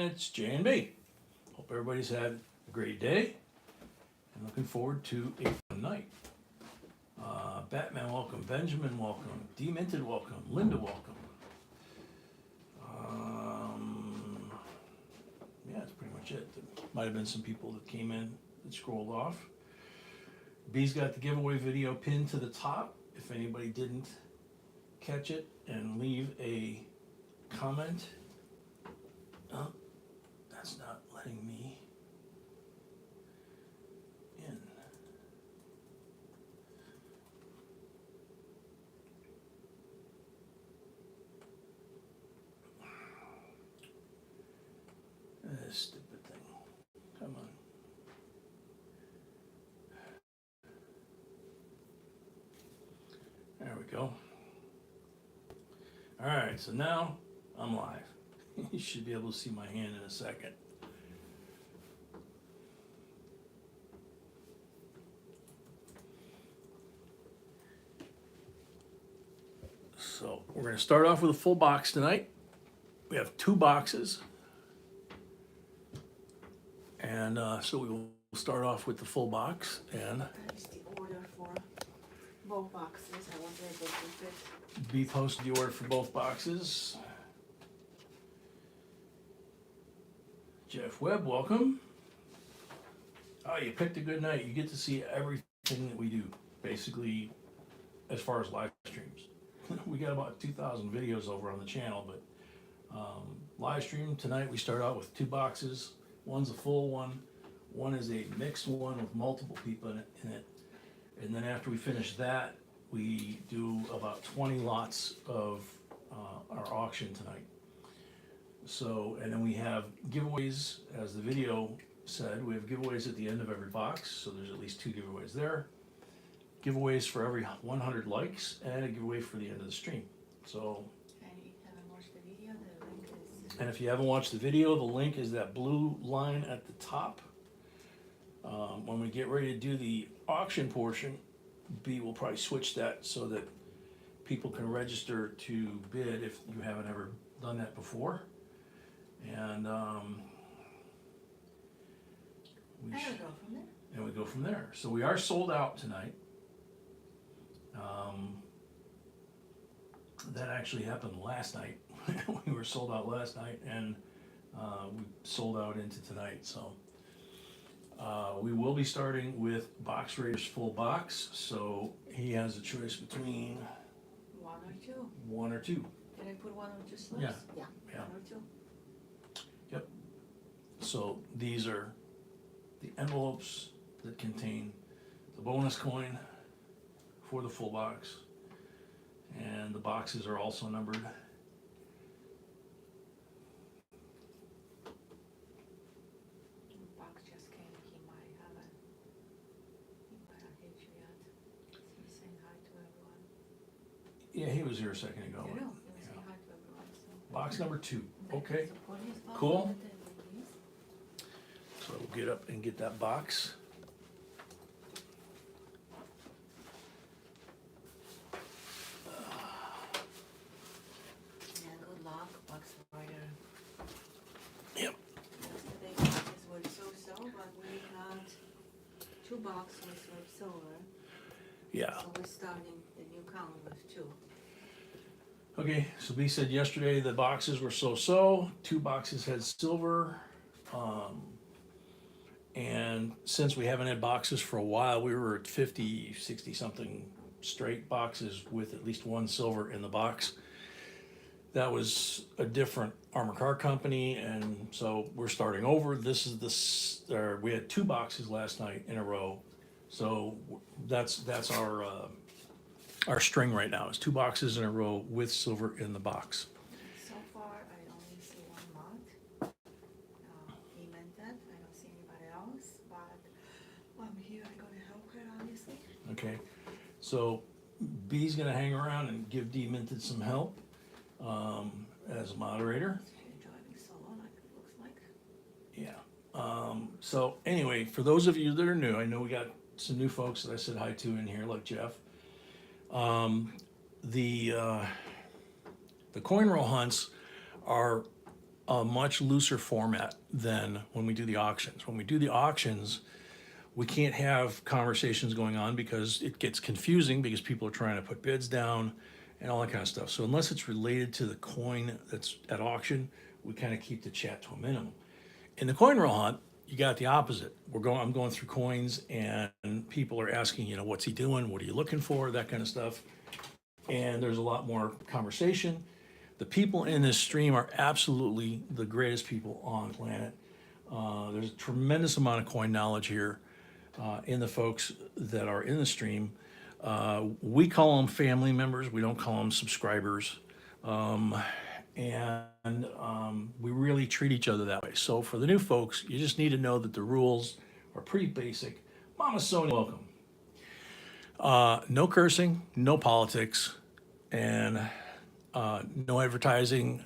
and it's J and B. Hope everybody's had a great day and looking forward to a fun night. Batman, welcome. Benjamin, welcome. Demented, welcome. Linda, welcome. Yeah, that's pretty much it. There might have been some people that came in that scrolled off. B's got the giveaway video pinned to the top. If anybody didn't catch it, and leave a comment. Oh, that's not letting me in. This stupid thing. Come on. There we go. All right, so now I'm live. You should be able to see my hand in a second. So we're going to start off with a full box tonight. We have 2 boxes. And so we will start off with the full box. And That's the order for both boxes. I wonder if they can fit. B posted the order for both boxes. Jeff Webb, welcome. Oh, you picked a good night. You get to see everything that we do, basically, as far as live streams. We got about 2,000 videos over on the channel, but live stream tonight we start out with 2 boxes. One's a full one. One is a mixed one with multiple people in it. And then after we finish that, we do about 20 lots of our auction tonight. So, and then we have giveaways, as the video said, we have giveaways at the end of every box. So there's at least 2 giveaways there. Giveaways for every 100 likes and a giveaway for the end of the stream. So, And if you haven't watched the video, the link is. and if you haven't watched the video, the link is that blue line at the top. When we get ready to do the auction portion, B will probably switch that so that people can register to bid if you haven't ever done that before. And we I should, will go from there. and we go from there. So we are sold out tonight. That actually happened last night. We were sold out last night, and we sold out into tonight. So we will be starting with Box Raiders full box. So he has a choice between 1 or 2. 1 or 2. Did I put 1 or 2 slips? Yeah. Yeah. 1 or 2. So these are the envelopes that contain the bonus coin for the full box. And the boxes are also numbered. The box just came. He might haven't. He might not hit you yet. He's saying hi to everyone. Yeah, he was here a second ago. You know, he was Yeah. saying hi to everyone. So. Box number 2. Then Okay, so put his box Cool. on the table, please. so we'll get up and get that box. Yeah, good luck, Box Rider. Yep. Yesterday boxes were so-so, but we had 2 boxes with silver. Yeah. So we're starting the new count with 2. Okay, so B said yesterday the boxes were so-so. 2 boxes had silver. And since we haven't had boxes for a while, we were at 50, 60 something straight boxes with at least 1 silver in the box. That was a different armor car company, and so we're starting over. This is we had 2 boxes last night in a row, so that's our string right now is 2 boxes in a row with silver in the box. So far, I only see 1 mark. He meant that. I don't see anybody else, but I'm here. I'm gonna help her, obviously. Okay, so B's gonna hang around and give D Minted some help as a moderator. You're driving solo, like it looks like. Yeah. So anyway, for those of you that are new, I know we got some new folks that I said hi to in here, like Jeff. The coin roll hunts are a much looser format than when we do the auctions. When we do the auctions, we can't have conversations going on because it gets confusing because people are trying to put bids down and all that kind of stuff. So unless it's related to the coin that's at auction, we kind of keep the chat to a minimum. In the coin roll hunt, you got the opposite. I'm going through coins and people are asking, what's he doing? What are you looking for? That kind of stuff. And there's a lot more conversation. The people in this stream are absolutely the greatest people on the planet. There's a tremendous amount of coin knowledge here in the folks that are in the stream. We call them family members. We don't call them subscribers. And we really treat each other that way. So for the new folks, you just need to know that the rules are pretty basic. Mama Sonia, welcome. No cursing, no politics, and no advertising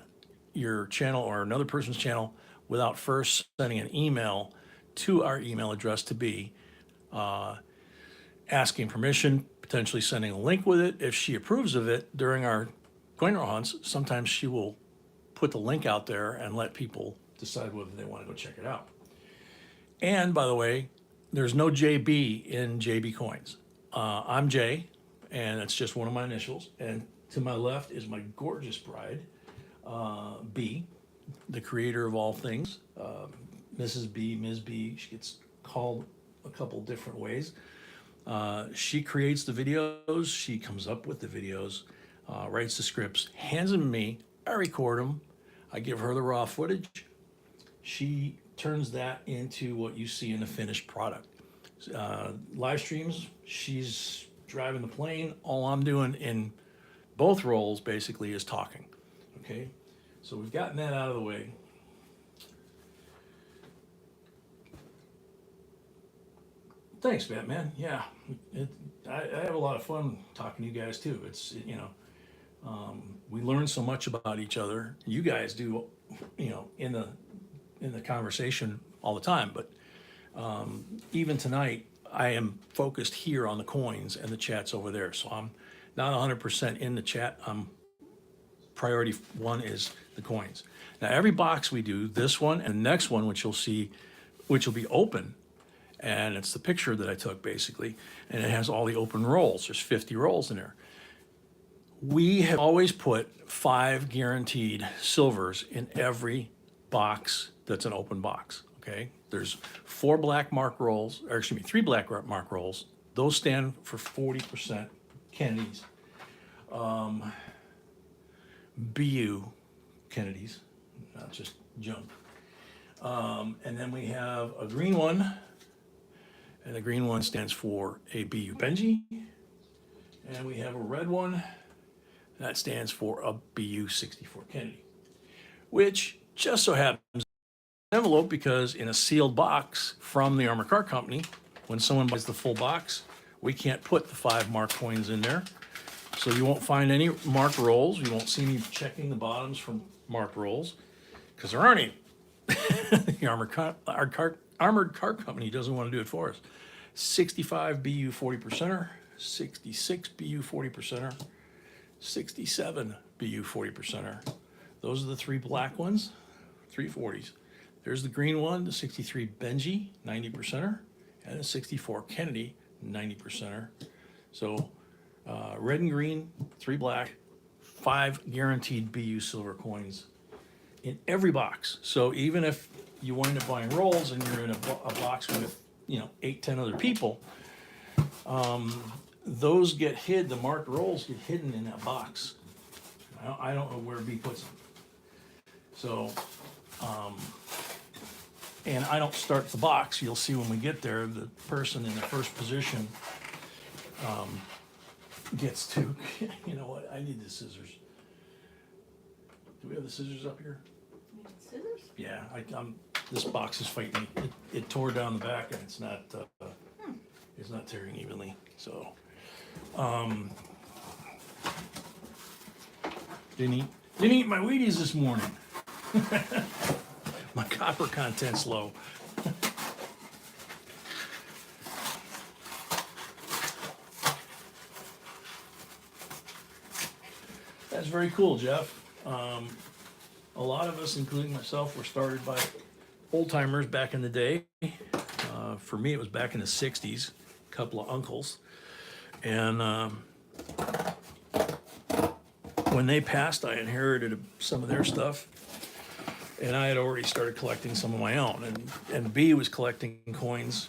your channel or another person's channel without first sending an email to our email address to be asking permission, potentially sending a link with it. If she approves of it during our coin roll hunts, sometimes she will put the link out there and let people decide whether they want to go check it out. And by the way, there's no JB in JB Coins. I'm Jay, and it's just one of my initials. And to my left is my gorgeous bride, B, the creator of all things, Mrs. B, Ms. B. She gets called a couple different ways. She creates the videos. She comes up with the videos, writes the scripts, hands them to me. I record them. I give her the raw footage. She turns that into what you see in the finished product. Live streams, she's driving the plane. All I'm doing in both roles basically is talking. Okay, so we've gotten that out of the way. Thanks, Batman. Yeah, I have a lot of fun talking to you guys too. It's we learn so much about each other. You guys do, in the conversation all the time. But even tonight, I am focused here on the coins and the chat's over there. So I'm not 100% in the chat. Priority one is the coins. Now every box we do, this one and the next one, which you'll see, which will be open, and it's the picture that I took basically, and it has all the open rolls. There's 50 rolls in there. We have always put 5 guaranteed silvers in every box that's an open box, okay? There's 4 black mark rolls, or excuse me, 3 black mark rolls. Those stand for 40% Kennedys. BU Kennedys, not just junk. And then we have a green one, and the green one stands for a BU Benji. And we have a red one, that stands for a BU 64 Kennedy, which just so happens an envelope because in a sealed box from the Armored Car Company, when someone buys the full box, we can't put the 5 marked coins in there. So you won't find any marked rolls. You won't see me checking the bottoms from marked rolls because there aren't any. The Armored Car Company doesn't want to do it for us. 65 BU 40%er, 66 BU 40%er, 67 BU 40%er. Those are the 3 black ones, 3 40s. There's the green one, the 63 Benji, 90%er, and the 64 Kennedy, 90%er. So red and green, 3 black, 5 guaranteed BU silver coins in every box. So even if you wind up buying rolls and you're in a box with 8, 10 other people, those get hid, the marked rolls get hidden in that box. I don't know where B puts them. So, and I don't start the box. You'll see when we get there, the person in the first position gets to, you know what, I need the scissors. Do we have the scissors up here? Scissors? Yeah, this box is fighting me. It tore down the back and it's not tearing evenly. So, didn't eat my Wheaties this morning. My copper content's low. That's very cool, Jeff. a lot of us, including myself, were started by old timers back in the day. For me, it was back in the 60s, a couple of uncles. And when they passed, I inherited some of their stuff. And I had already started collecting some of my own. And B was collecting coins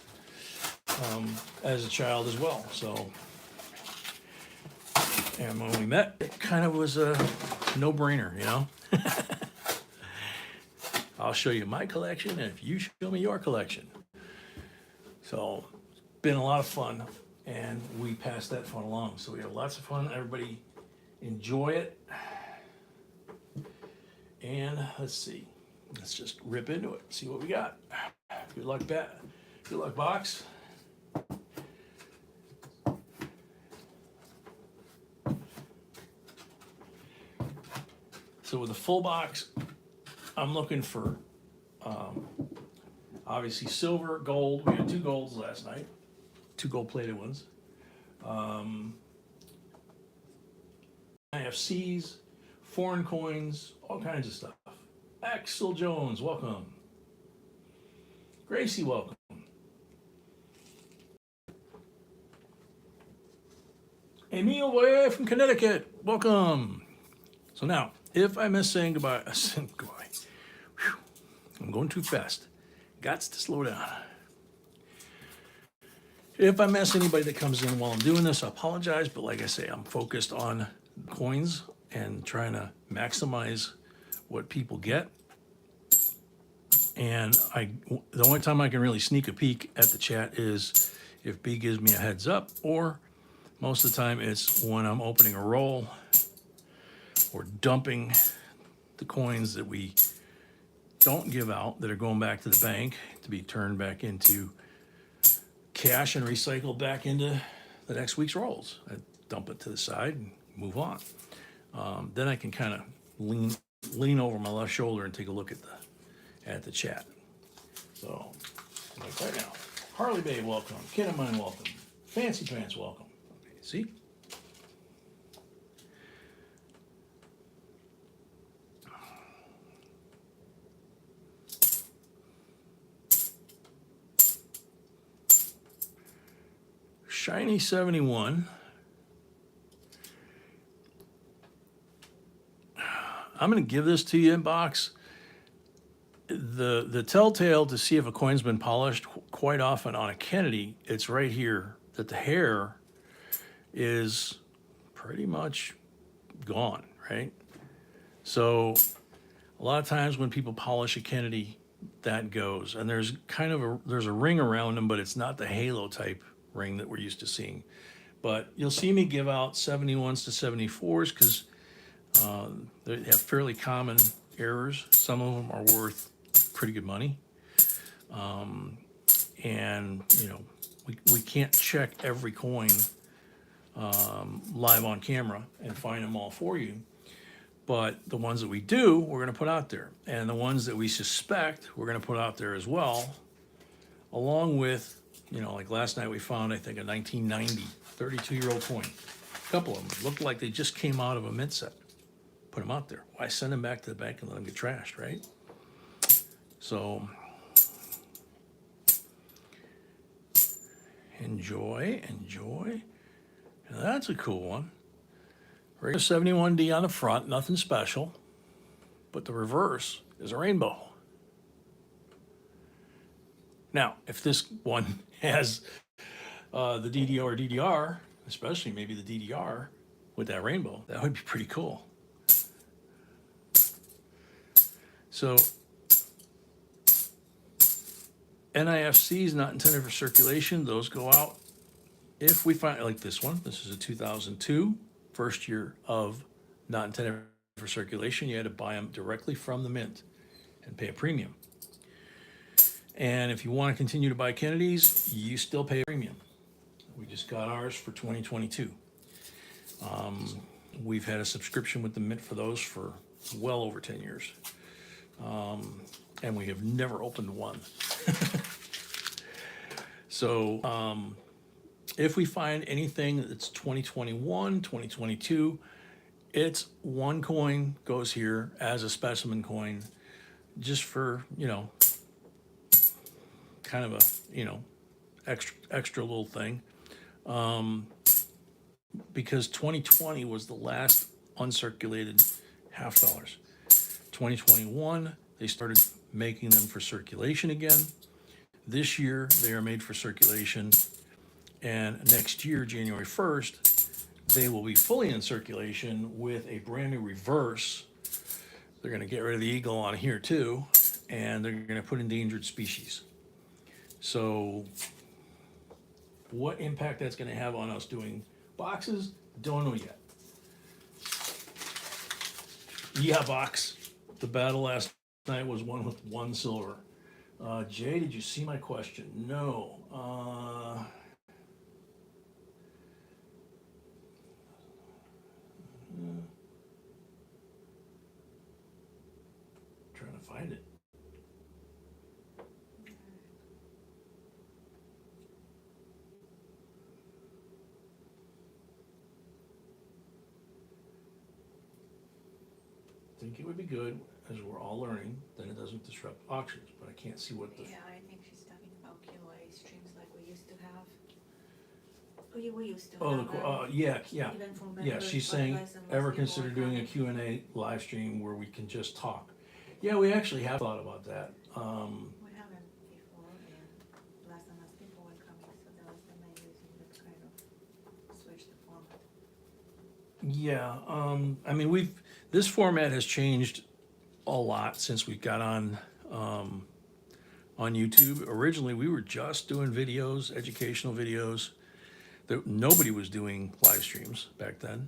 as a child as well. So, and when we met, it kind of was a no-brainer, you know? I'll show you my collection, and if you show me your collection. So, it's been a lot of fun, and we pass that fun along. So we have lots of fun. Everybody enjoy it. And let's see. Let's just rip into it. See what we got. Good luck, Bat. Good luck, box. So with a full box, I'm looking for obviously silver, gold. We had 2 golds last night, 2 gold-plated ones. IFCs, foreign coins, all kinds of stuff. Axel Jones, welcome. Gracie, welcome. Emil Boyer from Connecticut, welcome. So now, if I miss saying goodbye, I'm going too fast. Gots to slow down. If I miss anybody that comes in while I'm doing this, I apologize, but like I say, I'm focused on coins and trying to maximize what people get. And the only time I can really sneak a peek at the chat is if B gives me a heads up, or most of the time it's when I'm opening a roll or dumping the coins that we don't give out that are going back to the bank to be turned back into cash and recycled back into the next week's rolls. I dump it to the side and move on. Then I can kind of lean over my left shoulder and take a look at the chat. So, like right now, Harley Bay, welcome. Kid of Mine, welcome. Fancy Pants, welcome. Okay, see? Shiny 71. I'm going to give this to you in box. The telltale to see if a coin's been polished, quite often on a Kennedy, it's right here that the hair is pretty much gone, right? So a lot of times when people polish a Kennedy, that goes. And there's kind of there's a ring around them, but it's not the halo type ring that we're used to seeing. But you'll see me give out 71s to 74s because they have fairly common errors. Some of them are worth pretty good money. And, you know, we can't check every coin live on camera and find them all for you. But the ones that we do, we're going to put out there. And the ones that we suspect, we're going to put out there as well, along with, you know, like last night we found, I think, a 1990 32-year-old coin. A couple of them looked like they just came out of a mint set. Put them out there. Why send them back to the bank and let them get trashed, right? So enjoy. Now that's a cool one. Regular 71D on the front, nothing special. But the reverse is a rainbow. Now, if this one has the DDO or DDR, especially maybe the DDR with that rainbow, that would be pretty cool. So NIFCs not intended for circulation, those go out. If we find, like this one, this is a 2002, first year of not intended for circulation, you had to buy them directly from the mint and pay a premium. And if you want to continue to buy Kennedys, you still pay a premium. We just got ours for 2022. We've had a subscription with the mint for those for well over 10 years. And we have never opened one. So if we find anything that's 2021, 2022, it's one coin goes here as a specimen coin, just for, kind of a, extra little thing. Because 2020 was the last uncirculated half dollars. 2021, they started making them for circulation again. This year, they are made for circulation. And next year, January 1st, they will be fully in circulation with a brand new reverse. They're going to get rid of the eagle on here too, and they're going to put endangered species. So, what impact that's going to have on us doing boxes, don't know yet. Yeah, box. The battle last night was won with 1 silver. Jay, did you see my question? No. Trying to find it. Think it would be good, as we're all learning, then it doesn't disrupt auctions, but I can't see what the. Yeah, I think she's talking about QA streams like we used to have. We used to Oh, have them, yeah. even for members. Yeah, she's but saying, less and less ever people consider are doing a coming. Q&A live stream where we can just talk? Yeah, we actually have thought about that. We haven't before, and less and less people were coming, so that was the main reason to kind of switch the format. Yeah, I mean, this format has changed a lot since we got on YouTube. Originally, we were just doing videos, educational videos. Nobody was doing live streams back then.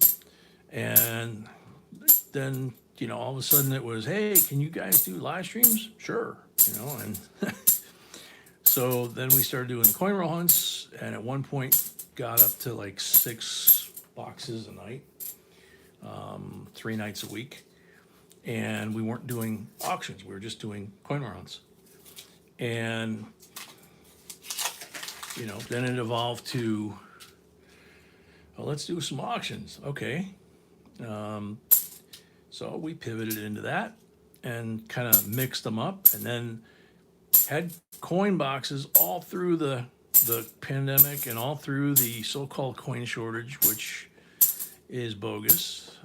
And then, all of a sudden it was, hey, can you guys do live streams? Sure, and so then we started doing the coin roll hunts, and at one point got up to like 6 boxes a night, 3 nights a week. And we weren't doing auctions, we were just doing coin roll hunts. And, then it evolved to, well, let's do some auctions. Okay. So we pivoted into that and kind of mixed them up, and then had coin boxes all through the pandemic and all through the so-called coin shortage, which is bogus.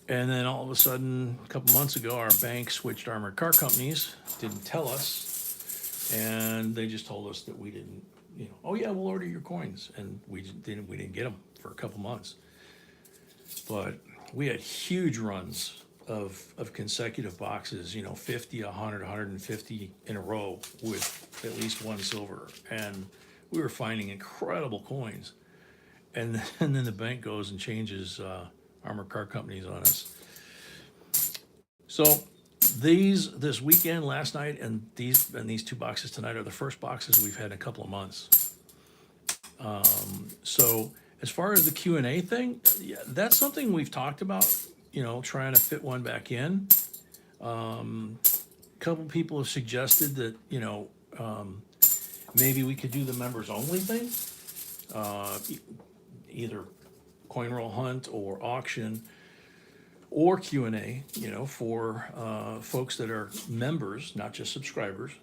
And then all of a sudden, a couple months ago, our bank switched armored car companies, didn't tell us, and they just told us that we didn't, oh yeah, we'll order your coins, and we didn't get them for a couple months. But we had huge runs of consecutive boxes, 50, 100, 150 in a row with at least 1 silver, and we were finding incredible coins. And then the bank goes and changes armored car companies on us. So this weekend, last night, and these 2 boxes tonight are the first boxes we've had in a couple of months. So as far as the Q&A thing, yeah, that's something we've talked about, trying to fit one back in. A couple people have suggested that, maybe we could do the members only thing, either coin roll hunt or auction or Q&A, for folks that are members, not just subscribers.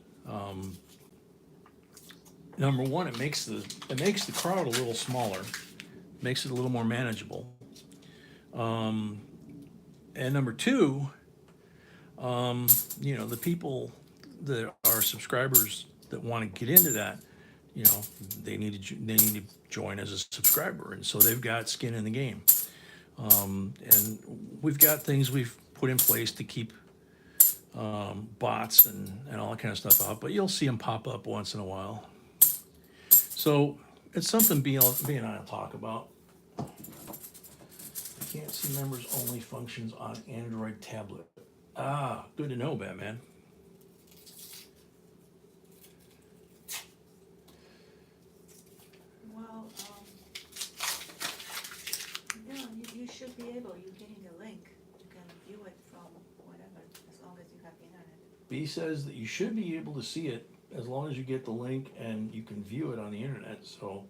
Number one, it makes the crowd a little smaller, makes it a little more manageable. And number two, the people that are subscribers that want to get into that, they need to join as a subscriber, and so they've got skin in the game. And we've got things we've put in place to keep bots and all that kind of stuff out, but you'll see them pop up once in a while. So it's something B and I will talk about. I can't see members only functions on Android tablet. Ah, good to know, Batman. Well, yeah, you should be able, you're getting a link, you can view it from whatever, as long as you have internet. B says that you should be able to see it as long as you get the link and you can view it on the internet, so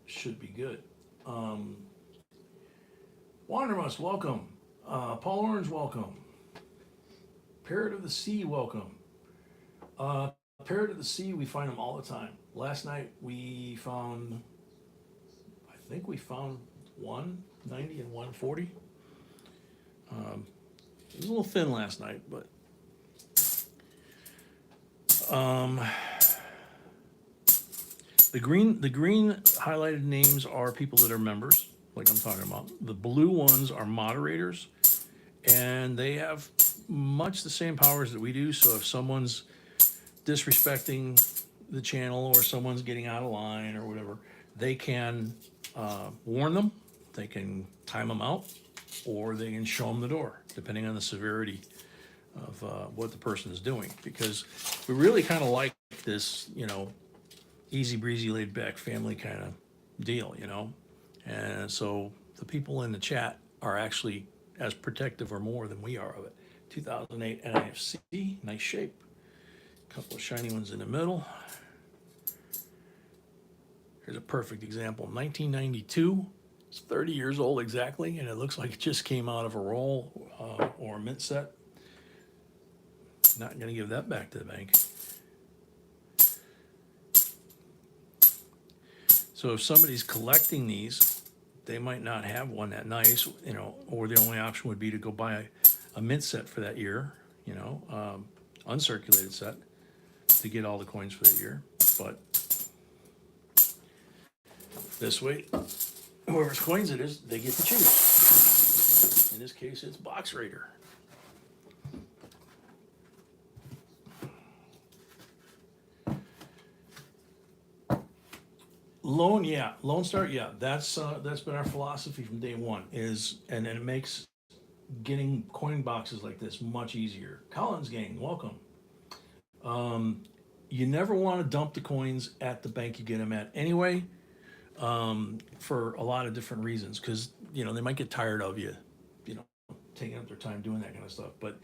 should be good. Wanderlust, welcome. Paul Orange, welcome. Parrot of the Sea, welcome. Parrot of the Sea, we find them all the time. Last night we found, I think we found 190 and 140. It was a little thin last night, but the green highlighted names are people that are members, like I'm talking about. The blue ones are moderators, and they have much the same powers that we do. So if someone's disrespecting the channel or someone's getting out of line or whatever, they can warn them, they can time them out, or they can show them the door, depending on the severity of what the person is doing. Because we really kind of like this, easy breezy, laid back family kind of deal, And so the people in the chat are actually as protective or more than we are of it. 2008 NIFC, nice shape. Couple of shiny ones in the middle. Here's a perfect example. 1992. It's 30 years old exactly, and it looks like it just came out of a roll or a mint set. Not going to give that back to the bank. So if somebody's collecting these, they might not have one that nice, or the only option would be to go buy a mint set for that year, uncirculated set to get all the coins for that year. But this way, whoever's coins it is, they get to choose. In this case, it's Box Raider. Lone Star, that's been our philosophy from day one. And it makes getting coin boxes like this much easier. Collins gang, welcome. You never want to dump the coins at the bank you get them at anyway, for a lot of different reasons, because they might get tired of you, taking up their time doing that kind of stuff. But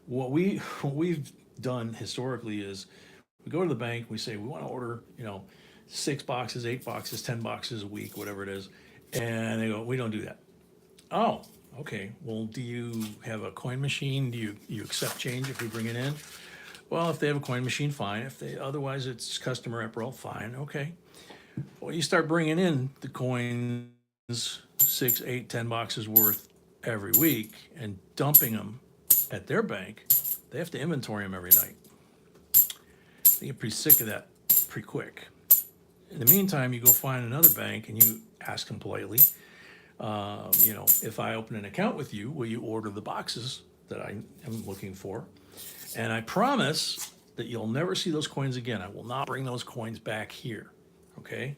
what we've done historically is we go to the bank, we say we want to order 6 boxes, 8 boxes, 10 boxes a week, whatever it is, and they go, we don't do that. Oh, okay. Well, do you have a coin machine? Do you accept change if we bring it in? Well, if they have a coin machine, fine. If they otherwise it's customer apparel, fine. Okay. Well, you start bringing in the coins, 6, 8, 10 boxes worth every week, and dumping them at their bank. They have to inventory them every night. They get pretty sick of that pretty quick. In the meantime, you go find another bank and you ask them politely, if I open an account with you, will you order the boxes that I am looking for? And I promise that you'll never see those coins again. I will not bring those coins back here. Okay?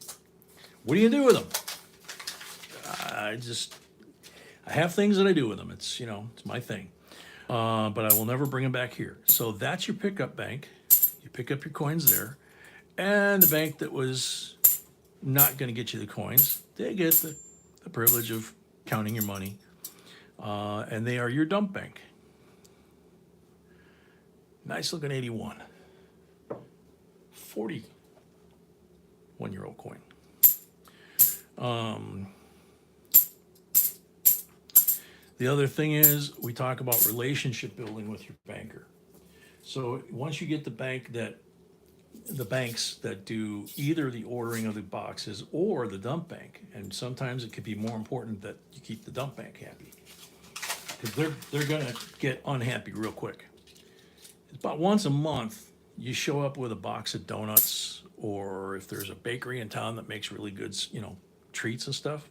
What do you do with them? I have things that I do with them. It's my thing. But I will never bring them back here. So that's your pickup bank. You pick up your coins there. And the bank that was not going to get you the coins, they get the privilege of counting your money. And they are your dump bank. Nice looking 81. 41-year-old coin. The other thing is we talk about relationship building with your banker. So once you get the banks that do either the ordering of the boxes or the dump bank, and sometimes it could be more important that you keep the dump bank happy, because they're gonna get unhappy real quick. It's about once a month you show up with a box of donuts, or if there's a bakery in town that makes really good, treats and stuff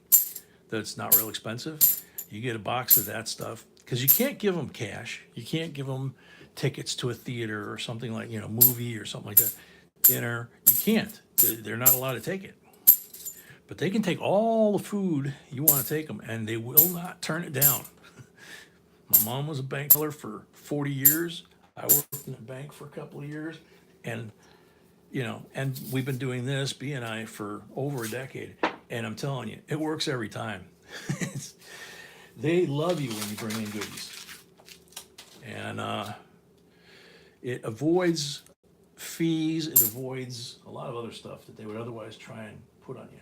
that's not real expensive, you get a box of that stuff, because you can't give them cash. You can't give them tickets to a theater or something like, movie or something like that. Dinner, you can't. They're not allowed to take it. But they can take all the food you want to take them, and they will not turn it down. My mom was a bank teller for 40 years. I worked in a bank for a couple of years, and and we've been doing this, B and I, for over a decade. And I'm telling you, it works every time. They love you when you bring in goodies, and it avoids fees. It avoids a lot of other stuff that they would otherwise try and put on you.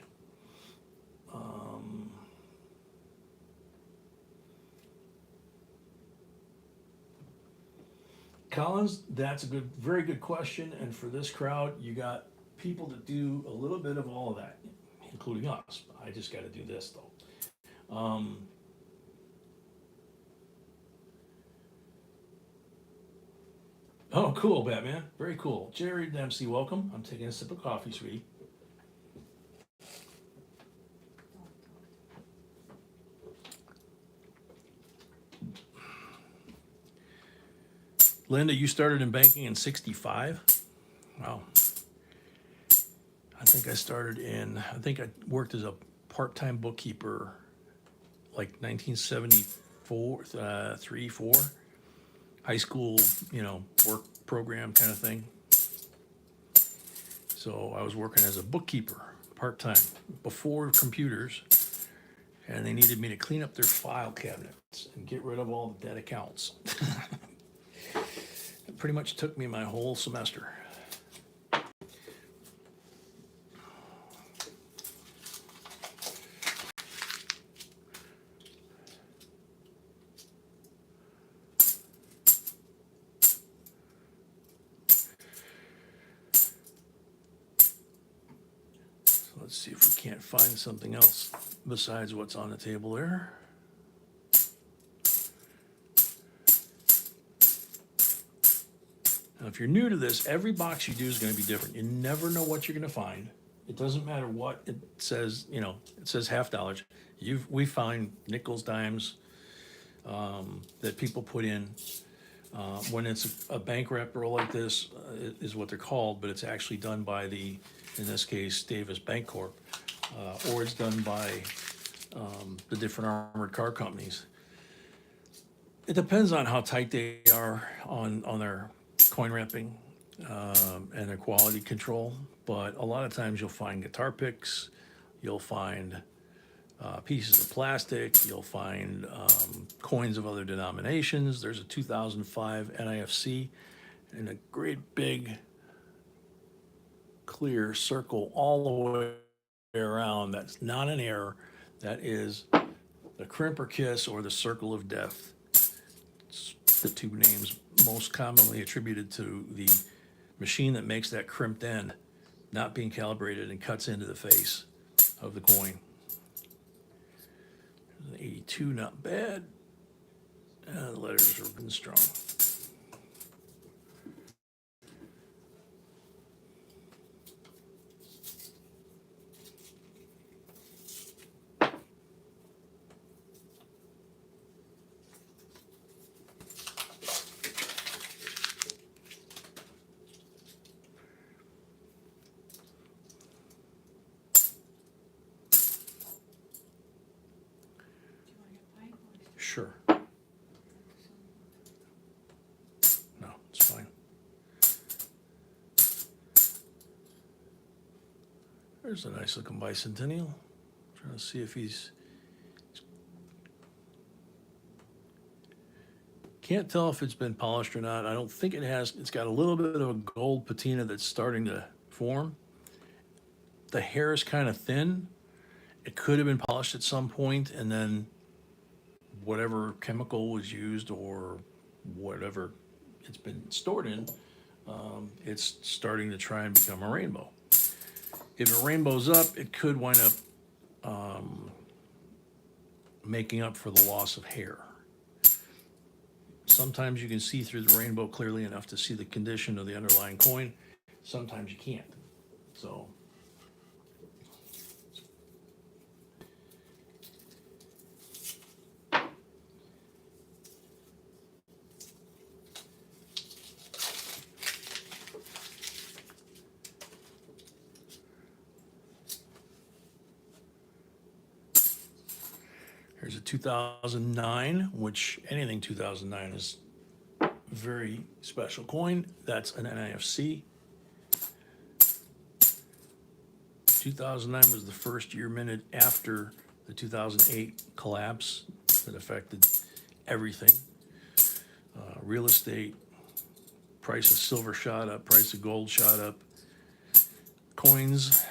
Collins, that's a very good question. And for this crowd, you got people that do a little bit of all of that, including us. I just got to do this though. Oh, cool, Batman. Very cool. Jerry Dempsey, welcome. I'm taking a sip of coffee, sweetie. Linda, you started in banking in 65? Wow. I think I worked as a part-time bookkeeper like 1974, 4. High school, work program kind of thing. So I was working as a bookkeeper part-time before computers, and they needed me to clean up their file cabinets and get rid of all the dead accounts. It pretty much took me my whole semester. So let's see if we can't find something else besides what's on the table there. Now, if you're new to this, every box you do is going to be different. You never know what you're going to find. It doesn't matter what it says. It says $half. We find nickels, dimes that people put in when it's a bank rep roll like this is what they're called, but it's actually done by in this case, Davis Bank Corp, or it's done by the different armored car companies. It depends on how tight they are on their coin wrapping and their quality control, but a lot of times you'll find guitar picks, you'll find pieces of plastic, you'll find coins of other denominations. There's a 2005 NIFC and a great big clear circle all the way around. That's not an error. That is the crimp or kiss or the circle of death. It's the two names most commonly attributed to the machine that makes that crimped end not being calibrated and cuts into the face of the coin. An 82, not bad. The letters are been strong. Sure. No, it's fine. There's a nice looking bicentennial. Trying to see if he's. Can't tell if it's been polished or not. I don't think it has. It's got a little bit of a gold patina that's starting to form. The hair is kind of thin. It could have been polished at some point, and then whatever chemical was used or whatever it's been stored in, it's starting to try and become a rainbow. If it rainbows up, it could wind up making up for the loss of hair. Sometimes you can see through the rainbow clearly enough to see the condition of the underlying coin. Sometimes you can't. So here's a 2009, which anything 2009 is a very special coin. That's an NIFC. 2009 was the first year minted after the 2008 collapse that affected everything. Real estate, price of silver shot up, price of gold shot up, coins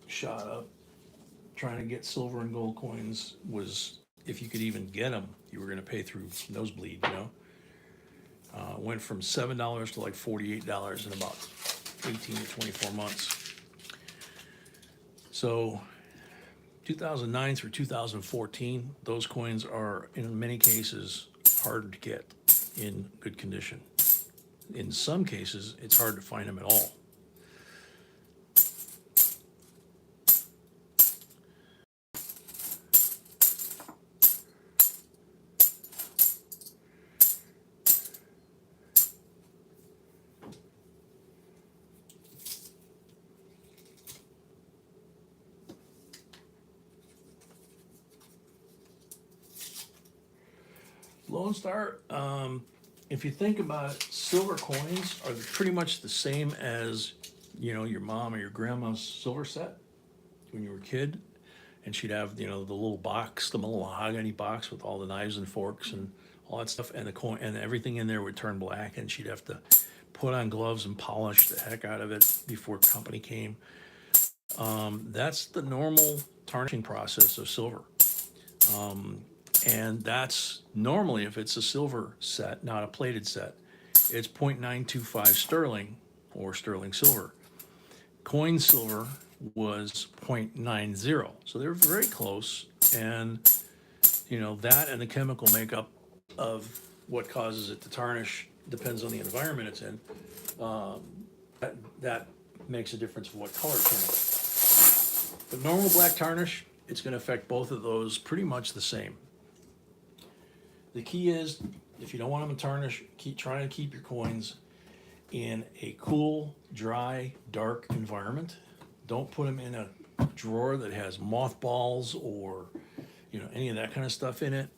shot up. Trying to get silver and gold coins was, if you could even get them, you were going to pay through nosebleed, Went from $7 to like $48 in about 18 to 24 months. So 2009 through 2014, those coins are in many cases hard to get in good condition. In some cases, it's hard to find them at all. Lone Star, if you think about it, silver coins are pretty much the same as, your mom or your grandma's silver set when you were a kid. And she'd have, the little box, the little mahogany box with all the knives and forks and all that stuff. And the coin and everything in there would turn black, and she'd have to put on gloves and polish the heck out of it before company came. That's the normal tarnishing process of silver. And that's normally, if it's a silver set, not a plated set, it's 0.925 sterling or sterling silver. Coin silver was 0.90. So they were very close. And, that and the chemical makeup of what causes it to tarnish depends on the environment it's in. That makes a difference of what color it can be. But normal black tarnish, it's going to affect both of those pretty much the same. The key is, if you don't want them to tarnish, keep trying to keep your coins in a cool, dry, dark environment. Don't put them in a drawer that has mothballs or, any of that kind of stuff in it.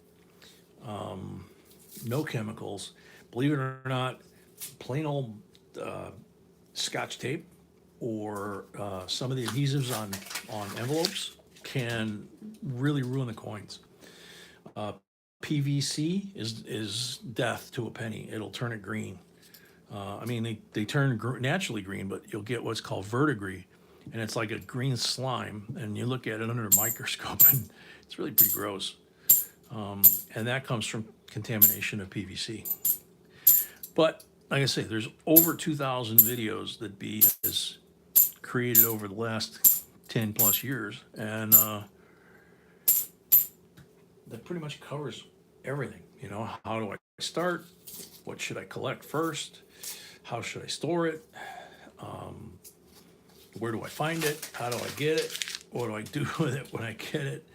No chemicals. Believe it or not, plain old Scotch tape or some of the adhesives on envelopes can really ruin the coins. PVC is death to a penny. It'll turn it green. They turn naturally green, but you'll get what's called verdigris, and it's like a green slime, and you look at it under a microscope, and it's really pretty gross. And that comes from contamination of PVC. But like I say, there's over 2,000 videos that B has created over the last 10 plus years, and that pretty much covers everything. How do I start? What should I collect first? How should I store it? Where do I find it? How do I get it? What do I do with it when I get it?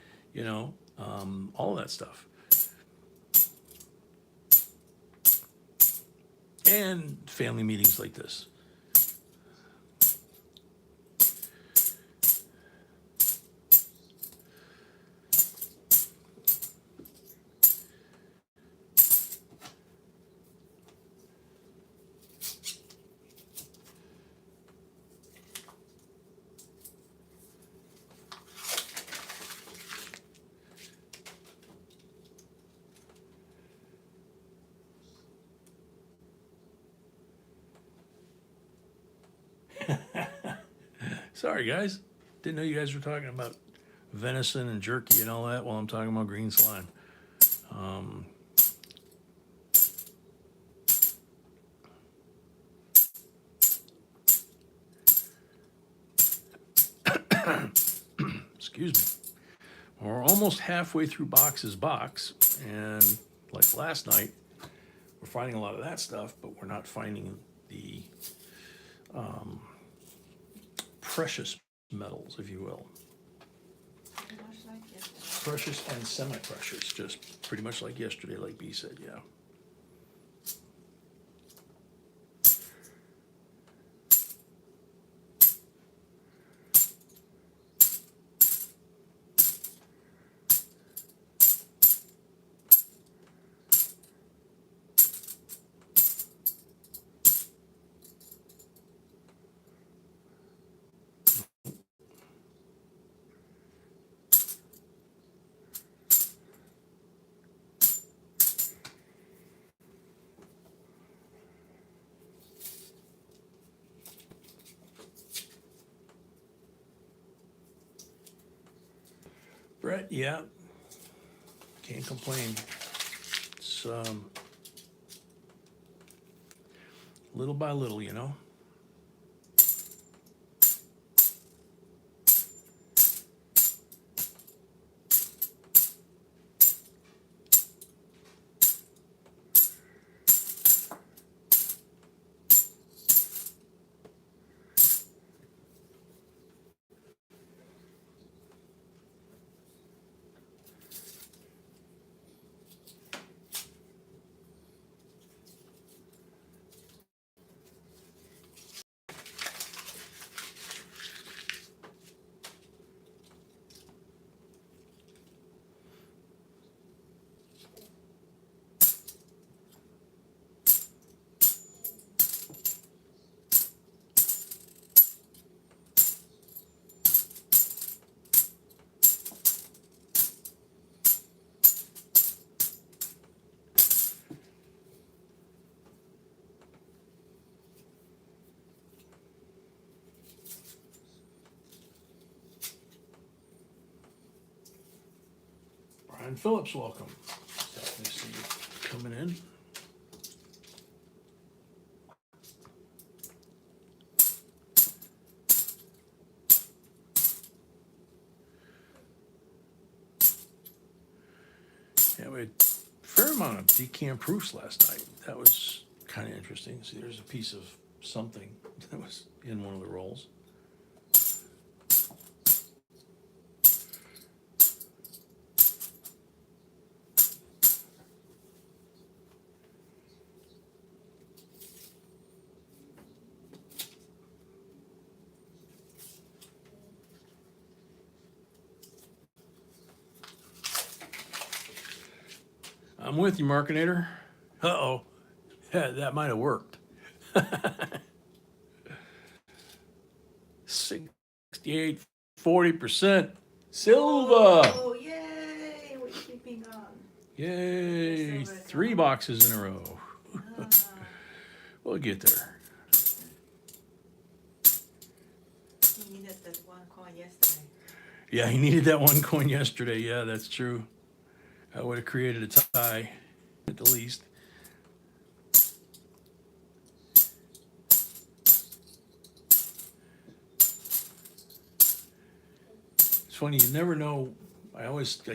All that stuff. And family meetings like this. Sorry, guys. Didn't know you guys were talking about venison and jerky and all that while I'm talking about green slime. Excuse me. We're almost halfway through Box's box, and like last night, we're finding a lot of that stuff, but we're not finding the precious metals, if you will. Much like yesterday. Precious and semi-precious, just pretty much like yesterday, like B said, yeah. Brett, yeah, can't complain. It's little by little, you know. Brian Phillips, welcome. Happy to see you coming in. Yeah, we had a fair amount of decam proofs last night. That was kind of interesting. See, there's a piece of something that was in one of the rolls. I'm with you, Markinator. Uh-oh. Yeah, that might have worked. 68, 40%. Silva! Oh, yay! We're keeping on. Yay! Silver 3 account. boxes in a row. Ah, We'll get there. he needed that one coin yesterday. Yeah, he needed that 1 coin yesterday. Yeah, that's true. I would have created a tie at the least. It's funny, you never know. I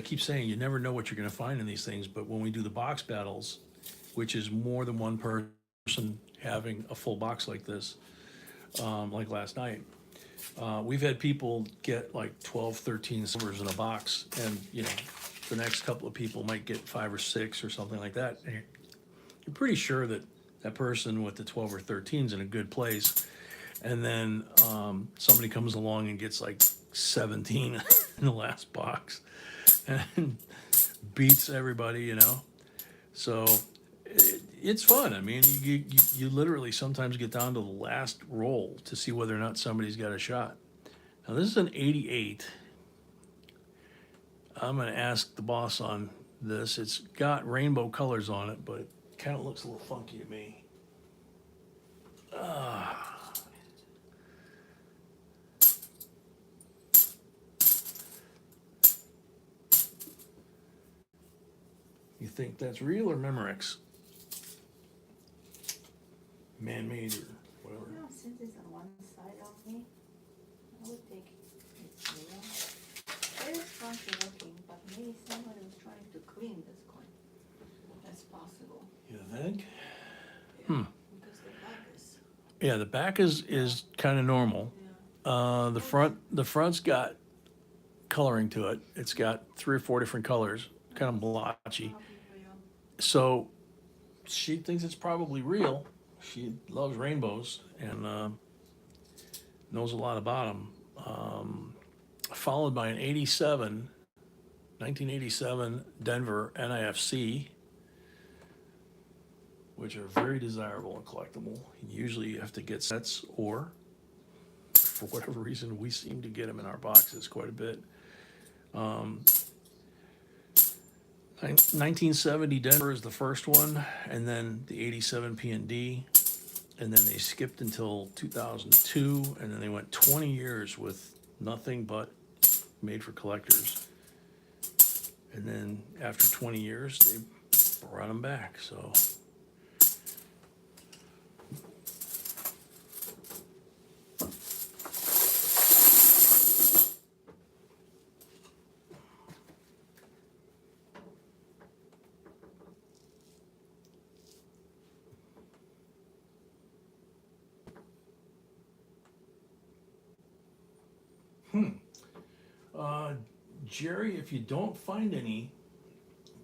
keep saying you never know what you're going to find in these things, but when we do the box battles, which is more than one person having a full box like this, like last night, we've had people get like 12, 13 silvers in a box, and you know, the next couple of people might get 5 or 6 or something like that. And you're pretty sure that that person with the 12 or 13 is in a good place, and then somebody comes along and gets like 17 in the last box and beats everybody, you know. So it's fun. I mean, you literally sometimes get down to the last roll to see whether or not somebody's got a shot. Now this is an 88. I'm going to ask the boss on this. It's got rainbow colors on it, but it kind of looks a little funky to me. You think that's real or Memorex? Man-made or whatever. No, since it's on one side of me, I would take it's real. It is funky looking, but maybe somebody was trying to clean this coin. That's possible. You think? Yeah, because the back is. Yeah, the back is kind of normal. Yeah. The front's got coloring to it. It's got 3 or 4 different colors, kind of blotchy. Probably real. So she thinks it's probably real. She loves rainbows and knows a lot about them. Followed by an 1987 Denver NIFC, which are very desirable and collectible. Usually you have to get sets, or for whatever reason, we seem to get them in our boxes quite a bit. 1970 Denver is the first one, and then the 87 P&D, and then they skipped until 2002, and then they went 20 years with nothing but made for collectors. And then after 20 years, they brought them back. So Jerry, if you don't find any,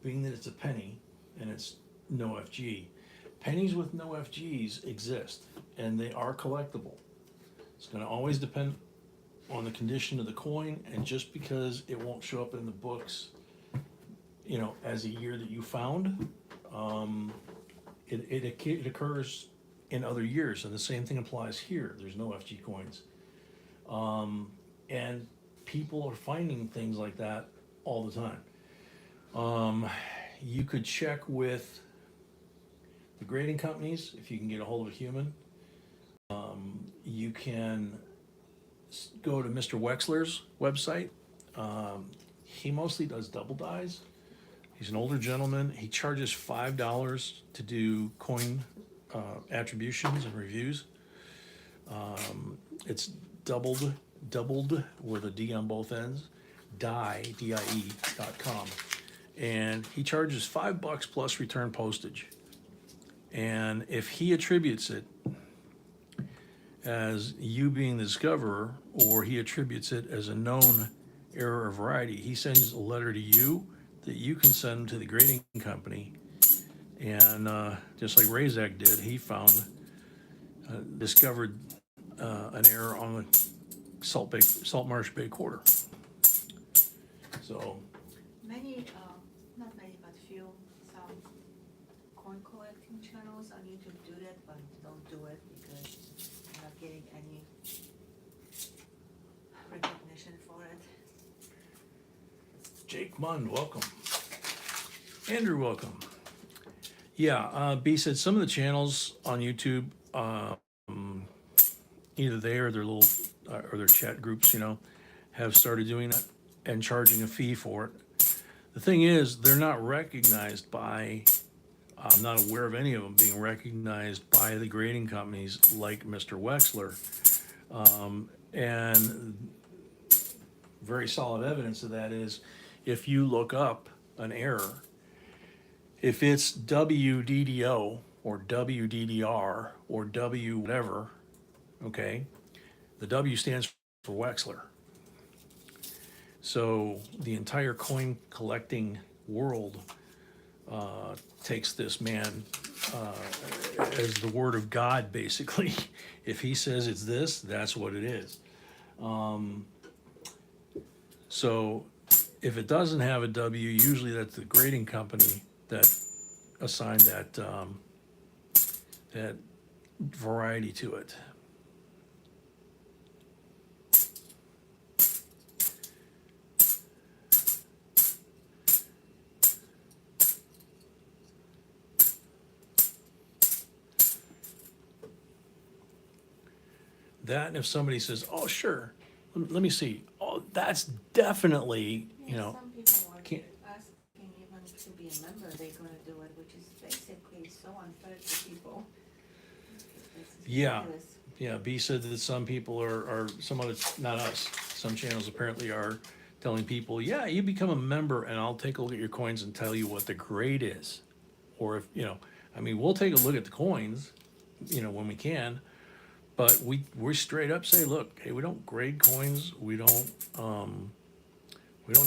being that it's a penny and it's no FG, pennies with no FGs exist and they are collectible. It's going to always depend on the condition of the coin, and just because it won't show up in the books, you know, as a year that you found, it occurs in other years, and the same thing applies here. There's no FG coins, and people are finding things like that all the time. You could check with the grading companies if you can get a hold of a human. You can go to Mr. Wexler's website. He mostly does double dies. He's an older gentleman. He charges $5 to do coin attributions and reviews. It's doubled with a D on both ends, die.com. And he charges $5 plus return postage. And if he attributes it as you being the discoverer, or he attributes it as a known error or variety, he sends a letter to you that you can send to the grading company. And just like Razak did, he found, discovered an error on the Salt Marsh Bay quarter. So Many, not many, but few, some coin collecting channels on YouTube do that, but don't do it because they're not getting any recognition for it. Jake Mund, welcome. Andrew, welcome. Yeah, B said some of the channels on YouTube, either they or their little or their chat groups, you know, have started doing that and charging a fee for it. The thing is, they're not recognized by. I'm not aware of any of them being recognized by the grading companies like Mr. Wexler, and very solid evidence of that is if you look up an error, if it's WDDO or WDDR or W whatever, okay, the W stands for Wexler. So the entire coin collecting world takes this man as the word of God, basically. If he says it's this, that's what it is. So if it doesn't have a W, usually that's the grading company that assigned that that variety to it. That, and if somebody says, "Oh, sure, let me see," oh, that's definitely, you know, Some people are can't. asking even to be a member, they're gonna do it, which is basically so unfair to people. It's Yeah. ridiculous. Yeah, B said that some people are some other, not us, some channels apparently are telling people, yeah, you become a member and I'll take a look at your coins and tell you what the grade is. Or if, you know, I mean, we'll take a look at the coins, you know, when we can, but we straight up say, look, hey, we don't grade coins, we don't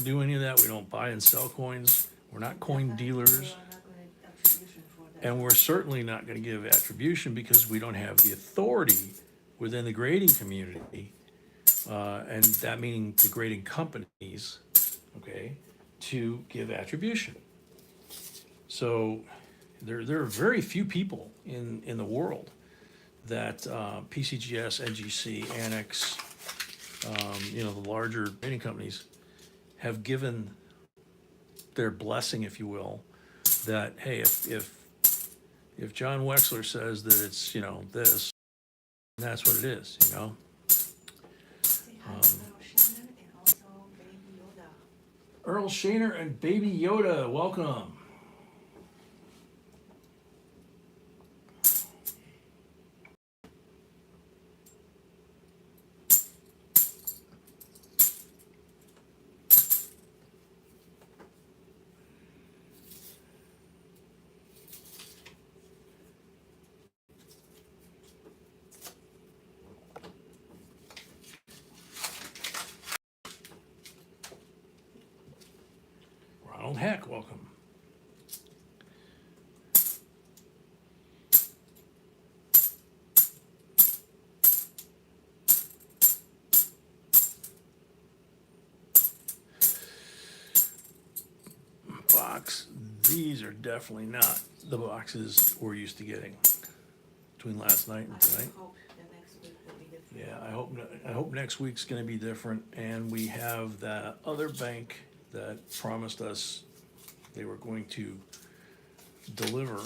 do any of that, we don't buy and sell coins, we're not coin Definitely dealers. we are not gonna attribution for that. And we're certainly not gonna give attribution because we don't have the authority within the grading community, and that meaning the grading companies, okay, to give attribution. So there are very few people in the world that PCGS, NGC, Annex, you know, the larger grading companies have given their blessing, if you will, that, hey, if John Wexler says that it's, you know, this, that's what it is, you know. Say hi to Earl Shannon and also Baby Yoda. Earl Shaner and Baby Yoda, welcome. Donald Heck, welcome. Box. These are definitely not the boxes we're used to getting between last night and tonight. I hope the next week will be different. Yeah, I hope next week's gonna be different, and we have that other bank that promised us they were going to deliver.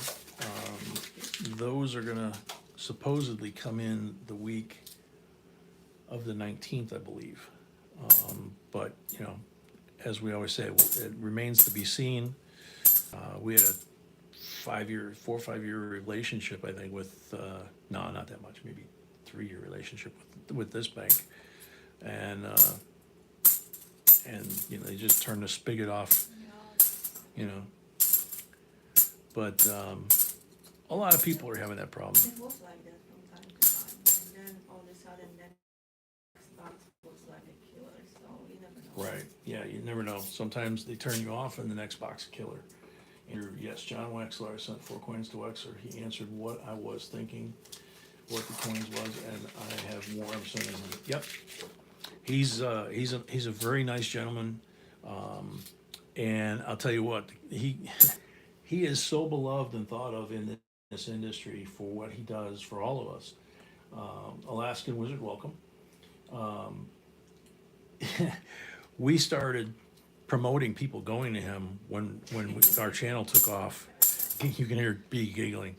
Those are gonna supposedly come in the week of the 19th, I believe. But, you know, as we always say, it remains to be seen. We had a 4 or 5 year relationship, I think, with, no, not that much, maybe 3 year relationship with this bank. And, you know, they just turned the spigot off, you know. But, a lot of people are having that problem. It was like that from time to time, and then all of a sudden, next box was like a killer, so you never know. Right, yeah, you never know. Sometimes they turn you off and the next box is killer. Yes, John Wexler, I sent 4 coins to Wexler. He answered what I was thinking, what the coins was, and I have more. I'm sending him. Yep, he's a very nice gentleman, and I'll tell you what, he is so beloved and thought of in this industry for what he does for all of us. Alaskan Wizard, welcome. We started promoting people going to him when our channel took off. You can hear B giggling.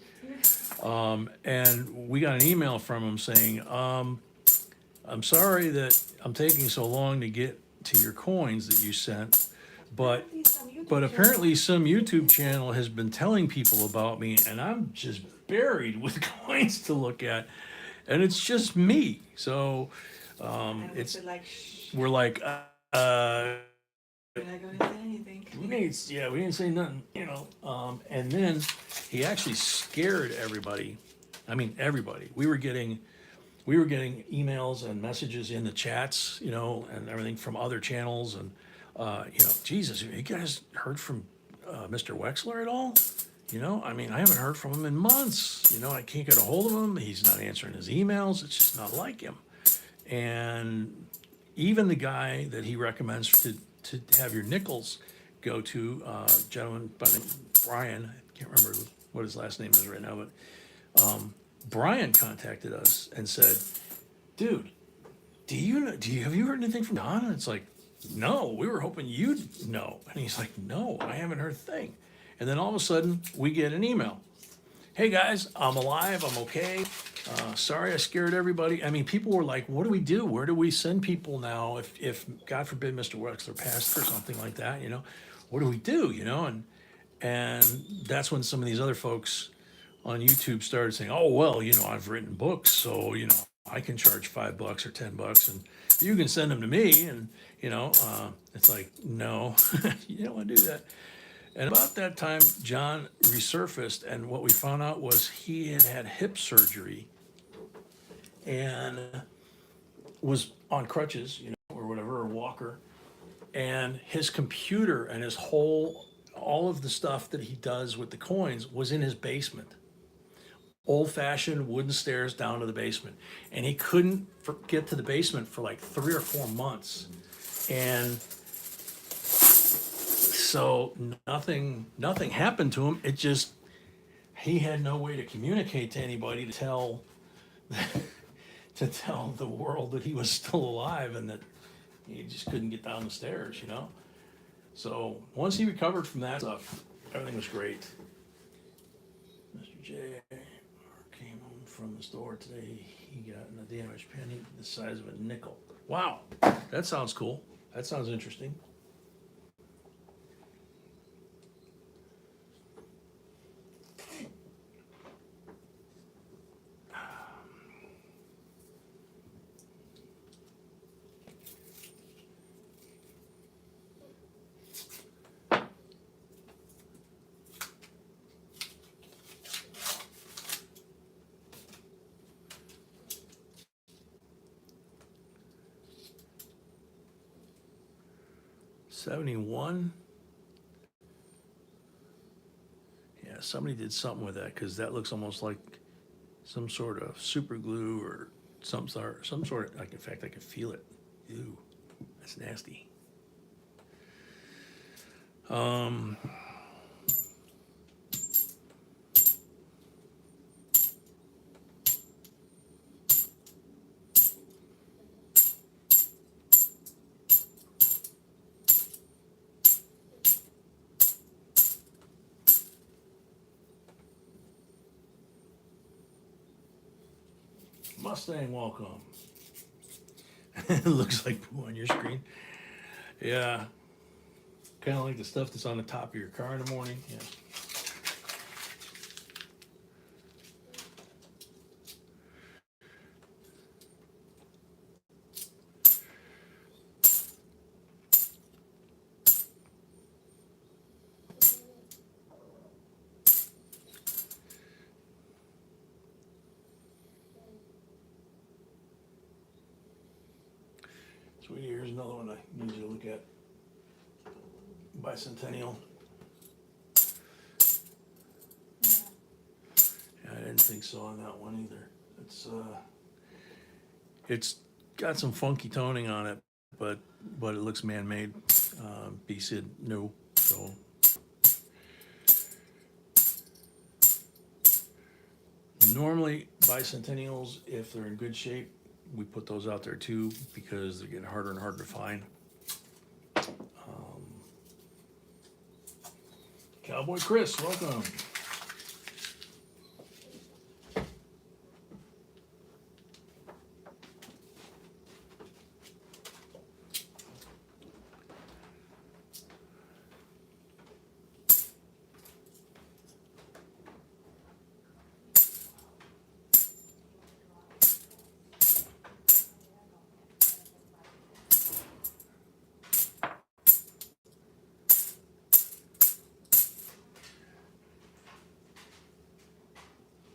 And we got an email from him saying, I'm sorry that I'm taking so long to get to your coins that you sent, but apparently some YouTube channel has been telling people about me, and I'm just buried with coins to look at, and it's just me. So it's like, we're like, we're not gonna say anything. we didn't say nothing, you know. And then he actually scared everybody. I mean, everybody. We were getting emails and messages in the chats, you know, and everything from other channels. And, you know, Jesus, you guys heard from Mr. Wexler at all? You know, I mean, I haven't heard from him in months. You know, I can't get a hold of him. He's not answering his emails. It's just not like him. And even the guy that he recommends to have your nickels go to, gentleman by the name of Brian, I can't remember what his last name is right now, but Brian contacted us and said, dude, have you heard anything from Don? And it's like, no, we were hoping you'd know. And he's like, no, I haven't heard a thing. And then all of a sudden we get an email. Hey guys, I'm alive, I'm okay. Sorry I scared everybody. I mean, people were like, what do we do? Where do we send people now if God forbid Mr. Wexler passed or something like that, you know? What do we do, you know? And that's when some of these other folks on YouTube started saying, oh, well, you know, I've written books, so, you know, I can charge $5 or $10 and you can send them to me. And, you know, it's like, no, you don't want to do that. And about that time, John resurfaced, and what we found out was he had hip surgery and was on crutches, you know, or whatever, or walker. And his computer and all of the stuff that he does with the coins was in his basement. Old-fashioned wooden stairs down to the basement. And he couldn't get to the basement for like 3 or 4 months. And so nothing happened to him. It just, he had no way to communicate to anybody to tell the world that he was still alive and that he just couldn't get down the stairs, you know? So once he recovered from that stuff, everything was great. Mr. J came home from the store today. He got a damaged penny the size of a nickel. Wow, that sounds cool. That sounds interesting. $71. somebody did something with that, because that looks almost like some sort of super glue or some sort of, like, in fact, I can feel it. Ew, that's nasty. Mustang, welcome. It looks like poo on your screen. Yeah, kind of like the stuff that's on the top of your car in the morning. Yeah. Sweetie, here's another one I need you to look at. Bicentennial. Yeah, I didn't think so on that one either. It's got some funky toning on it, but it looks man-made. B said no, so. Normally, bicentennials, if they're in good shape, we put those out there too, because they're getting harder and harder to find. Cowboy Chris, welcome.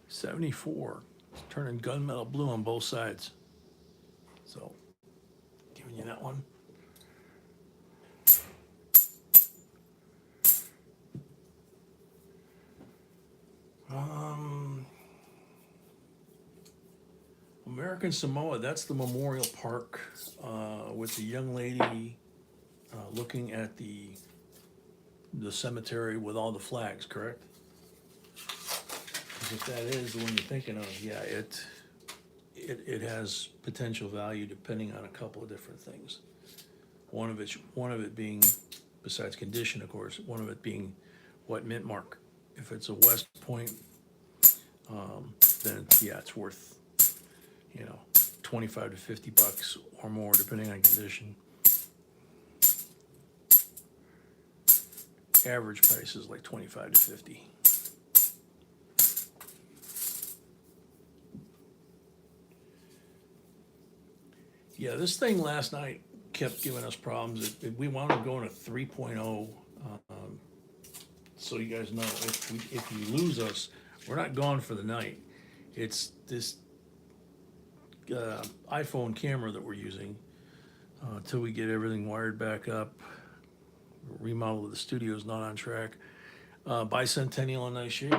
'74. It's turning gunmetal blue on both sides. So, giving you that one. American Samoa, that's the memorial park with the young lady looking at the cemetery with all the flags, correct? 'Cause if that is the one you're thinking of, yeah, it has potential value depending on a couple of different things. One of it being, besides condition, of course, one of it being what mint mark. If it's a West Point, then yeah, it's worth, 25 to 50 bucks or more, depending on condition. Average price is like 25 to 50. Yeah, this thing last night kept giving us problems. We wound up going to 3.0. So you guys know, if you lose us, we're not gone for the night. It's this iPhone camera that we're using until we get everything wired back up. Remodel of the studio is not on track. Bicentennial in nice shape.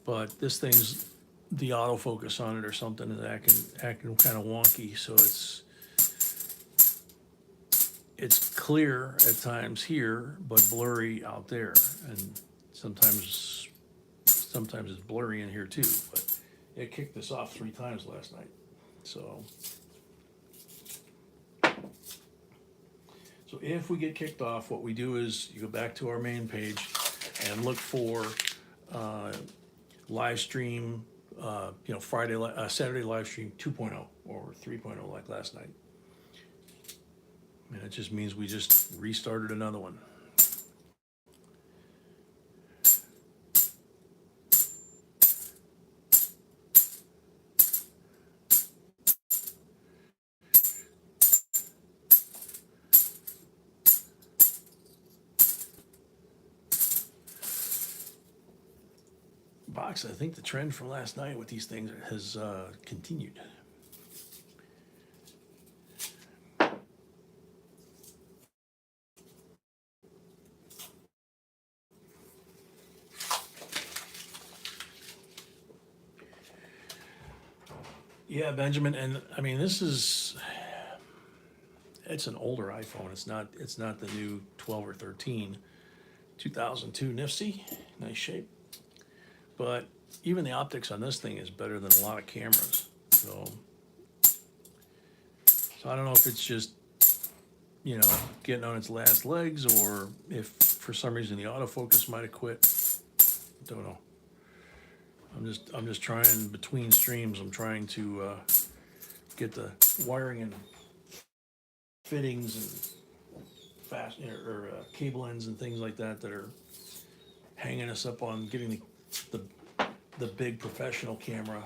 But this thing's the autofocus on it or something is acting kind of wonky, so it's clear at times here, but blurry out there, and sometimes it's blurry in here too. But it kicked us off 3 times last night, so if we get kicked off, what we do is you go back to our main page and look for live stream, Saturday live stream 2.0 or 3.0 like last night. And it just means we just restarted another one. Box, I think the trend from last night with these things has continued. Yeah, Benjamin, and I mean it's an older iPhone. It's not the new 12 or 13. 2002 Nifty, nice shape. But even the optics on this thing is better than a lot of cameras. So I don't know if it's just, getting on its last legs, or if for some reason the autofocus might have quit. Don't know. I'm just trying between streams. I'm trying to get the wiring and fittings and cable ends and things like that are hanging us up on getting the big professional camera.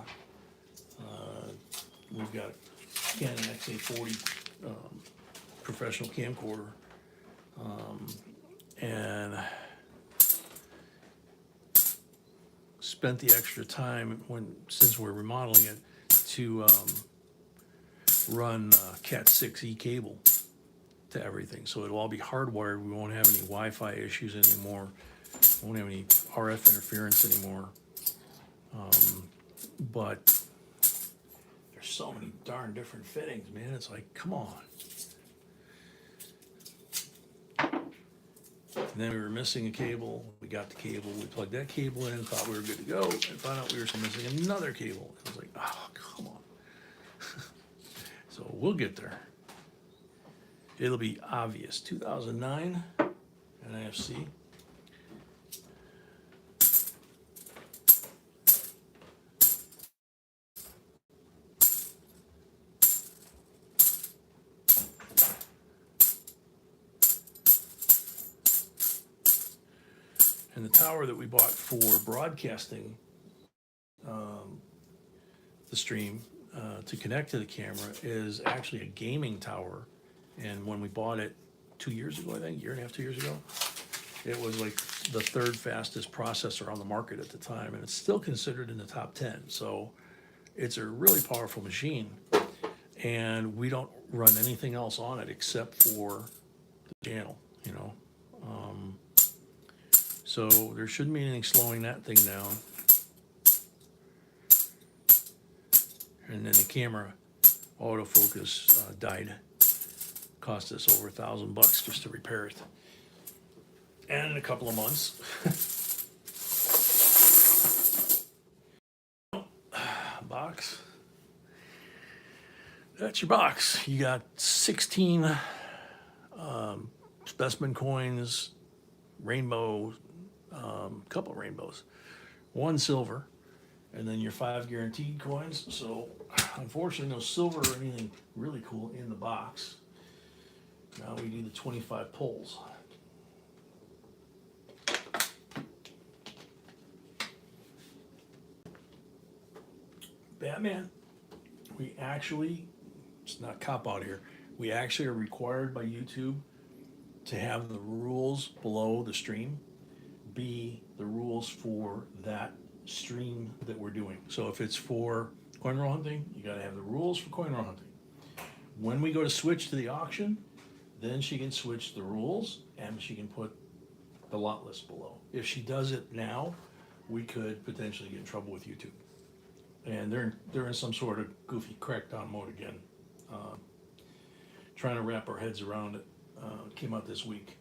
We've got Canon XA40 professional camcorder, and spent the extra time since we're remodeling it to run Cat 6e cable to everything, so it'll all be hardwired. We won't have any Wi-Fi issues anymore. Won't have any RF interference anymore. But there's so many darn different fittings, man. It's like, come on. And then we were missing a cable. We got the cable. We plugged that cable in, thought we were good to go, and found out we were still missing another cable. It was like, oh, come on. So we'll get there. It'll be obvious. 2009 NFC. And the tower that we bought for broadcasting the stream to connect to the camera is actually a gaming tower. And when we bought it 2 years ago, I think, year and a half, 2 years ago, it was like the third fastest processor on the market at the time, and it's still considered in the top 10. So it's a really powerful machine, and we don't run anything else on it except for the channel, So there shouldn't be anything slowing that thing down. And then the camera autofocus died. Cost us over $1,000 just to repair it. And in a couple of months. Box. That's your box. You got 16 specimen coins, rainbow, couple of rainbows, one silver, and then your 5 guaranteed coins. So unfortunately, no silver or anything really cool in the box. Now we do the 25 pulls. Batman, it's not cop out here, we actually are required by YouTube to have the rules below the stream be the rules for that stream that we're doing. So if it's for coin roll hunting, you gotta have the rules for coin roll hunting. When we go to switch to the auction, then she can switch the rules and she can put the lot list below. If she does it now, we could potentially get in trouble with YouTube. And they're in some sort of goofy crackdown mode again. Trying to wrap our heads around it. Came out this week.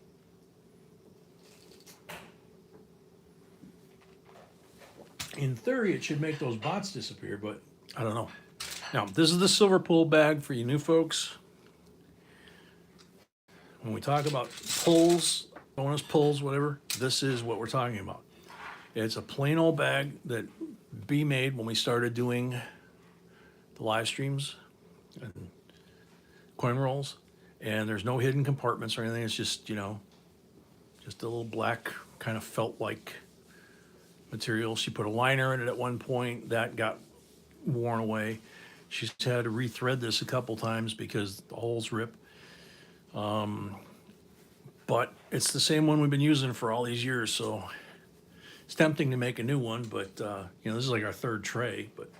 In theory, it should make those bots disappear, but I don't know. Now, this is the silver pull bag for you new folks. When we talk about pulls, bonus pulls, whatever, this is what we're talking about. It's a plain old bag that B made when we started doing the live streams and coin rolls, and there's no hidden compartments or anything. It's just, just a little black kind of felt-like material. She put a liner in it at one point. That got worn away. She's had to rethread this a couple times because the holes rip. But it's the same one we've been using for all these years, so it's tempting to make a new one, but this is like our third tray. But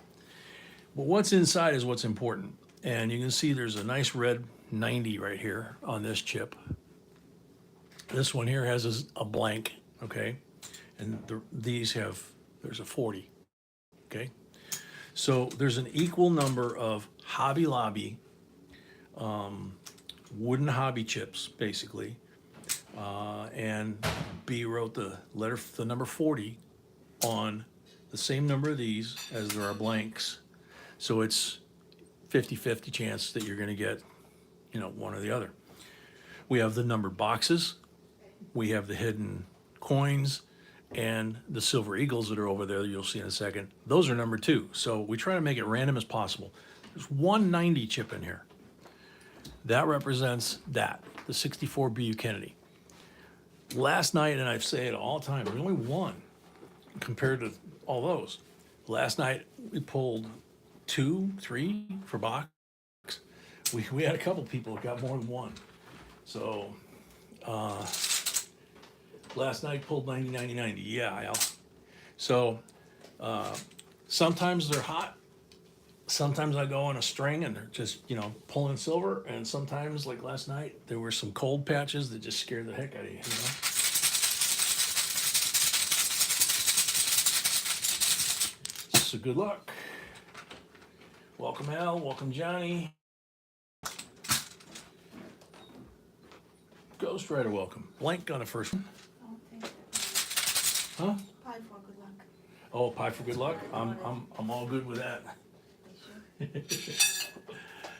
what's inside is what's important. And you can see there's a nice red 90 right here on this chip. This one here has a blank, okay? And there's a 40, okay? So there's an equal number of Hobby Lobby wooden hobby chips, basically. And B wrote the number 40 on the same number of these as there are blanks. So it's 50-50 chance that you're going to get, one or the other. We have the numbered boxes, we have the hidden coins, and the silver eagles that are over there that you'll see in a second. Those are number 2. So we try to make it random as possible. There's 190 chip in here. That represents the 64 BU Kennedy. Last night, and I say it all the time, there's only one compared to all those. Last night we pulled 2, 3 for box. We had a couple people that got more than one. So last night pulled 90, 90, 90. Yeah, Al. So sometimes they're hot. Sometimes I go on a string and they're just, pulling silver. And sometimes, like last night, there were some cold patches that just scared the heck out of you, So good luck. Welcome, Al. Welcome, Johnny. Ghost Rider, welcome. Blank on the first one. I'll take it. Huh? Pie for good luck. Oh, pie for good luck. I'm all good with that. You sure?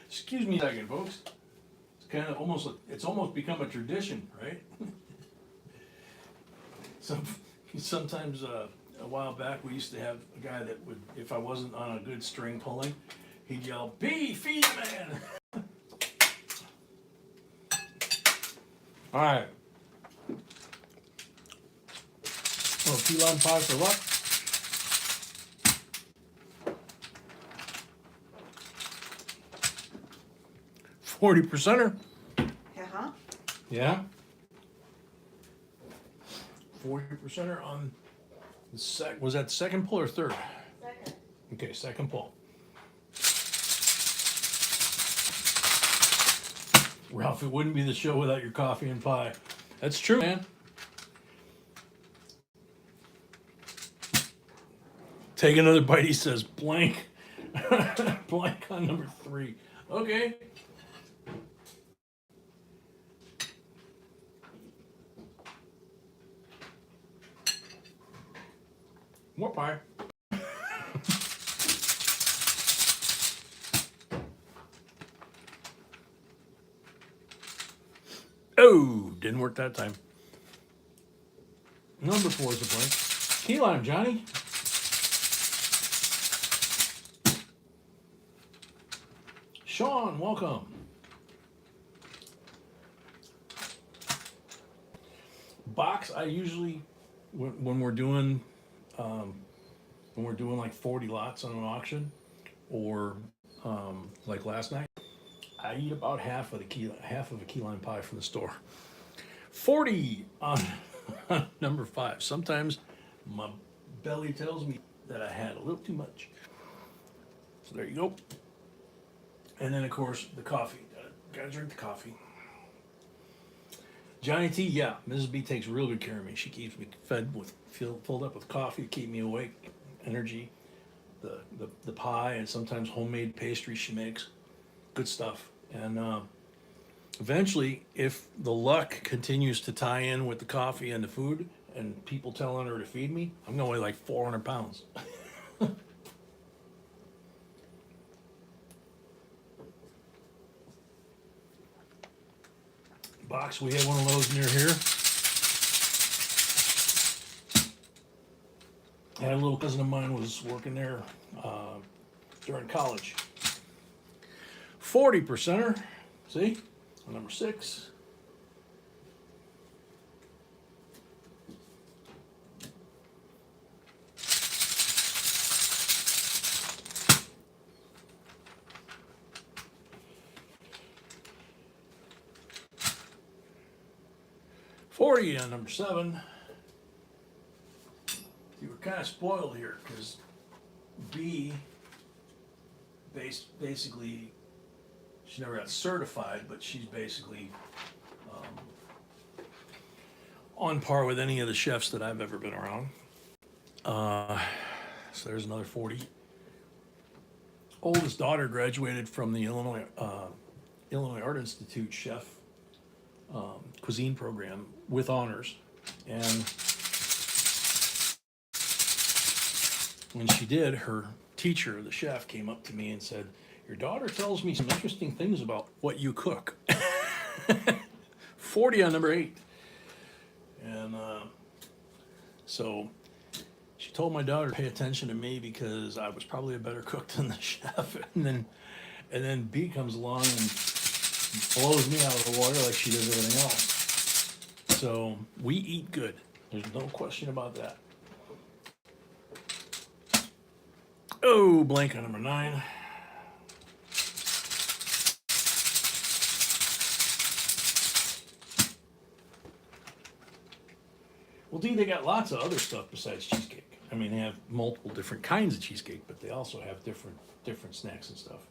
Excuse me a second, folks. It's almost become a tradition, right? Sometimes a while back we used to have a guy that would, if I wasn't on a good string pulling, he'd yell, "B, feed the man." All right. Well, key lime pie for luck. $40%er. Uh-huh. Yeah. 40%er on the was that second pull or third? Second. Okay, second pull. Ralph, it wouldn't be the show without your coffee and pie. That's true, man. Take another bite, he says. Blank. Blank on number 3. Okay. More pie. Oh, didn't work that time. Number 4 is a blank. Key lime, Johnny. Sean, welcome. Box, I usually, when we're doing like 40 lots on an auction, or like last night, I eat about half of a key lime pie from the store. 40 on number 5. Sometimes my belly tells me that I had a little too much. So there you go. And then of course the coffee. Gotta drink the coffee. Johnny T, yeah, Mrs. B takes real good care of me. She keeps me filled up with coffee to keep me awake, energy, the pie, and sometimes homemade pastry she makes. Good stuff. And eventually, if the luck continues to tie in with the coffee and the food, and people telling her to feed me, I'm gonna weigh like 400 pounds. Box, we had one of those near here. And a little cousin of mine was working there during college. 40%er, see, on number 6. $40 on number 7. You were kind of spoiled here because B basically, she never got certified, but she's basically on par with any of the chefs that I've ever been around. So there's another 40. oldest daughter graduated from the Illinois Art Institute chef cuisine program with honors, and when she did, her teacher, the chef, came up to me and said, "Your daughter tells me some interesting things about what you cook." 40 on number 8, and so she told my daughter to pay attention to me because I was probably a better cook than the chef, and then B comes along and blows me out of the water like she does everything else. So we eat good. There's no question about that. Oh, blank on number 9. Well, D, they got lots of other stuff besides cheesecake. I mean, they have multiple different kinds of cheesecake, but they also have different snacks and stuff.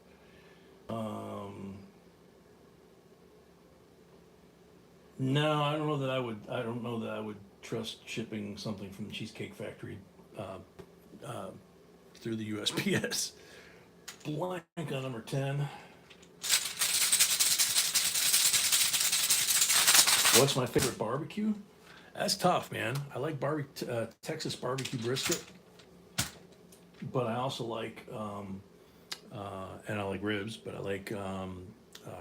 No, I don't know that I would. I don't know that I would trust shipping something from the Cheesecake Factory through the USPS. Blank on number 10. What's my favorite barbecue? That's tough, man. I like Texas barbecue brisket, but I also like, and I like ribs, but I like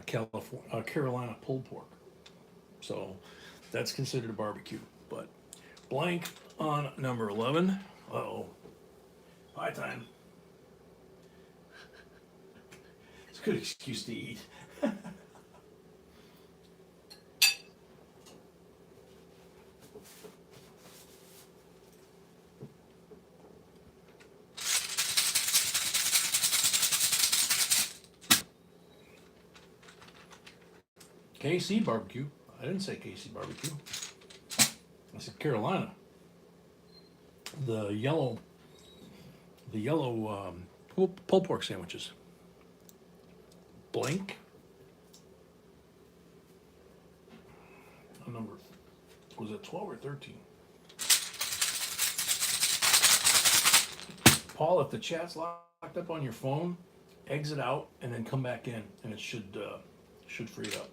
Carolina pulled pork. So that's considered a barbecue. But blank on number 11. Uh-oh. Pie time. It's a good excuse to eat. KC barbecue. I didn't say KC barbecue. I said Carolina. The yellow pulled pork sandwiches. Blank. Number, was it 12 or 13? Paul, if the chat's locked up on your phone, exit out and then come back in, and it should free it up.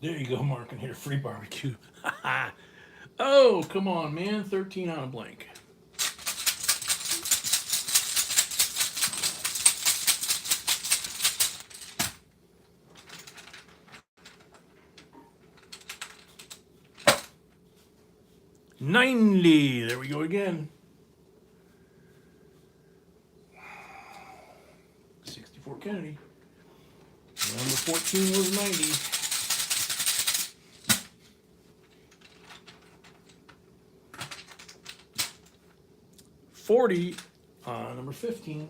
There you go, Mark, and hit a free barbecue. Oh, come on, man. 13 on a blank. $90. There we go again. 64 Kennedy. Number 14 was 90. $40 number 15.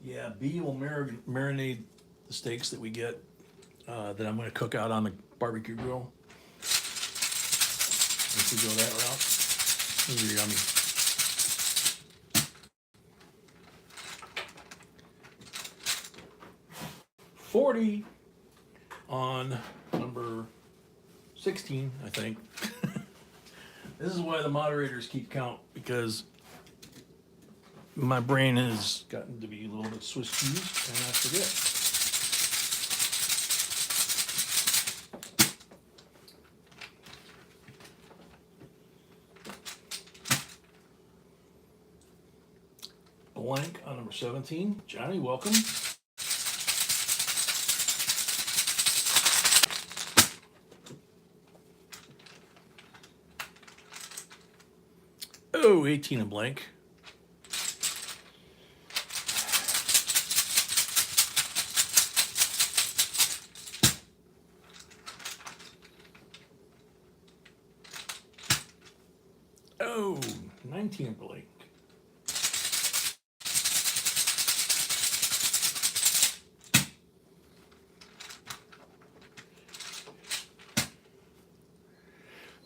Yeah, B will marinate the steaks that we get that I'm going to cook out on the barbecue grill. If we go that route, those are yummy. $40 on number 16, I think. This is why the moderators keep count, because my brain has gotten to be a little bit Swiss cheese, and I forget. Blank on number 17. Johnny, welcome. Oh, 18 and blank. Oh, 19 and blank.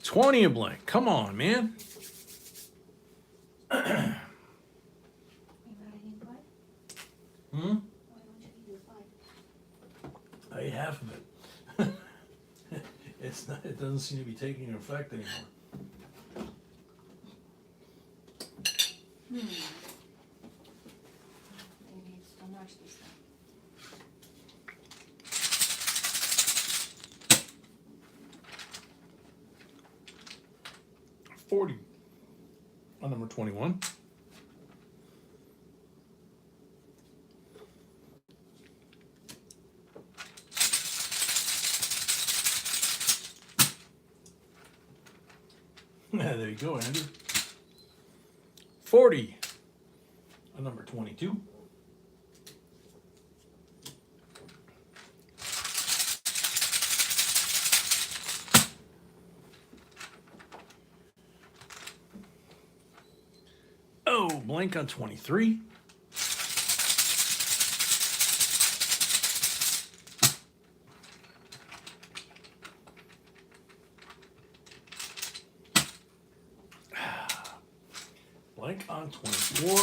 $20 a blank. Come on, man. I ate half of It's not, it doesn't seem to be taking effect anymore. Maybe it's too much this time. 40 on number 21. There you go, Andrew. 40 on number 22. Oh, blank on 23. Blank on 24.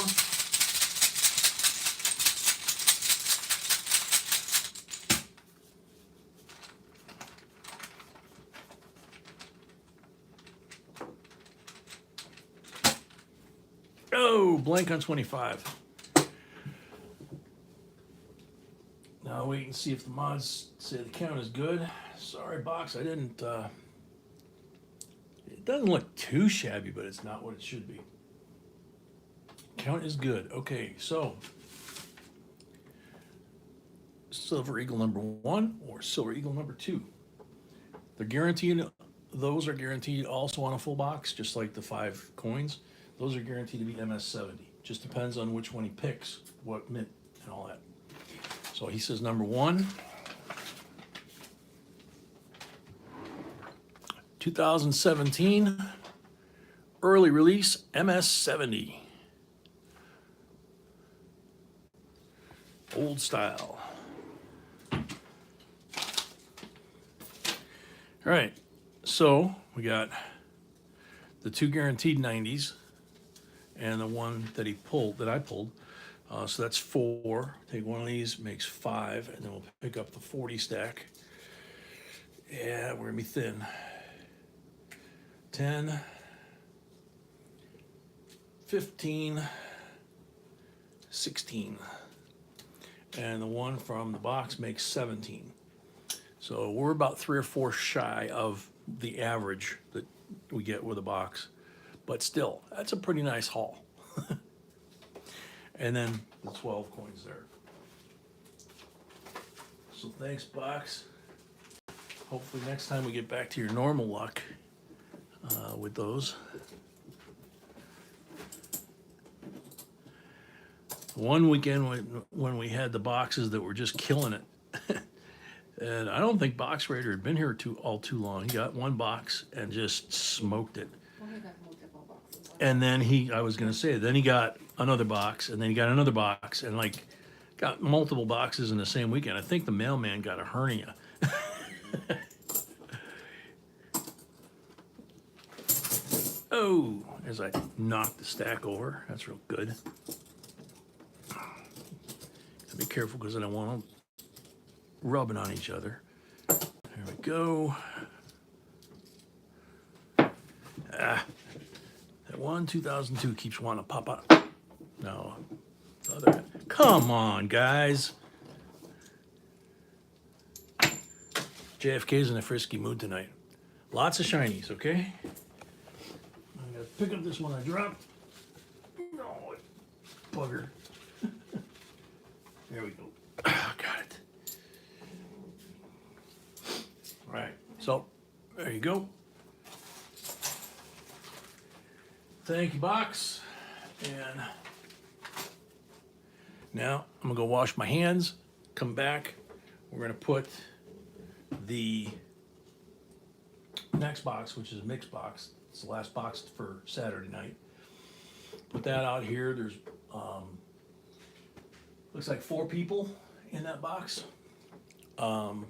Oh, blank on 25. Now wait and see if the mods say the count is good. Sorry, box, I didn't, it doesn't look too shabby, but it's not what it should be. Count is good. Okay, so Silver Eagle number 1 or Silver Eagle number 2. They're guaranteed, those are guaranteed also on a full box, just like the 5 coins. Those are guaranteed to be MS70. Just depends on which one he picks, what mint and all that. So he says number 1. 2017 early release MS70. Old style. All right, so we got the 2 guaranteed 90s and the one that he pulled, that I pulled. So that's 4. Take one of these, makes 5, and then we'll pick up the 40 stack. Yeah, we're gonna be thin. 10, 15, 16. And the one from the box makes 17. So we're about 3 or 4 shy of the average that we get with a box. But still, that's a pretty nice haul. And then the 12 coins there. So thanks, box. Hopefully next time we get back to your normal luck with those. One weekend when we had the boxes that were just killing it. And I don't think Box Raider had been here too long. He got 1 box and just smoked it. Well, he got multiple boxes. And then I was gonna say, then he got another box, and then he got another box, and like got multiple boxes in the same weekend. I think the mailman got a hernia. Oh, as I knocked the stack over. That's real good. Gotta be careful because I don't want them rubbing on each other. There we go. That one 2002 keeps wanting to pop up. No, the other. Come on, guys. JFK's in a frisky mood tonight. Lots of shinies, okay? I'm gonna pick up this one I dropped. No, bugger. There we go. Got it. All right, so there you go. Thank you, box. And now I'm gonna go wash my hands, come back. We're gonna put the next box, which is a mixed box. It's the last box for Saturday night. Put that out here. There's looks like 4 people in that box. We'll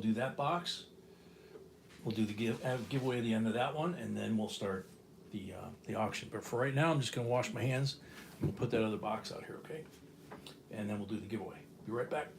do that box. We'll do the giveaway at the end of that one, and then we'll start the auction. But for right now, I'm just gonna wash my hands, and we'll put that other box out here, okay? And then we'll do the giveaway. Be right back.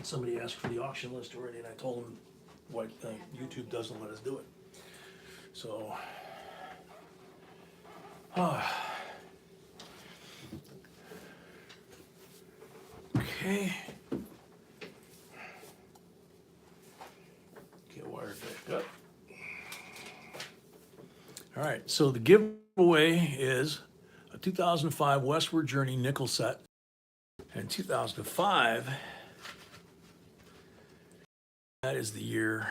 Somebody asked for the auction list already, and I told them what YouTube doesn't let us do it. So, okay. Get wired back up. All right, so the giveaway is a 2005 Westward Journey nickel set, and 2005, that is the year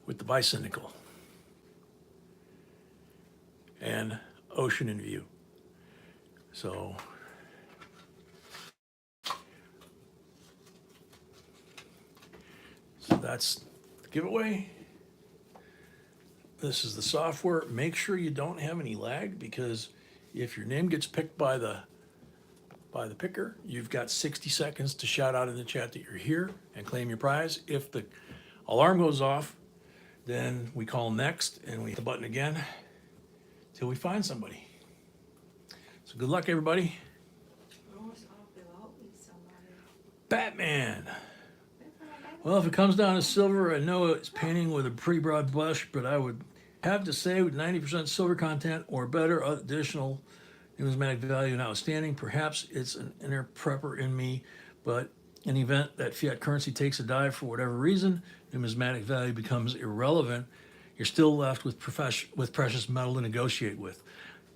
with the bison nickel and ocean in view. So that's the giveaway. This is the software. Make sure you don't have any lag, because if your name gets picked by the picker, you've got 60 seconds to shout out in the chat that you're here and claim your prize. If the alarm goes off, then we call next and we hit the button again till we find somebody. So good luck, everybody. Batman. Well, if it comes down to silver, I know it's painting with a pretty broad brush, but I would have to say with 90% silver content or better, additional numismatic value notwithstanding, perhaps it's an inner prepper in me, but in the event that fiat currency takes a dive for whatever reason, numismatic value becomes irrelevant, you're still left with precious metal to negotiate with.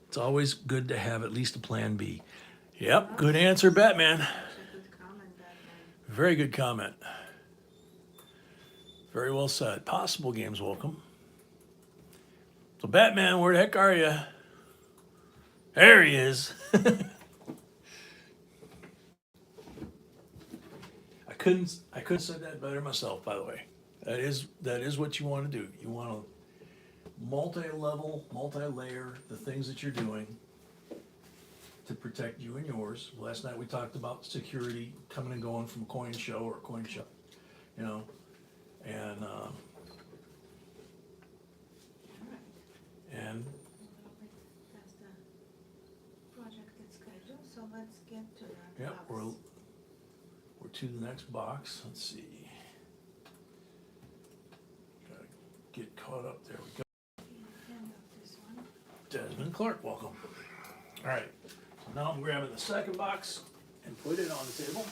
It's always good to have at least a plan B. Yep, good answer, Batman. Very good comment. Very well said. Possible Games, welcome. So Batman, where the heck are you? There he is. I couldn't have said that better myself, by the way. That is what you want to do. You want to multi-level, multi-layer the things that you're doing to protect you and yours. Last night we talked about security coming and going from a coin show or a coin shop, you know, and That's the projected schedule, so let's get to that. yeah, box. we're to the next box. Let's see. Gotta get caught up. There we go. End of this one. Desmond Clark, welcome. All right, so now I'm grabbing the second box and put it on the table.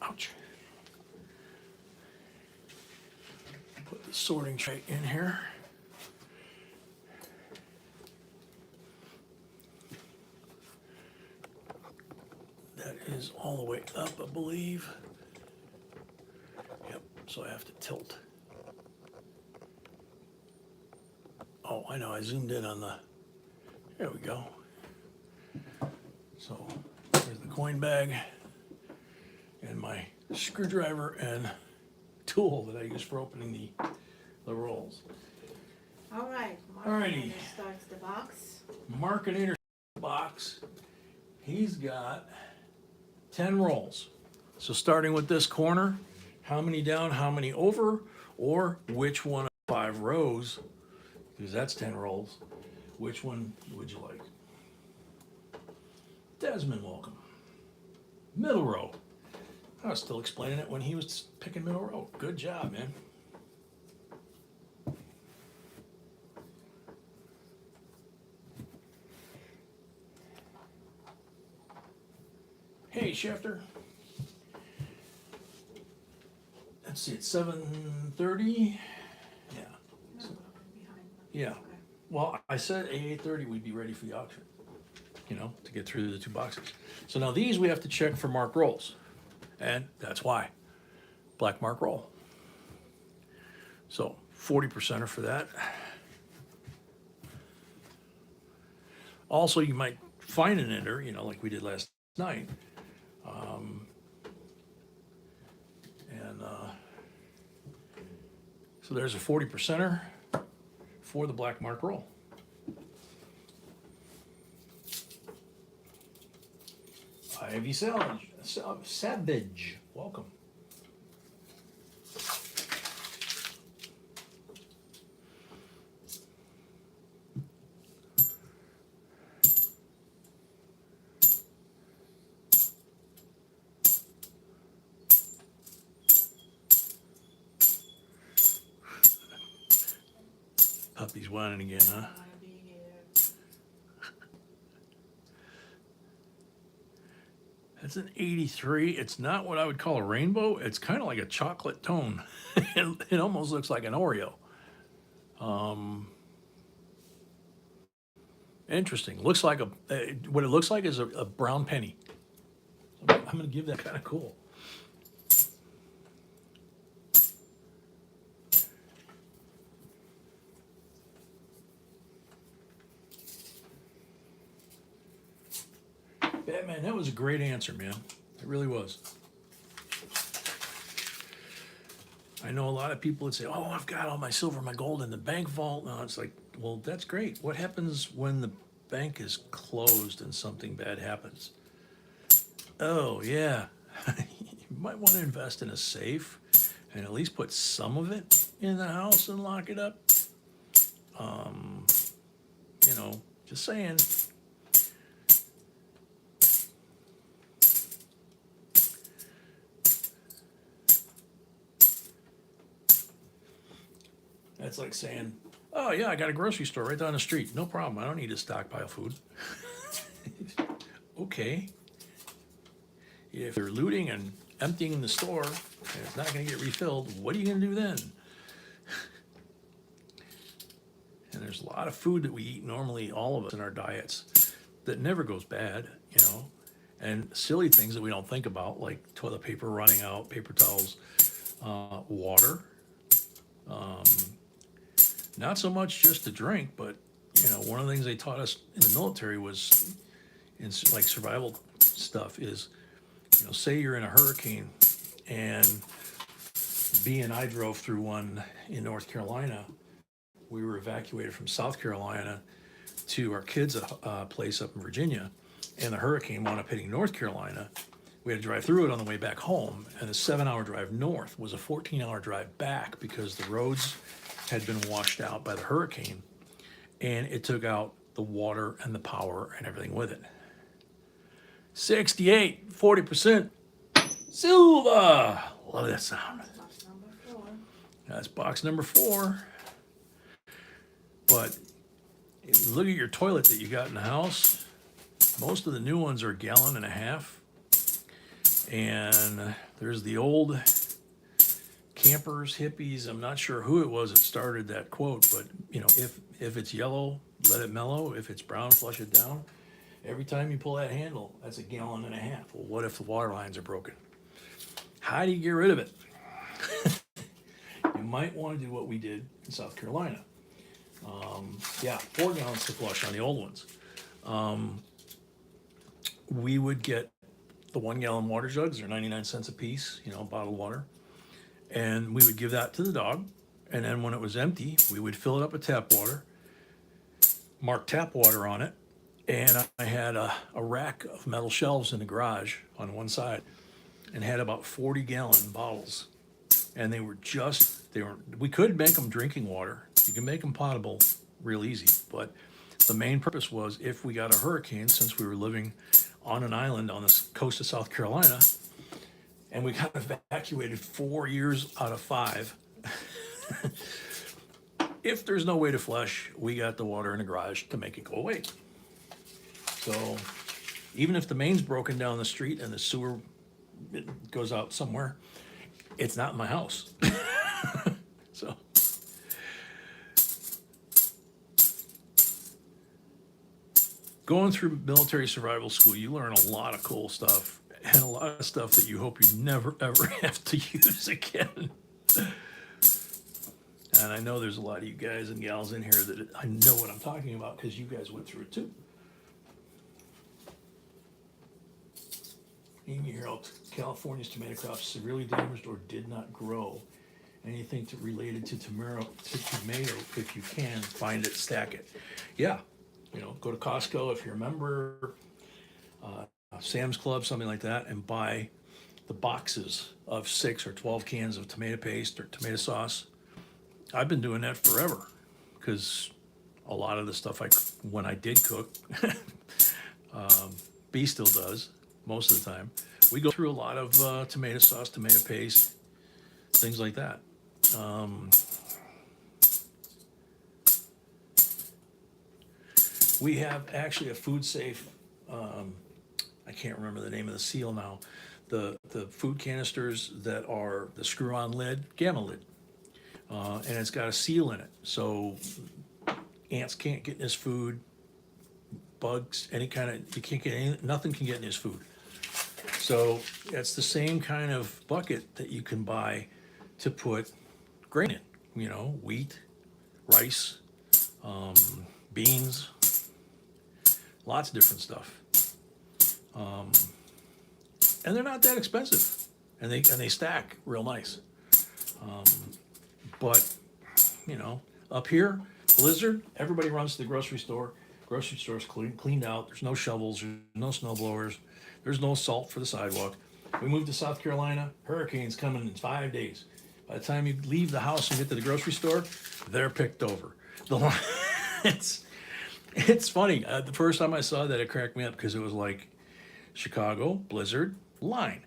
Ouch. Put the sorting tray in here. That is all the way up, I believe. Yep, so I have to tilt. Oh, I know, I zoomed in on the, there we go. So there's the coin bag and my screwdriver and tool that I use for opening the rolls. All right, Alrighty. Mark starts the box. Marketing box, he's got 10 rolls. So starting with this corner, how many down, how many over, or which one of 5 rows, because that's 10 rolls, which one would you like? Desmond, welcome. Middle row. I was still explaining it when he was picking middle row. Good job, man. Hey, Schefter. Let's see, it's 7:30. Yeah. No, behind, but- Yeah. okay. Well, I said at 8:30 we'd be ready for the auction, you know, to get through the 2 boxes. So now these we have to check for marked rolls, and that's why. Black mark roll. So 40% for that. Also, you might find an ender, you know, like we did last night. So there's a 40%er for the black mark roll. Ivy Savage, welcome. Puppy's whining again, huh? I wanna be here. That's an 83. It's not what I would call a rainbow. It's kind of like a chocolate tone. It almost looks like an Oreo. Interesting. Looks like what it looks like is a brown penny. I'm going to give that kind of cool. Batman, that was a great answer, man. It really was. I know a lot of people would say, "Oh, I've got all my silver, my gold in the bank vault." No, it's like, well, that's great. What happens when the bank is closed and something bad happens? Oh, yeah. You might want to invest in a safe and at least put some of it in the house and lock it up. Just saying. That's like saying, "Oh, yeah, I got a grocery store right down the street. No problem. I don't need to stockpile food." Okay. If you're looting and emptying the store and it's not going to get refilled, what are you going to do then? And there's a lot of food that we eat normally, all of us in our diets, that never goes bad, and silly things that we don't think about, like toilet paper running out, paper towels, water. Not so much just to drink, but one of the things they taught us in the military was, in like survival stuff, is say you're in a hurricane, and B and I drove through one in North Carolina. We were evacuated from South Carolina to our kids' place up in Virginia, and the hurricane wound up hitting North Carolina. We had to drive through it on the way back home, and the 7-hour drive north was a 14-hour drive back because the roads had been washed out by the hurricane, and it took out the water and the power and everything with it. 68, 40% silver. Love that sound. Box number 4. That's box number 4. But look at your toilet that you got in the house. Most of the new ones are 1.5 gallons. And there's the old campers, hippies. I'm not sure who it was that started that quote, but if it's yellow, let it mellow. If it's brown, flush it down. Every time you pull that handle, that's 1.5 gallons. Well, what if the water lines are broken? How do you get rid of it? You might want to do what we did in South Carolina. 4 gallons to flush on the old ones. We would get the 1 gallon water jugs. They're 99 cents a piece, bottled water. And we would give that to the dog. And then when it was empty, we would fill it up with tap water, mark tap water on it. And I had a rack of metal shelves in the garage on one side and had about 40-gallon bottles. And we could make them drinking water. You can make them potable real easy. But the main purpose was, if we got a hurricane, since we were living on an island on the coast of South Carolina, and we got evacuated 4 years out of 5. If there's no way to flush, we got the water in the garage to make it go away. So even if the main's broken down the street and the sewer goes out somewhere, it's not in my house. So going through military survival school, you learn a lot of cool stuff and a lot of stuff that you hope you never, ever have to use again. And I know there's a lot of you guys and gals in here that I know what I'm talking about, because you guys went through it too. Amy Harold, California's tomato crops severely damaged or did not grow. Anything related to tomato, if you can, find it, stack it. Yeah, go to Costco if you're a member, Sam's Club, something like that, and buy the boxes of 6 or 12 cans of tomato paste or tomato sauce. I've been doing that forever, because a lot of the stuff when I did cook, B still does most of the time. We go through a lot of tomato sauce, tomato paste, things like that. We have actually a food safe, I can't remember the name of the seal now. The food canisters that are the screw-on lid, gamma lid. And it's got a seal in it, so ants can't get in his food, bugs, any kind of, you can't get any, nothing can get in his food. So it's the same kind of bucket that you can buy to put grain in, wheat, rice, beans, lots of different stuff. And they're not that expensive, and they stack real nice. But up here, blizzard, everybody runs to the grocery store. Grocery store's cleaned out. There's no shovels. There's no snow blowers. There's no salt for the sidewalk. We moved to South Carolina. Hurricane's coming in 5 days. By the time you leave the house and get to the grocery store, they're picked over. It's funny. The first time I saw that, it cracked me up because it was like Chicago, blizzard, line.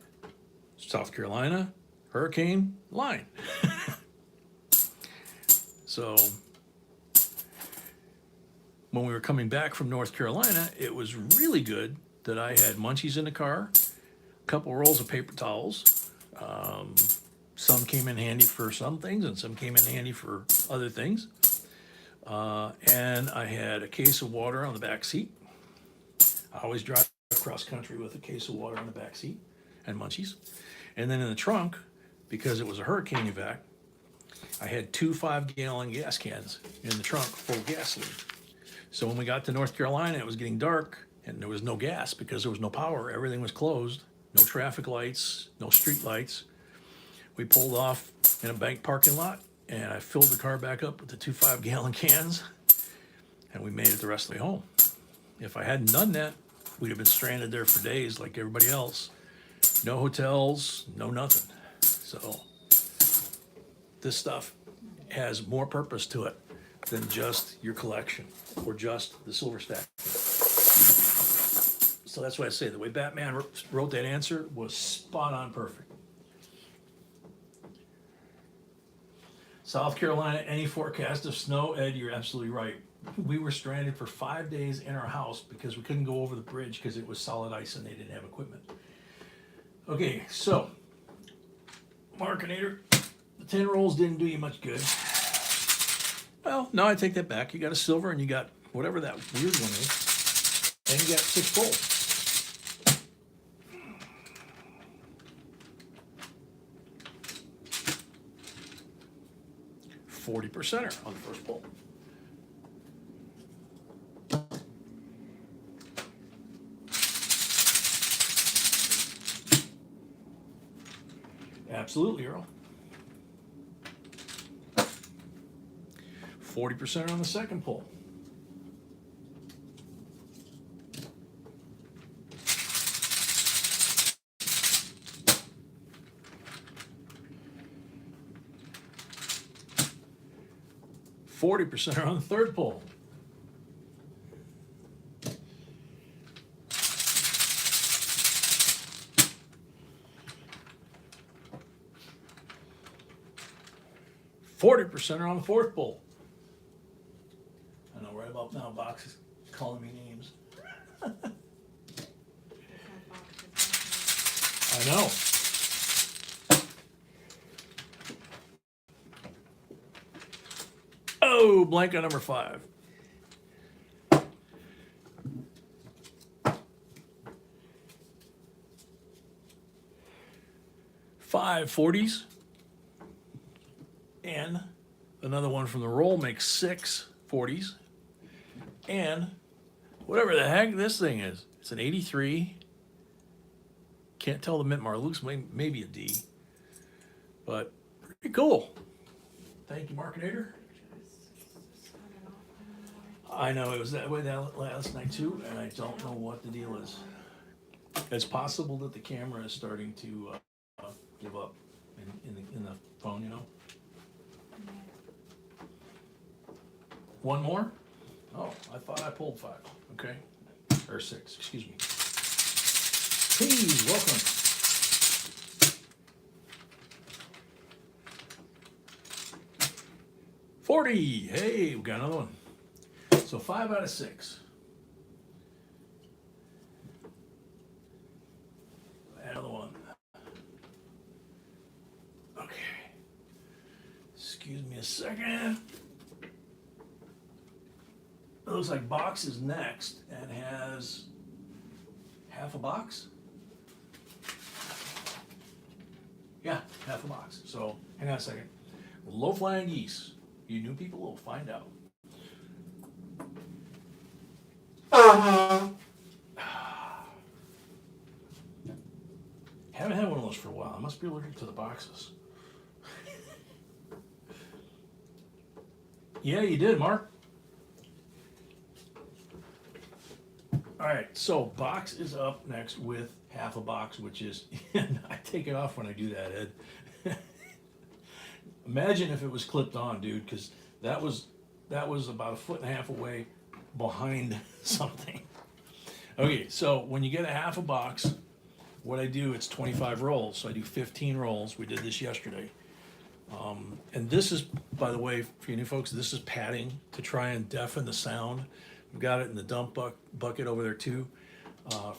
South Carolina, hurricane, line. So when we were coming back from North Carolina, it was really good that I had munchies in the car, a couple rolls of paper towels. Some came in handy for some things and some came in handy for other things. And I had a case of water on the back seat. I always drive cross country with a case of water on the back seat and munchies. And then in the trunk, because it was a hurricane evac, I had 2 5-gallon gas cans in the trunk full of gasoline. So when we got to North Carolina, it was getting dark and there was no gas because there was no power. Everything was closed, no traffic lights, no street lights. We pulled off in a bank parking lot and I filled the car back up with the 2 5-gallon cans and we made it the rest of the way home. If I hadn't done that, we'd have been stranded there for days like everybody else. No hotels, no nothing. So this stuff has more purpose to it than just your collection or just the silver stack. So that's why I say the way Batman wrote that answer was spot on perfect. South Carolina, any forecast of snow? Ed, you're absolutely right. We were stranded for 5 days in our house because we couldn't go over the bridge because it was solid ice and they didn't have equipment. Okay, so Markinator, the 10 rolls didn't do you much good. Well, no, I take that back. You got a silver and you got whatever that weird one is, and you got 6 bowls. $40% on the first bowl. Absolutely, Earl. 40% on the second pull. %40 on the third pull. %40 on the fourth pull. I know right about now, Box is calling me names. I know. Oh, blank on number 5. Five 40s. And another one from the roll makes 6 40s. And whatever the heck this thing is, it's an 83. Can't tell the mint mark. Looks maybe a D. But pretty cool. Thank you, Markinator. I know it was that way that last night too, and I don't know what the deal is. It's possible that the camera is starting to give up in the phone, you know. One more? Oh, I thought I pulled 5. Okay, or 6. Excuse me. Please welcome. $40. Hey, we got another one. So 5 out of 6. a second. It looks like box is next and has half a box. Yeah, half a box. So hang on a second. Low flying geese. You new people will find out. Haven't had one of those for a while. I must be allergic to the boxes. Yeah, you did, Mark. All right, so box is up next with half a box, which is, I take it off when I do that, Ed. Imagine if it was clipped on, dude, because that was about 1.5 feet away behind something. Okay, so when you get a half a box, what I do, it's 25 rolls, so I do 15 rolls. We did this yesterday. And this is, by the way, for you new folks, this is padding to try and deafen the sound. We've got it in the dump bucket over there too,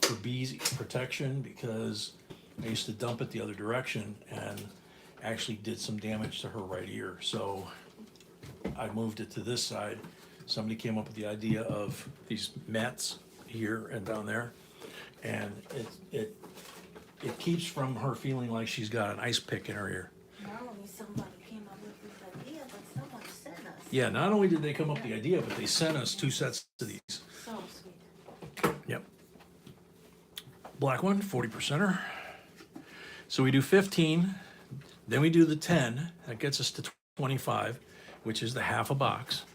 for bees protection, because I used to dump it the other direction and actually did some damage to her right ear. So I moved it to this side. Somebody came up with the idea of these mats here and down there, and it keeps from her feeling like she's got an ice pick in her ear. Not only somebody came up with this idea, but someone sent us. Yeah, not only did they come up with the idea, but they sent us 2 sets of these. So sweet. Yep. Black one, 40%er. So we do 15, then we do the 10. That gets us to 25, which is the half a box.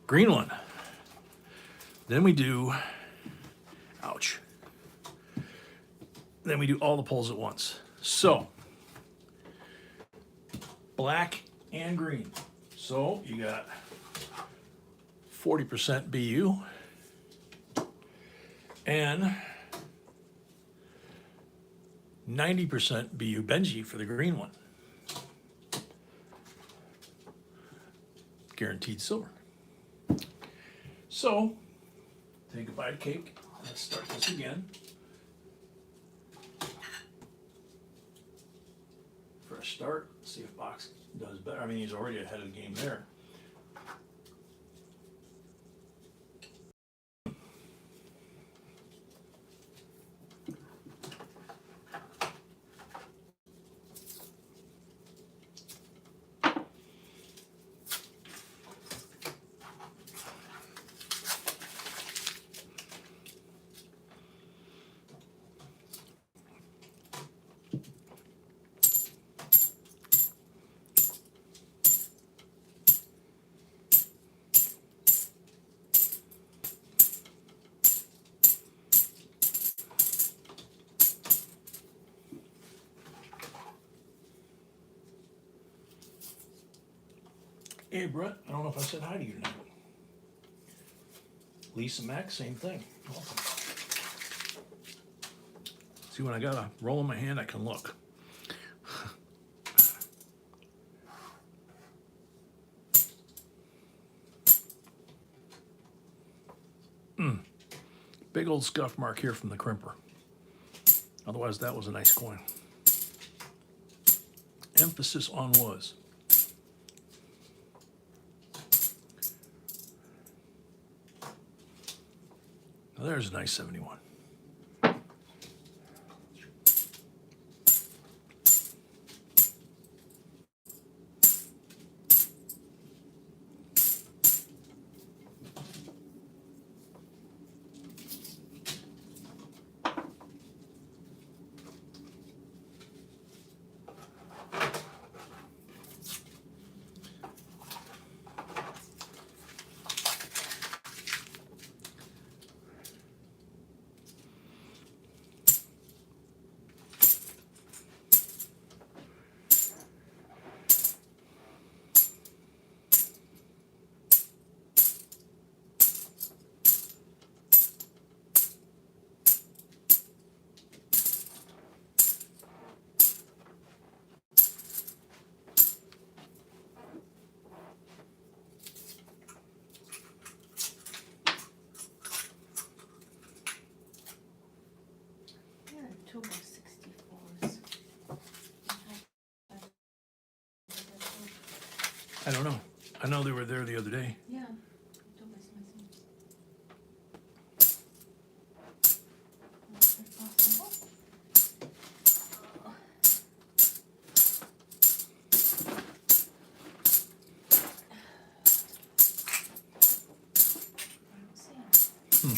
Green one. Then we do, ouch. Then we do all the poles at once. So, black and green. So you got 40% BU and 90% BU Benji for the green one. Guaranteed silver. So, take a bite of cake. Let's start this again. For a start, see if Box does better. I mean, he's already ahead of the game there. Hey, Brett, I don't know if I said hi to you tonight. Lisa Mack, same thing. Welcome. See, when I got a roll in my hand, I can look. Big old scuff mark here from the crimper. Otherwise, that was a nice coin. Emphasis on was. Now there's a nice 71. Two more 64s. I don't know. I know they were there the other day. Yeah. YouTube is missing. Is it possible? I don't see it.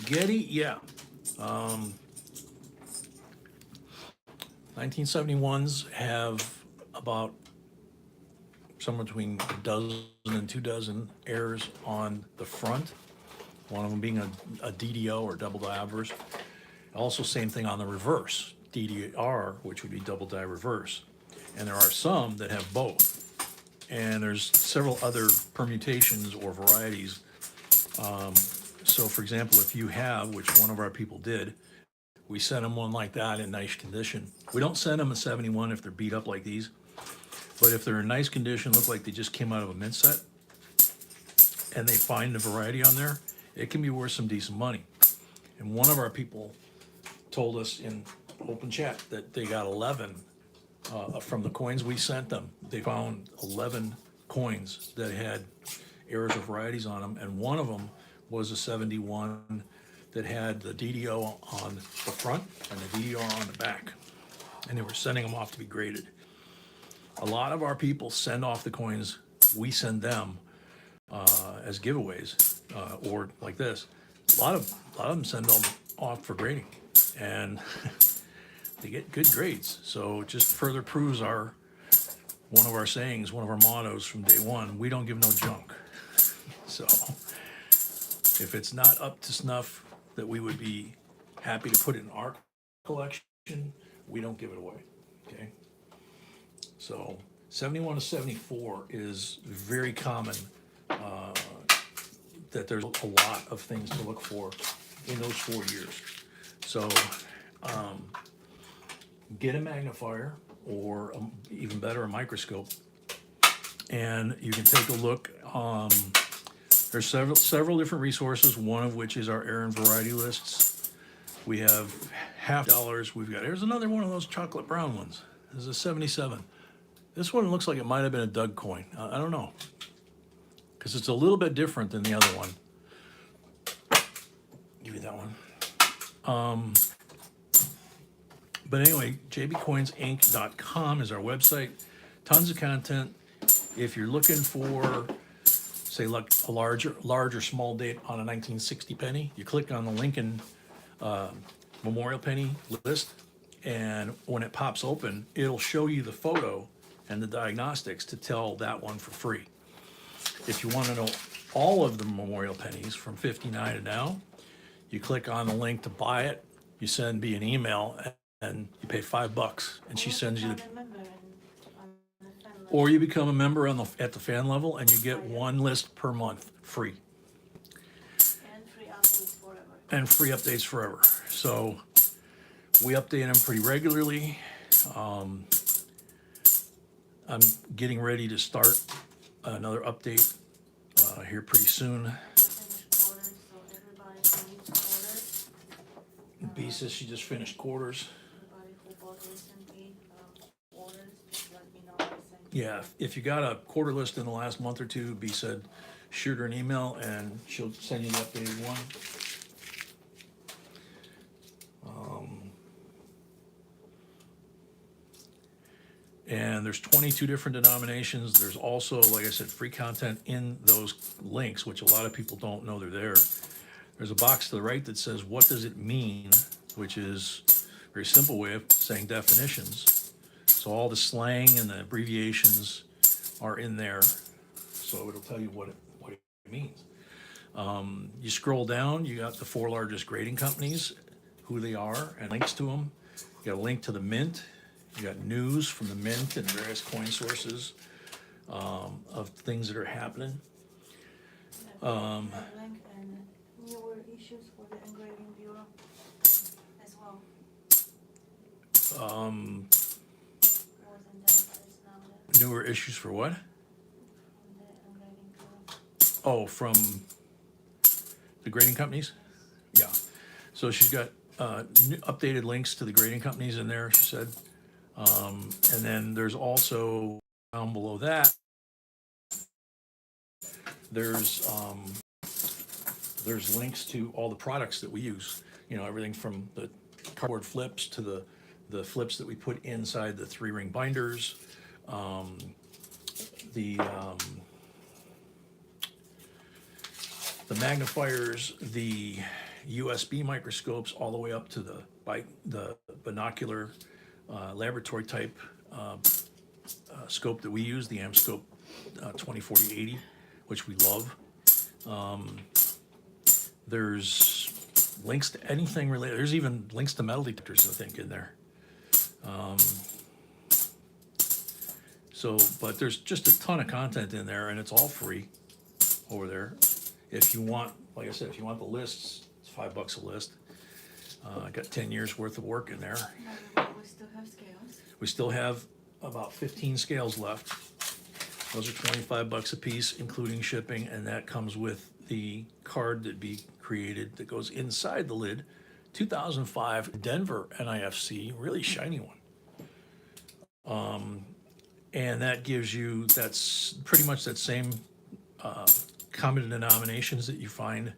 Getty, yeah. 1971s have about somewhere between a dozen and 2 dozen errors on the front, one of them being a DDO or double die obverse. Also, same thing on the reverse, DDR, which would be double die reverse. And there are some that have both. And there's several other permutations or varieties. So for example, if you have, which one of our people did, we sent them one like that in nice condition. We don't send them a 71 if they're beat up like these, but if they're in nice condition, look like they just came out of a mint set, and they find the variety on there, it can be worth some decent money. And one of our people told us in open chat that they got 11 from the coins we sent them. They found 11 coins that had errors of varieties on them, and one of them was a 71 that had the DDO on the front and the DDR on the back, and they were sending them off to be graded. A lot of our people send off the coins we send them as giveaways, or like this. A lot of them send them off for grading, and they get good grades. So it just further proves one of our sayings, one of our mottos from day one: we don't give no junk. So if it's not up to snuff that we would be happy to put it in our collection, we don't give it away. Okay. So 71 to 74 is very common, that there's a lot of things to look for in those 4 years. So get a magnifier, or even better, a microscope, and you can take a look. There's several different resources, one of which is our error and variety lists. We have $50. Here's another one of those chocolate brown ones. This is a 77. This one looks like it might have been a Doug coin. I don't know, because it's a little bit different than the other one. Give you that one. But anyway, jbcoinsinc.com is our website. Tons of content. If you're looking for, say, like a large or small date on a 1960 penny, you click on the Lincoln Memorial Penny list, and when it pops open, it'll show you the photo and the diagnostics to tell that one for free. If you want to know all of the Memorial Pennies from 59 to now, you click on the link to buy it, you send me an email, and you pay $5, and she sends you the, or you become a member at the fan level, and you get one list per month free. And free updates forever. And free updates forever. So we update them pretty regularly. I'm getting ready to start another update here pretty soon. B says she just finished quarters. Everybody who bought recently orders, just let me know. I send Yeah, if you got a quarter list in the last month or two, B said shoot her an email and she'll send you the updated one. And there's 22 different denominations. There's also, like I said, free content in those links, which a lot of people don't know they're there. There's a box to the right that says, what does it mean? Which is a very simple way of saying definitions. So all the slang and the abbreviations are in there. So it'll tell you what it means. You scroll down, you got the 4 largest grading companies, who they are, and links to them. You got a link to the mint. You got news from the mint and various coin sources of things that are happening. link and newer issues for the engraving bureau as well. Wasn't there, but it's now there. Newer issues for what? Oh, from the grading companies? Yeah. So she's got updated links to the grading companies in there, she said. And then there's also down below that, there's links to all the products that we use. You know, everything from the cardboard flips to the flips that we put inside the 3-ring binders, the magnifiers, the USB microscopes, all the way up to the binocular laboratory type scope that we use, the AmScope 2040-80, which we love. There's links to anything related. There's even links to metal detectors, I think, in there. But there's just a ton of content in there, and it's all free over there. If you want, like I said, if you want the lists, it's $5 a list. I got 10 years worth of work in there. We still have scales. We still have about 15 scales left. Those are $25 a piece, including shipping, and that comes with the card that be created that goes inside the lid. 2005 Denver NIFC, really shiny one. And that gives you, that's pretty much that same common denominations that you find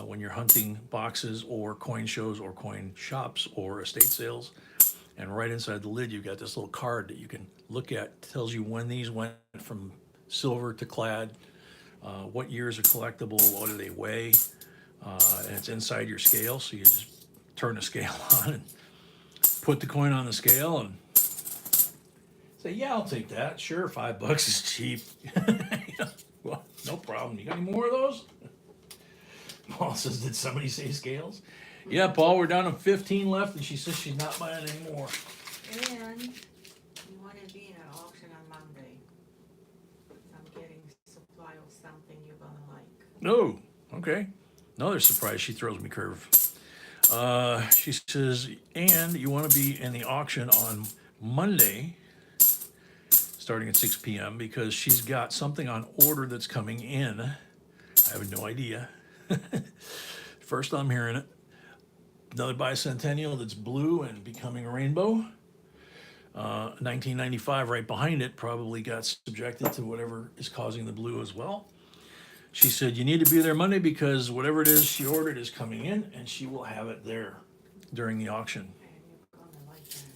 when you're hunting boxes or coin shows or coin shops or estate sales. And right inside the lid, you've got this little card that you can look at. Tells you when these went from silver to clad, what years are collectible, what do they weigh, and it's inside your scale. So you just turn the scale on and put the coin on the scale and say, yeah, I'll take that. Sure, $5 is cheap. Well, no problem. You got any more of those? Paul says, did somebody say scales? Yeah, Paul, we're down to 15 left, and she says she's not buying any more. And you want to be in an auction on Monday. I'm getting supply of something you're gonna like. No, okay. Another surprise, she throws me curve. She says, and you want to be in the auction on Monday, starting at 6 p.m., because she's got something on order that's coming in. I have no idea. First I'm hearing it. Another bicentennial that's blue and becoming a rainbow. 1995 right behind it probably got subjected to whatever is causing the blue as well. She said, you need to be there Monday because whatever it is she ordered is coming in and she will have it there during the auction.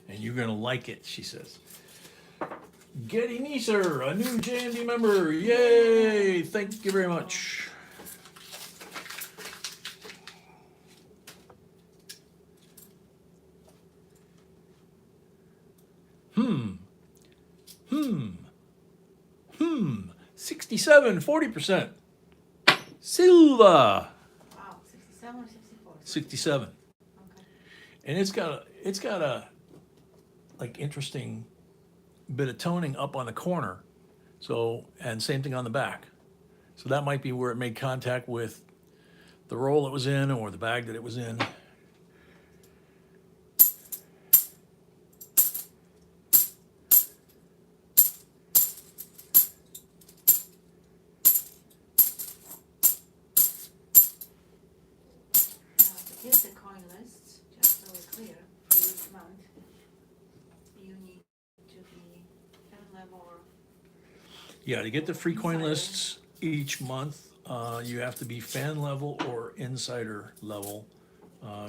And you're going to like it, she says. Getty Neeser, a new JMD member. Yay! Thank you very much. Hmm. 67, 40%. Silva. Wow, 67 or 64? 67. Okay. And it's got a like interesting bit of toning up on the corner. So, and same thing on the back. So that might be where it made contact with the roll it was in or the bag that it was in. Here's the coin lists, just so we're clear, for each month. You need to be fan level or. Yeah, to get the free coin lists each month, you have to be fan level or insider level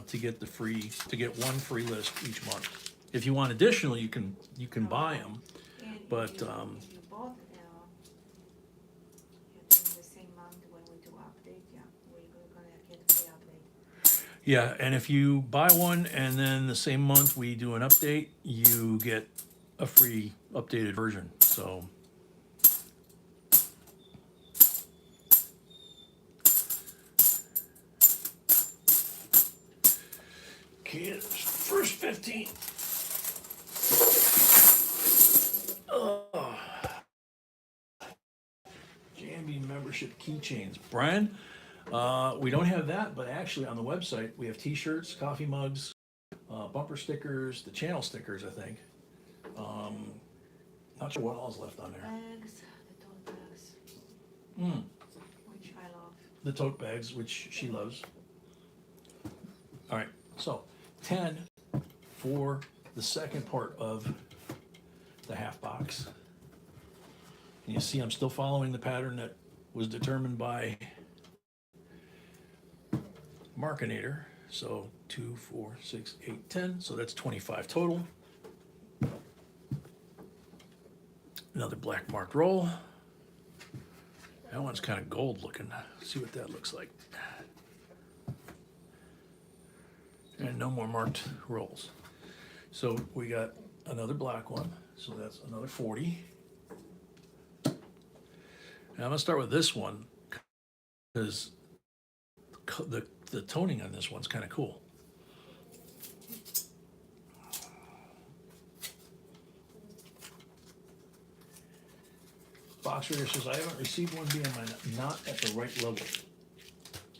to get one free list each month. If you want additional, you can buy them. And But, if you bought, in the same month when we do update, yeah, we're gonna get free update. Yeah, and if you buy one and then the same month we do an update, you get a free updated version. So. Okay, there's first 15. JMB membership keychains. Brian, we don't have that, but actually on the website we have t-shirts, coffee mugs, bumper stickers, the channel stickers, I think. Not sure what else left on there. Bags, the tote bags. the tote bags, which she loves. All right, so 10 for the second part of the half box. And you see I'm still following the pattern that was determined by Markinator. So 2, 4, 6, 8, 10. So that's 25 total. Another black marked roll. That one's kind of gold looking. See what that looks like. And no more marked rolls. So we got another black one. So that's another 40. Now I'm gonna start with this one because the toning on this one's kind of cool. Box reader says, I haven't received one being not at the right level.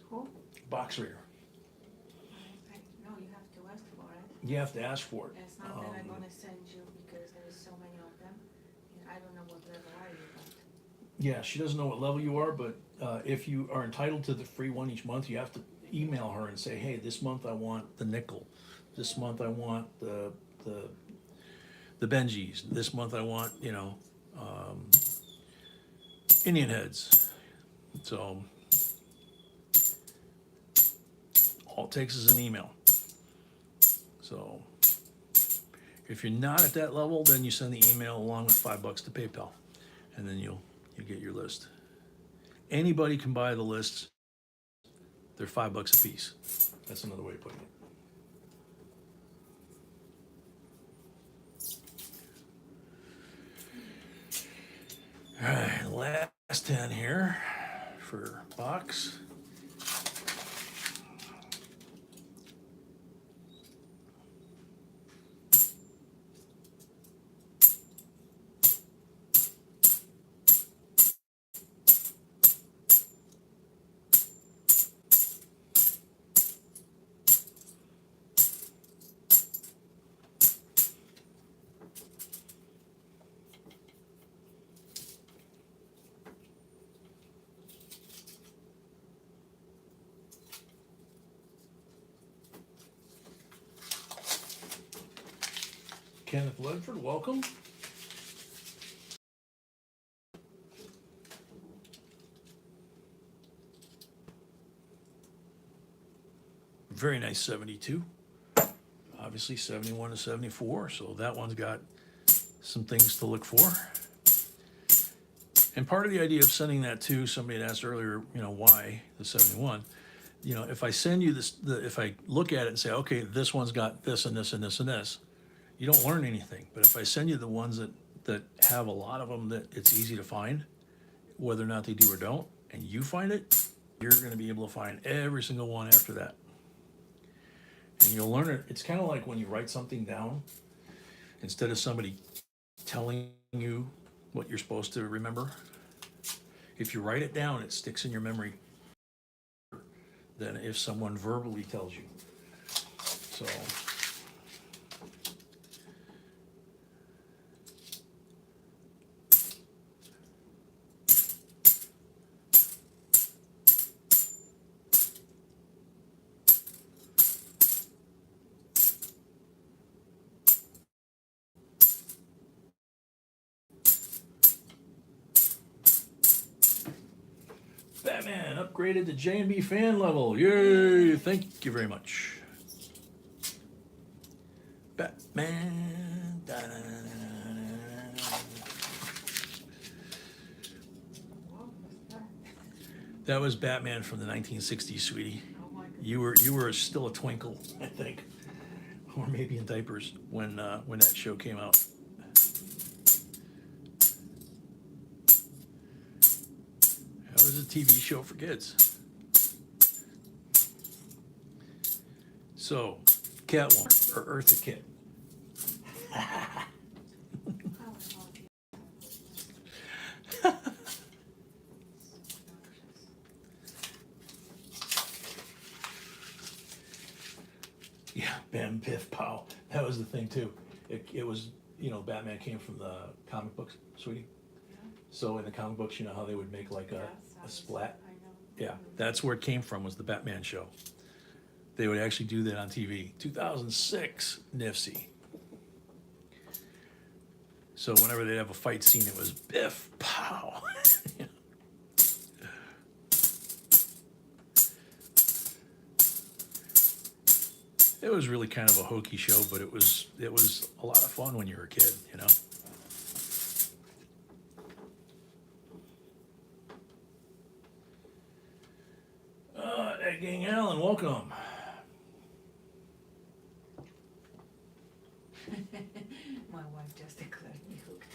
Who? Box reader. No, you have to ask for it. You have to ask for it. It's not that I'm gonna send you because there's so many of them. And I don't know what level are you at. Yeah, she doesn't know what level you are, but if you are entitled to the free one each month, you have to email her and say, hey, this month I want the nickel. This month I want the Benjis. This month I want, Indian heads. So all it takes is an email. So if you're not at that level, then you send the email along with $5 to PayPal, and then you get your list. Anybody can buy the lists. They're $5 a piece. That's another way of putting it. All right, last 10 here for box. Kenneth Ledford, welcome. Very nice 72. Obviously 71 to 74, so that one's got some things to look for. And part of the idea of sending that to, somebody had asked earlier, why the 71? If I send you this, if I look at it and say, okay, this one's got this and this and this and this, you don't learn anything. But if I send you the ones that have a lot of them that it's easy to find, whether or not they do or don't, and you find it, you're going to be able to find every single one after that. And you'll learn it. It's kind of like when you write something down, instead of somebody telling you what you're supposed to remember. If you write it down, it sticks in your memory than if someone verbally tells you. So Batman upgraded to J&B fan level. Yay! Thank you very much. Batman. That was Batman from the 1960s, sweetie. You were still a twinkle, I think, or maybe in diapers when that show came out. That was a TV show for kids. So, Catwoman or Eartha Kitt. Yeah, Bam Biff Pow. That was the thing too. It was, Batman came from the comic books, sweetie. So in the comic books, you know how they would make like a splat? Yeah, that's where it came from, was the Batman show. They would actually do that on TV. 2006, Nifty. So whenever they'd have a fight scene, it was biff, pow. It was really kind of a hokey show, but it was a lot of fun when you were a kid, you know. Ed Gang Allen, welcome. My wife just declared me hooked.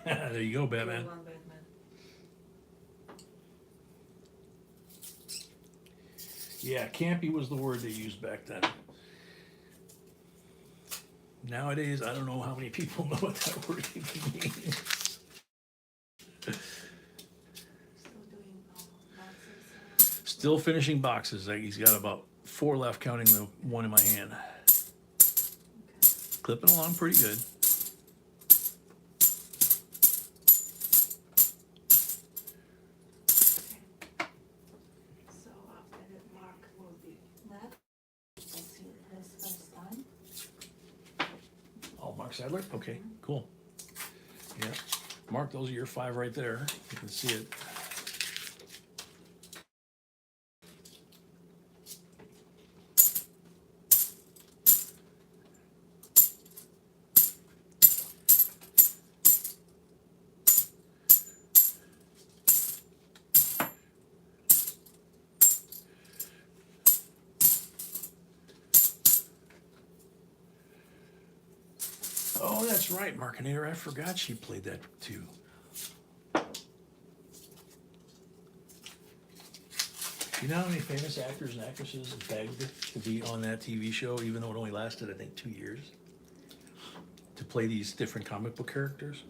There you go, Batman. Go on, Batman. Yeah, campy was the word they used back then. Nowadays, I don't know how many people know what that word even means. Still doing boxes. Still finishing boxes. Like, he's got about 4 left, counting the one in my hand. Okay. Clipping along pretty good. So after that, Mark will be left. I see his first time. Oh, Mark Sadler? Okay, cool. Yeah. Mark, those are your 5 right there. You can see it. Oh, that's right, Markinator. I forgot she played that too. You know how many famous actors and actresses begged to be on that TV show, even though it only lasted, I think, 2 years, to play these different comic book characters?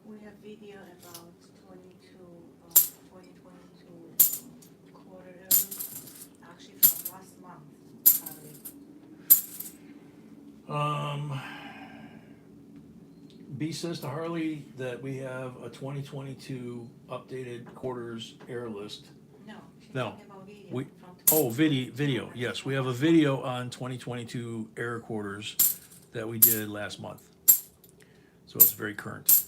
We have video about 2022 quarter, actually from last month, probably. B says to Harley that we have a 2022 updated quarters air list. No, she's No, talking about video. we- from Oh, video. Yes, we have a video on 2022 air quarters that we did last month. So it's very current.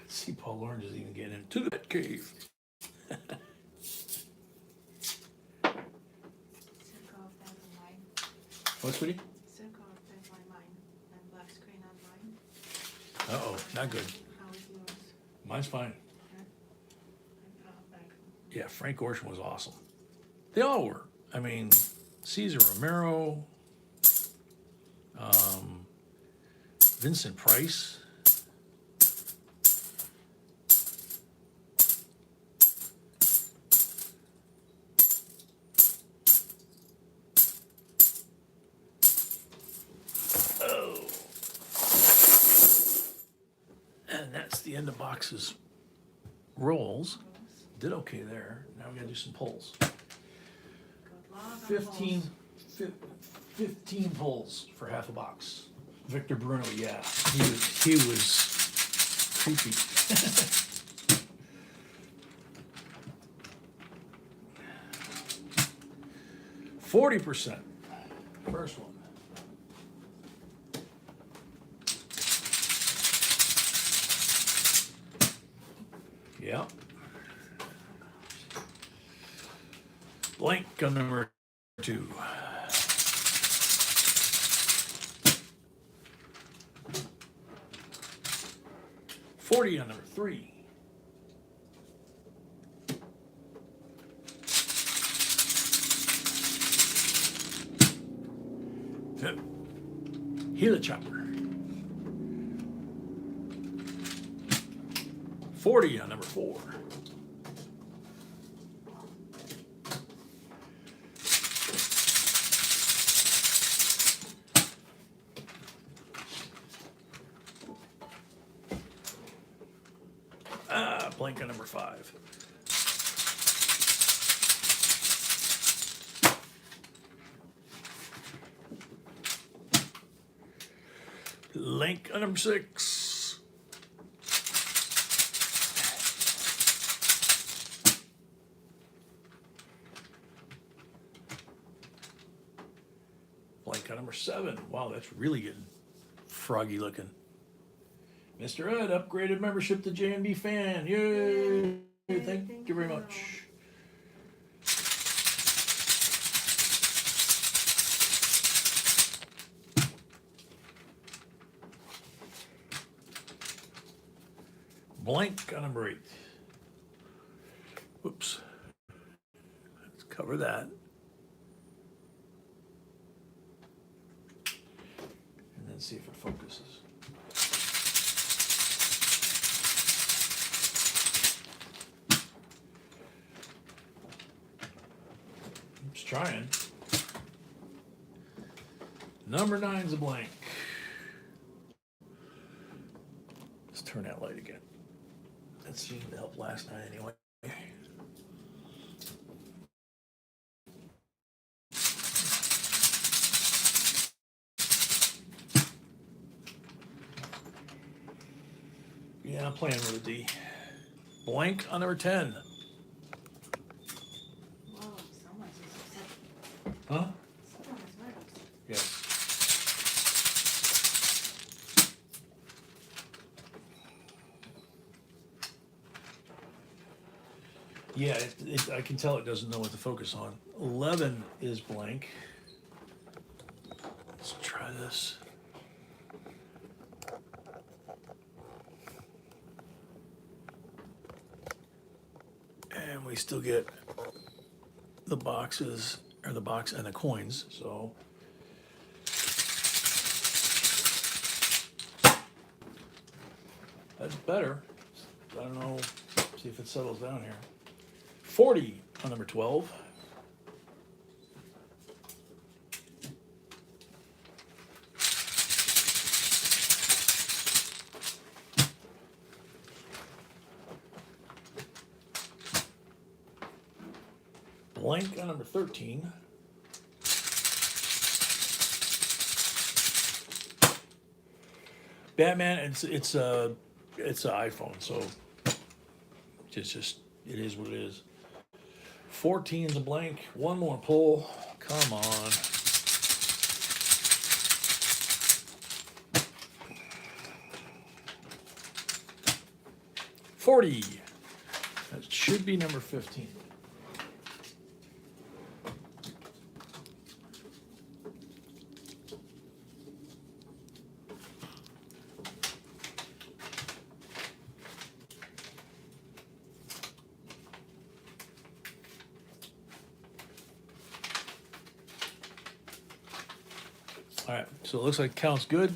See, Paul Orange is even getting into the cave. Circle of that on mine. What, sweetie? Circle of that on mine. And black screen on mine. Uh-oh, not good. How is yours? Mine's fine. I'm back. Yeah, Frank Gorshin was awesome. They all were. I mean, Cesar Romero, Vincent Price. Oh. And that's the end of boxes. Rolls. Did okay there. Now we gotta do some pulls. Got lot of 15, holes. 15 pulls for half a box. Victor Bruno, yeah, he was creepy. 40%. First one. Yep. Blank on number 2. $40 on number 3. Yep. Gila chopper. 40 on number 4. Blank on number 5. Link number 6. Blank on number 7. Wow, that's really good. Froggy looking. Mr. Ed upgraded membership to JNB fan. Yay! Thank you very much. Blank on number 8. Oops. Let's cover that. And then see if it focuses. It's trying. Number 9's a blank. Let's turn that light again. That seemed to help last night anyway. Yeah, I'm playing with a D. Blank on number 10. Wow, someone is upset. Huh? Someone is very upset. Yes. Yeah, I can tell it doesn't know what to focus on. 11 is blank. Let's try this. And we still get the boxes, or the box and the coins, so. That's better. I don't know, see if it settles down here. 40 on number 12. Blank on number 13. Batman, it's an iPhone, so it's just it is what it is. 14's a blank. One more pull. Come on. $40. That should be number 15. All right, so it looks like count's good.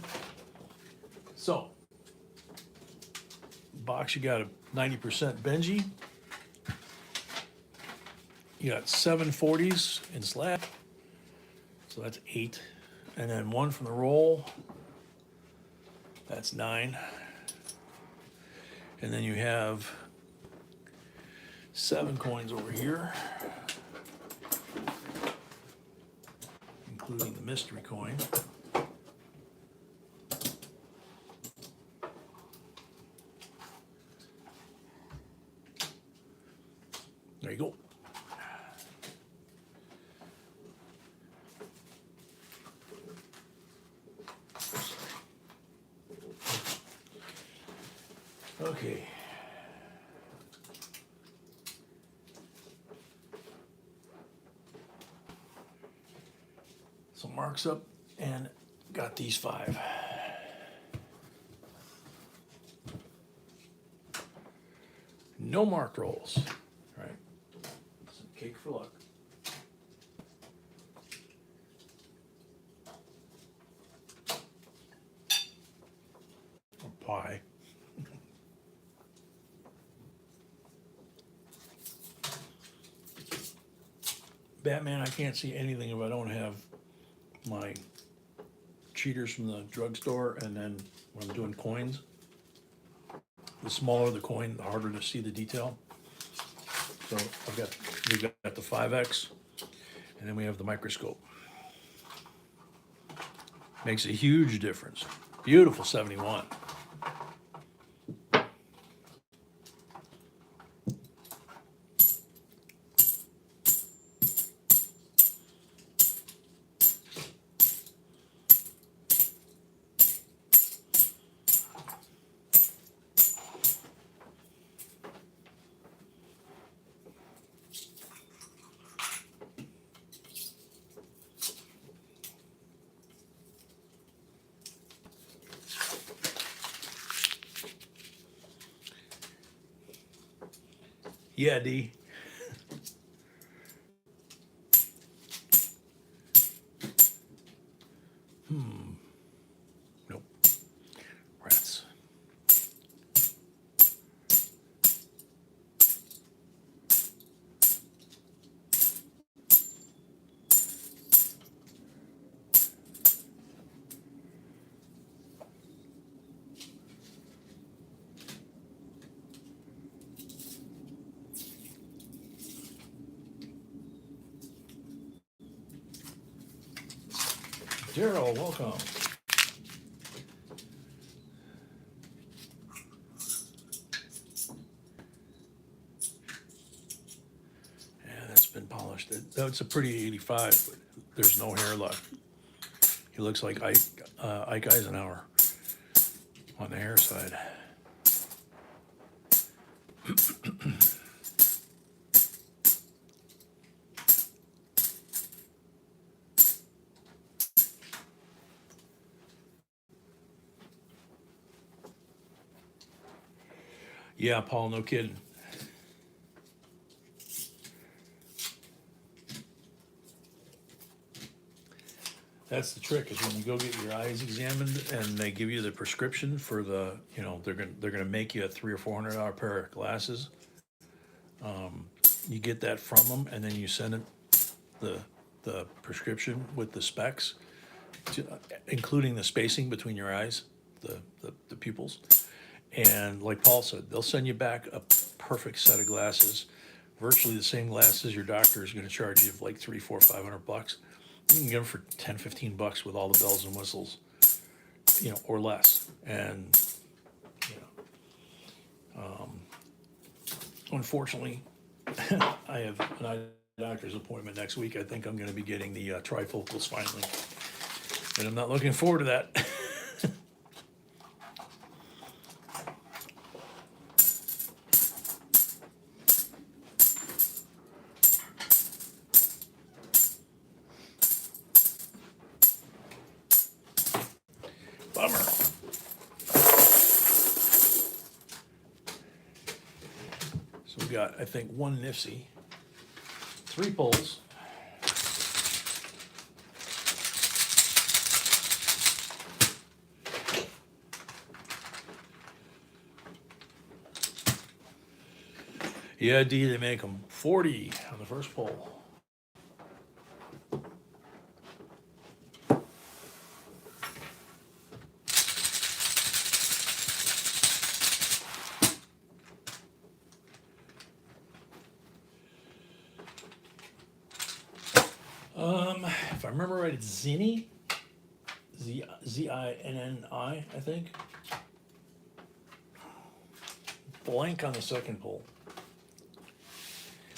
So, box, you got a 90% Benji. You got 7 40s in slab. So that's 8. And then 1 from the roll. That's 9. And then you have 7 coins over here, including the mystery coin. There you go. Okay. So Mark's up and got these 5. No marked rolls. All right. Some cake for luck. Or pie. Batman, I can't see anything if I don't have my cheaters from the drugstore, and then when I'm doing coins, the smaller the coin, the harder to see the detail. So we've got the 5X, and then we have the microscope. Makes a huge difference. Beautiful 71. Yeah, D. Nope. Rats. Daryl, welcome. Yeah, that's been polished. It's a pretty 85, but there's no hair left. He looks like Ike Eisenhower on the hair side. Yeah, Paul, no kidding. That's the trick is when you go get your eyes examined and they give you the prescription for the, they're gonna make you a $300 or $400 pair of glasses. You get that from them and then you send it the prescription with the specs, including the spacing between your eyes, the pupils. And like Paul said, they'll send you back a perfect set of glasses, virtually the same glasses your doctor is going to charge you of like $300, $400, $500. You can get them for $10, $15 with all the bells and whistles, or less. And unfortunately, I have an eye doctor's appointment next week. I think I'm going to be getting the trifocals finally, and I'm not looking forward to that. Bummer. So we got, I think, one Nifsy, 3 poles, yeah, D, they make them 40 on the first pole. If I remember right, it's Zinni, Zinnni, I think. Blank on the second pole.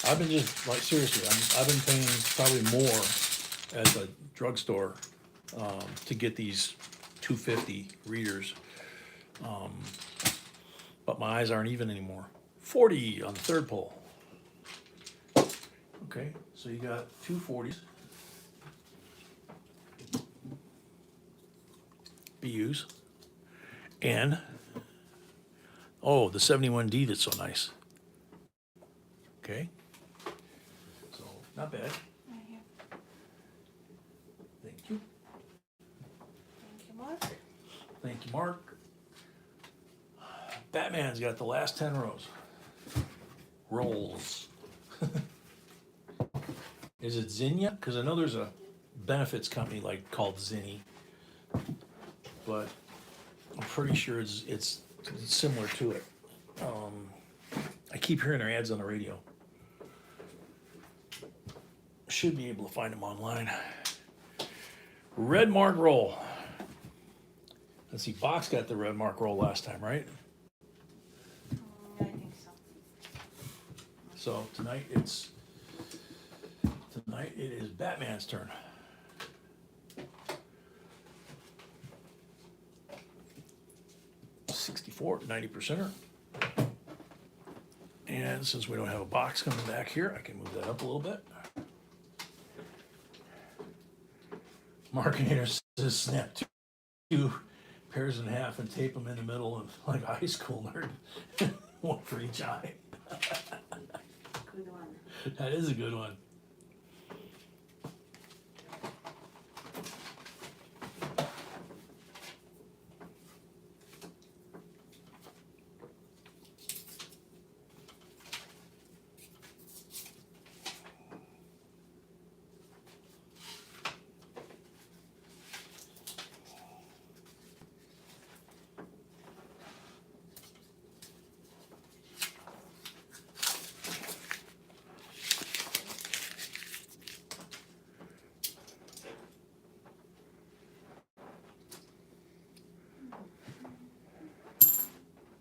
I've been just like seriously, I've been paying probably more at the drugstore to get these 250 readers, but my eyes aren't even anymore. 40 on the third pole. Okay, so you got 2 40s. BUs. And, oh, the 71D that's so nice. Okay. So, not bad. Right here. Thank you. Thank you, Mark. Thank you, Mark. Batman's got the last 10 rows. Rolls. Is it Zinnia? Because I know there's a benefits company like called Zinni, but I'm pretty sure it's similar to it. I keep hearing their ads on the radio. Should be able to find them online. Red Mark roll. Let's see, Box got the red mark roll last time, right? I think so. So tonight it is Batman's turn. $64, 90%er. And since we don't have a box coming back here, I can move that up a little bit. Markinator says snap two pairs in half and tape them in the middle and like a high school nerd. One for each eye. Good one. That is a good one.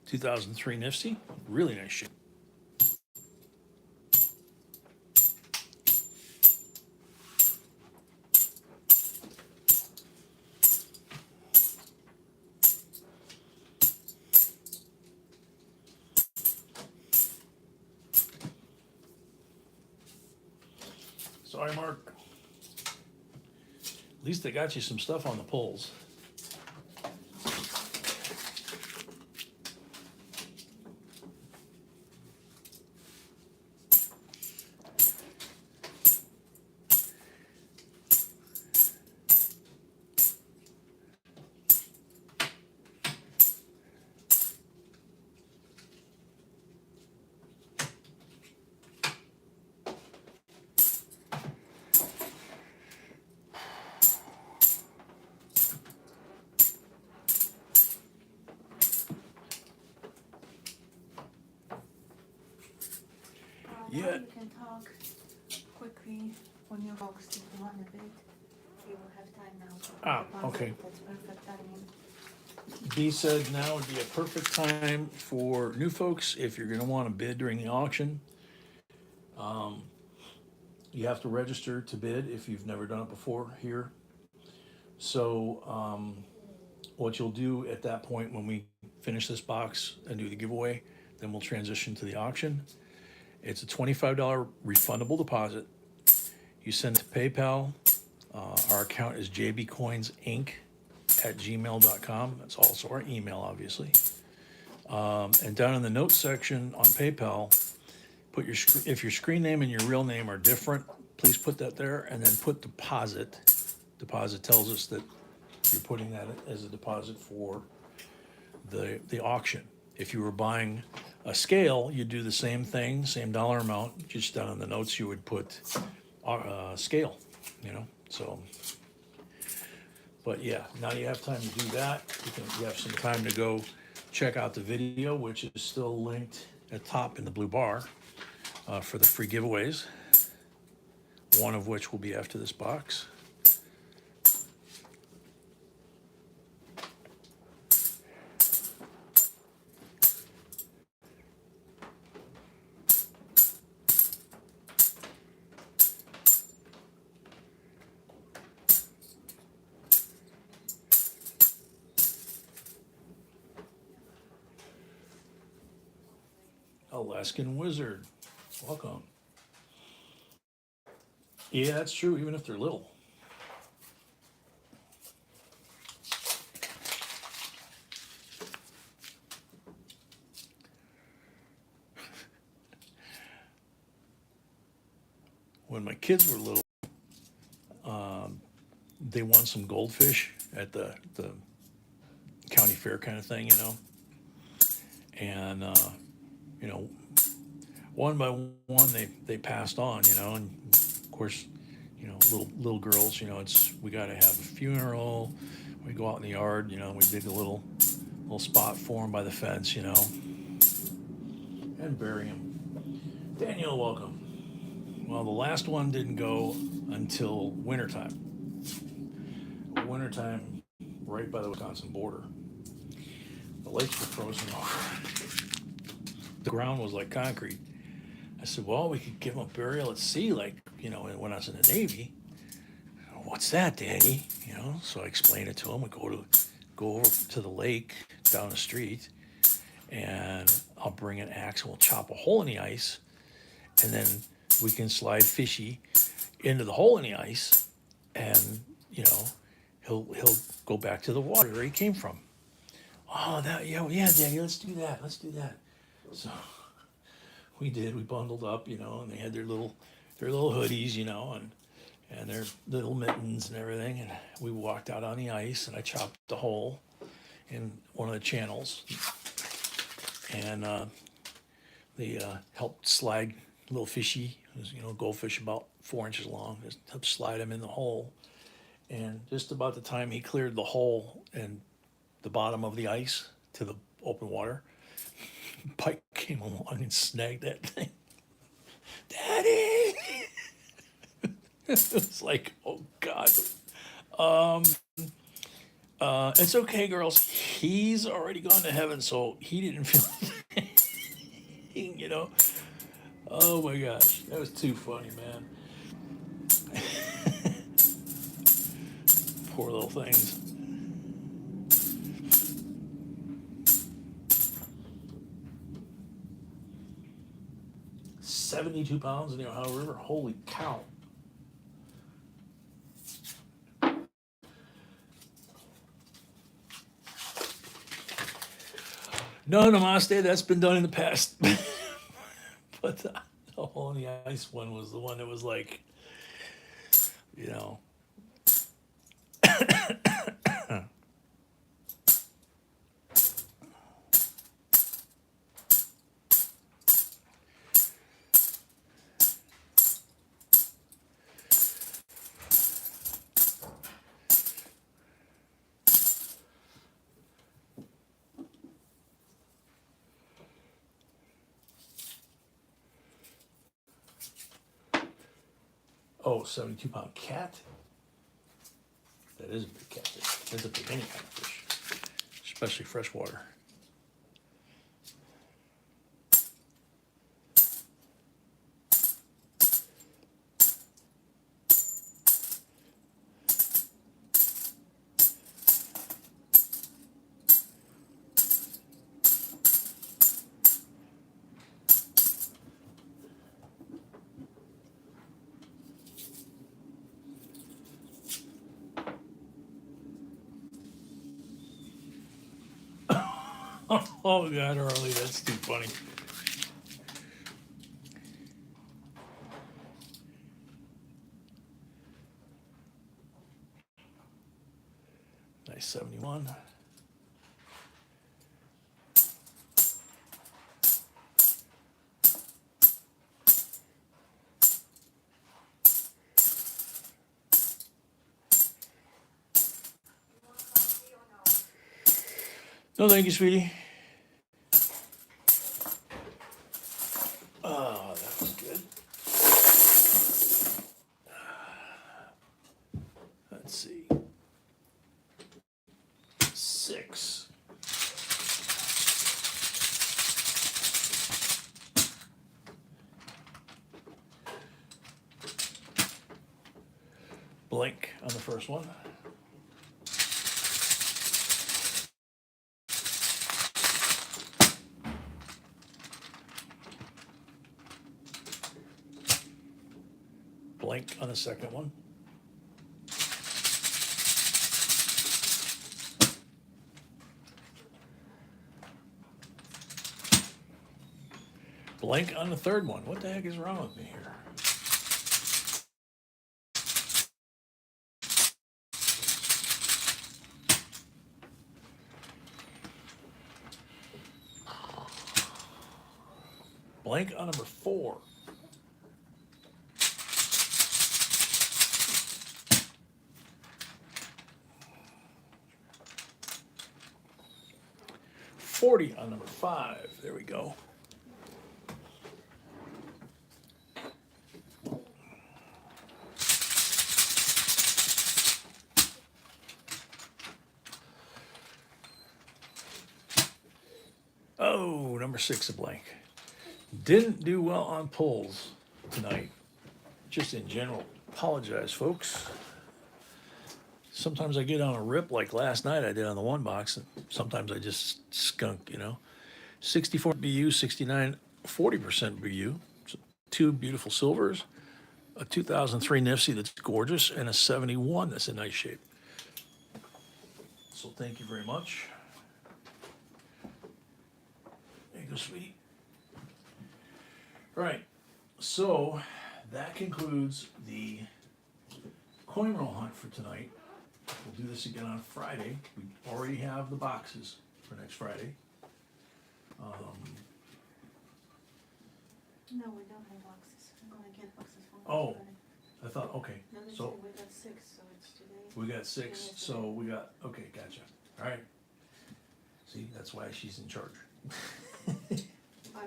$2003 Nifty, really nice shape. Sorry, Mark. At least they got you some stuff on the polls. Now Yeah. you can talk quickly when you folks if you want a bit. You will have time now. To deposit. Okay. That's perfect timing. B said now would be a perfect time for new folks if you're gonna wanna bid during the auction. You have to register to bid if you've never done it before here. So, what you'll do at that point when we finish this box and do the giveaway, then we'll transition to the auction. It's a $25 refundable deposit. You send it to PayPal. Our account is jbcoinsinc@gmail.com. That's also our email, obviously. And down in the notes section on PayPal, put if your screen name and your real name are different, please put that there, and then put deposit. Deposit tells us that you're putting that as a deposit for the auction. If you were buying a scale, you'd do the same thing, same dollar amount, just down in the notes you would put scale, so. But yeah, now you have time to do that. You have some time to go check out the video, which is still linked at top in the blue bar for the free giveaways, one of which will be after this box. Alaskan Wizard, welcome. Yeah, that's true, even if they're little. When my kids were little, they won some goldfish at the county fair kind of thing, and one by one they passed on, and of course, little girls, we got to have a funeral. We go out in the yard, we dig a little spot for them by the fence, and bury them. Daniel, welcome. Well, the last one didn't go until wintertime. Wintertime, right by the Wisconsin border. The lakes were frozen over. The ground was like concrete. I said, well, we could give them a burial at sea, like, when I was in the Navy. What's that, Daddy? So I explained it to him. We go over to the lake down the street, and I'll bring an axe and we'll chop a hole in the ice, and then we can slide Fishy into the hole in the ice, and he'll go back to the water where he came from. Oh, yeah, Daddy, let's do that. So we did. We bundled up, and they had their little hoodies, and their little mittens and everything, and we walked out on the ice, and I chopped the hole in one of the channels, and they helped slide little Fishy, goldfish about 4 inches long, just helped slide him in the hole, and just about the time he cleared the hole and the bottom of the ice to the open water, Pike came along and snagged that thing. Daddy! It's like, oh God. It's okay, girls. He's already gone to heaven, so he didn't feel anything. Oh my gosh, that was too funny, man. Poor little things. £72 in the Ohio River. Holy cow. No, Namaste, that's been done in the past. But the hole in the ice one was the one that was like, oh, 72-pound cat? That is a big catfish. That's a big any kind of fish, especially freshwater. Oh God, Harley, that's too funny. Nice 71. No, thank you, sweetie. Oh, that was good. Let's see. 6. Blink on the first one. Blink on the second one. Blink on the third one. What the heck is wrong with me here? Blink on number 4. $40 on number 5. There we go. Oh, number 6, a blank. Didn't do well on pulls tonight. Just in general. Apologize, folks. Sometimes I get on a rip like last night I did on the one box, and sometimes I just skunk, 64 BU, 69, 40% BU. So 2 beautiful silvers, a 2003 Nifty that's gorgeous, and a 71 that's in nice shape. So thank you very much. There you go, sweetie. All right, so that concludes the coin roll hunt for tonight. We'll do this again on Friday. We already have the boxes for next Friday. No, we don't have boxes. I'm gonna get boxes from Oh. Friday. I thought, okay, No, they so said we got 6, so it's today. we got 6, Yeah, so we got, okay, gotcha. All right. See, that's why she's in charge. But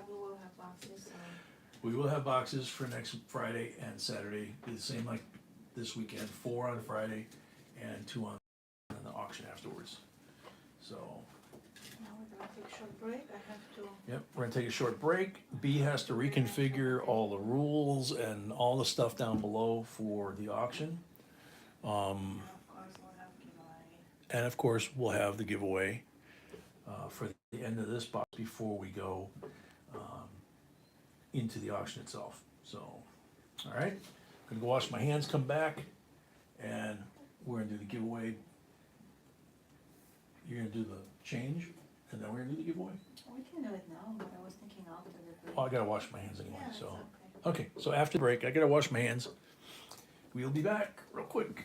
we will have boxes, so. We will have boxes for next Friday and Saturday, be the same like this weekend, 4 on Friday and 2 on the auction afterwards. So, Now we're gonna take a short break. I have to. yep, we're gonna take a short break. B has to reconfigure all the rules and all the stuff down below for the auction. Of course, we'll have giveaway. And of course, we'll have the giveaway for the end of this box before we go into the auction itself. So, all right, gonna go wash my hands, come back, and we're gonna do the giveaway. You're gonna do the change, and then we're gonna do the giveaway? We can do it now, but I was thinking after the break. Oh, I gotta wash my hands anyway, Yeah, that's so. okay. Okay, so after the break, I gotta wash my hands. We'll be back real quick.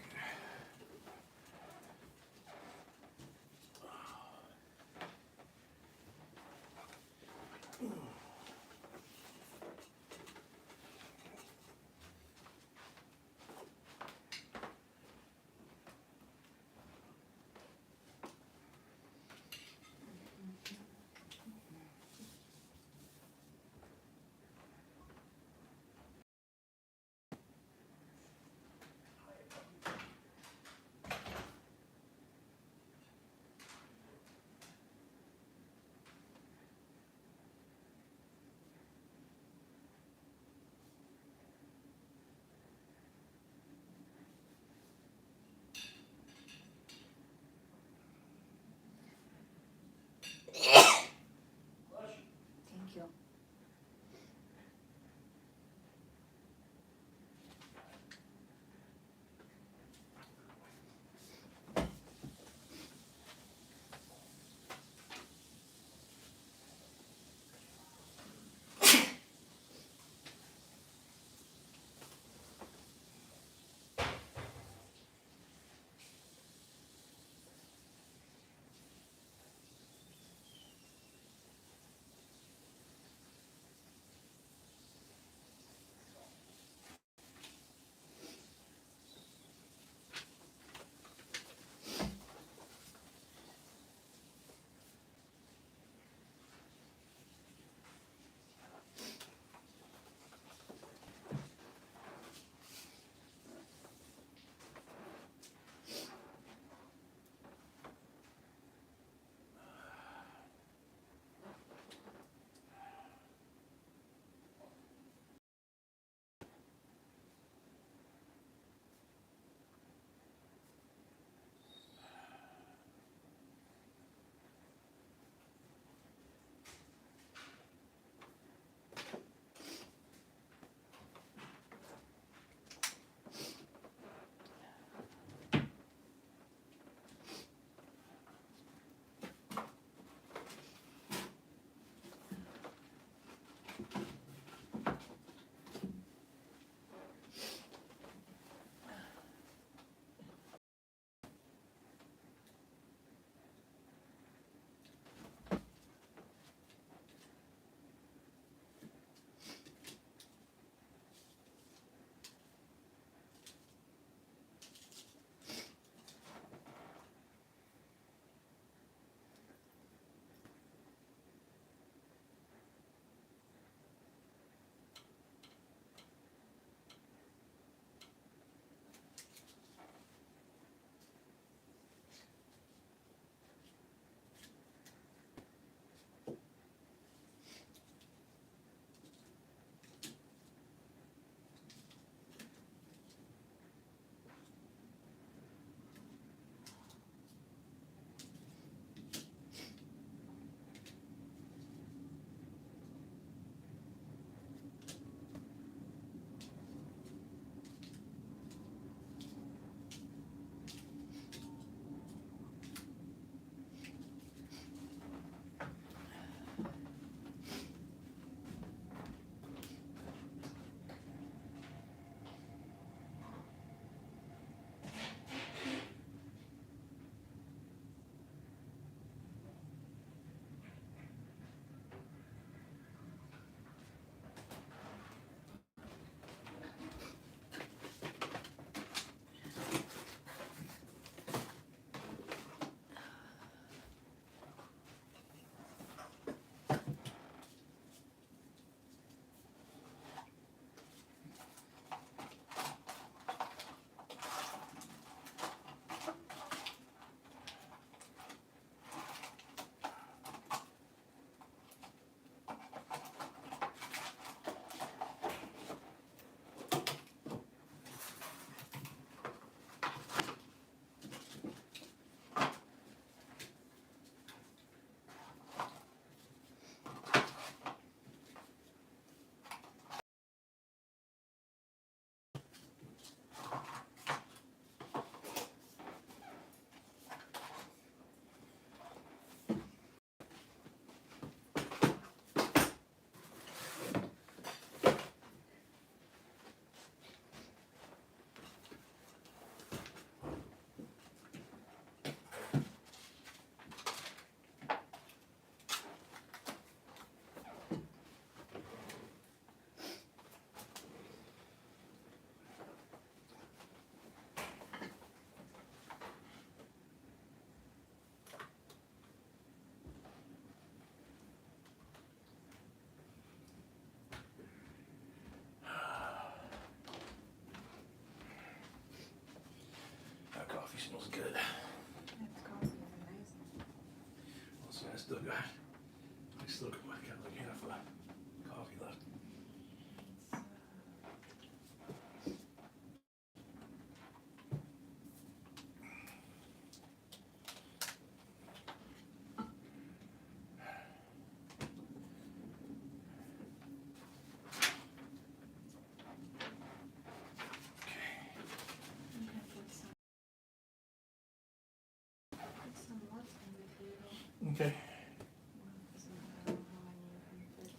Okay, Doesn't matter how many you can fit.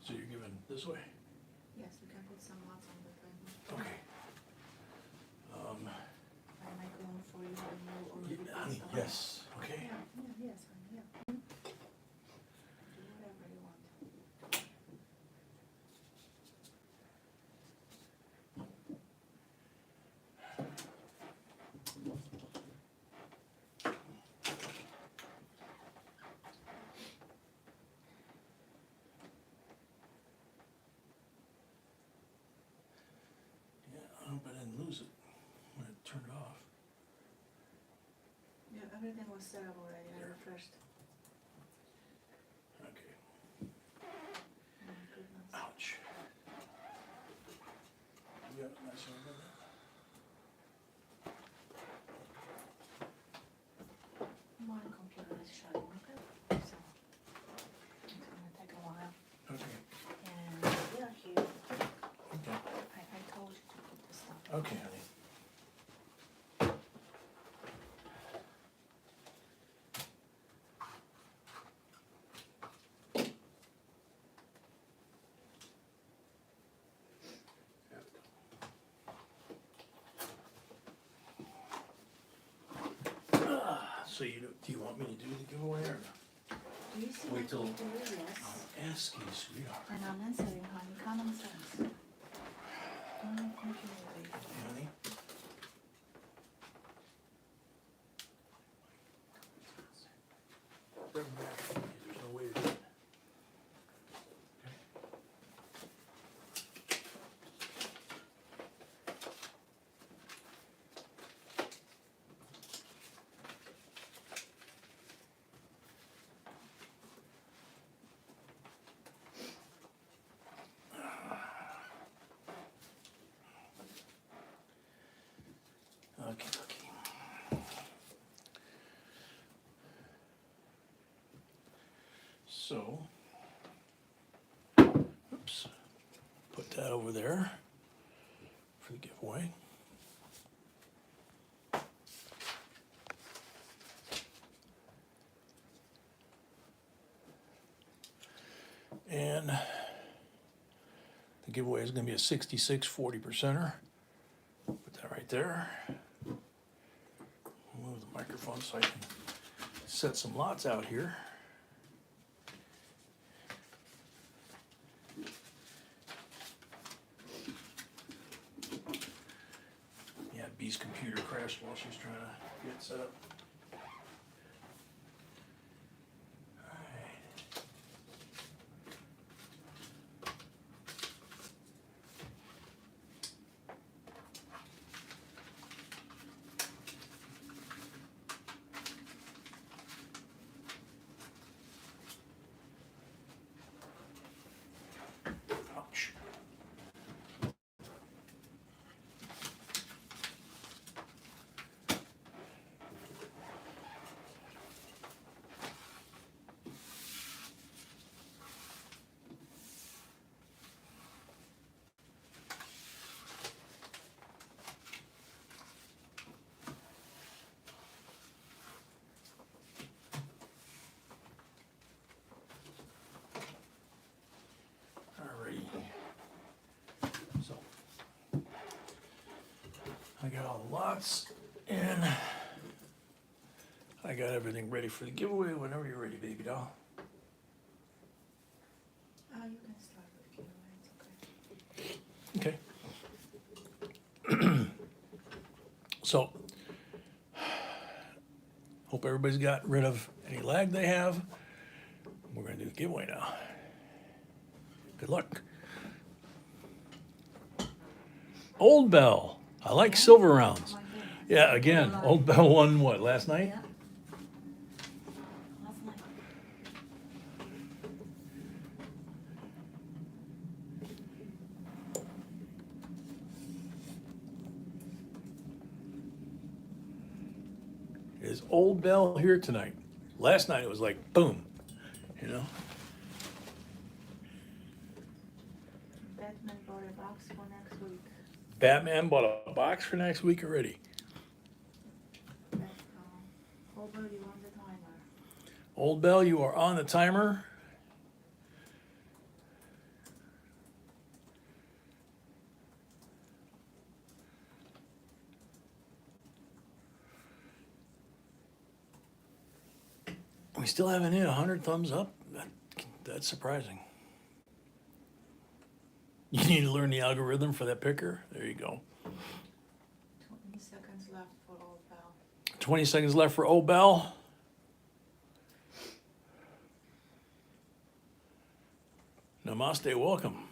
so you're giving this way? Yes, we can put some lots on the driveway. Okay. I make room for you when you already Honey, placed the yes, okay. Yeah, yes, honey, yeah. Do whatever you want. Yeah, I hope I didn't lose it when I turned it off. Yeah, everything was set up already, I refreshed. Okay. Oh my goodness. Ouch. You got a nice one, didn't it? My computer is shutting, okay? So, it's gonna take a while. Okay, And we are here. okay, I told you to put this stuff. okay, honey. So do you want me to do the giveaway or not? Do you see Wait my till- computer? Yes. I'm asking, sweetheart. And I'm answering, honey, common sense. Only computer, baby. Honey? Bring it back. There's no way to do it. Okay, okay. So, oops, put that over there for the giveaway. And the giveaway is gonna be a 66 40%er. Put that right there. Move the microphone so I can set some lots out here. Yeah, B's computer crashed while she was trying to get set up. Alright. Ouch. Alrighty. So, I got all the lots and I got everything ready for the giveaway whenever you're ready, baby doll. You can start with giveaway, it's okay. Okay. So, hope everybody's got rid of any lag they have. We're gonna do the giveaway now. Good luck. Old Bell. I like silver rounds. Oh my goodness. Yeah, again, Old Bell won what, last night? Yeah. Last night. Is Old Bell here tonight? Last night it was like boom, you know? Batman bought a box for next week. Batman bought a box for next week already. That, Hobart, you want the timer. Old Bell, you are on the timer. We still haven't hit 100 thumbs up. That's surprising. You need to learn the algorithm for that picker. There you go. 20 seconds left for Old Bell. 20 seconds left for Old Bell. Namaste, welcome.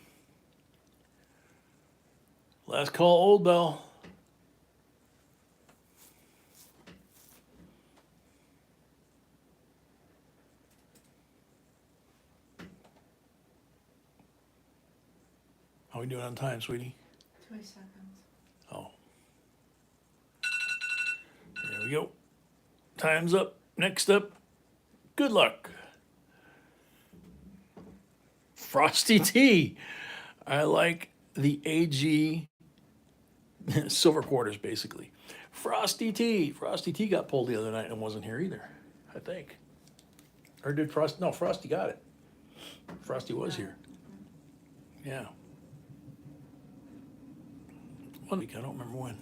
Last call, Old Bell. How we doing on time, sweetie? 3 seconds. Oh. There we go. Time's up. Next up, good luck. Frosty T. I like the AG silver quarters, basically. Frosty T. Frosty T got pulled the other night and wasn't here either, I think. Or did Frosty? No, Frosty got it. Frosty was here. Yeah. 1 week, I don't remember when.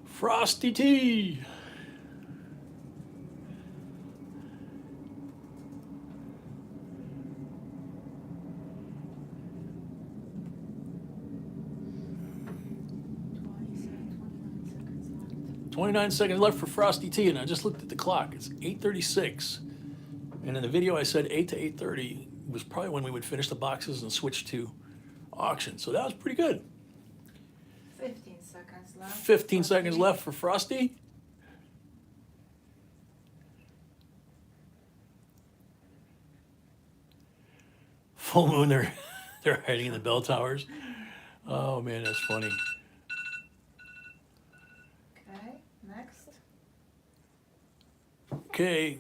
Frosty T. Seconds left. 29 seconds left for Frosty T, and I just looked at the clock. It's 8:36. And in the video I said 8 to 8:30 was probably when we would finish the boxes and switch to auction. So that was pretty good. 15 seconds left. 15 seconds left for Frosty. Full moon, they're hiding in the bell towers. Oh man, that's funny. Okay, next. Okay,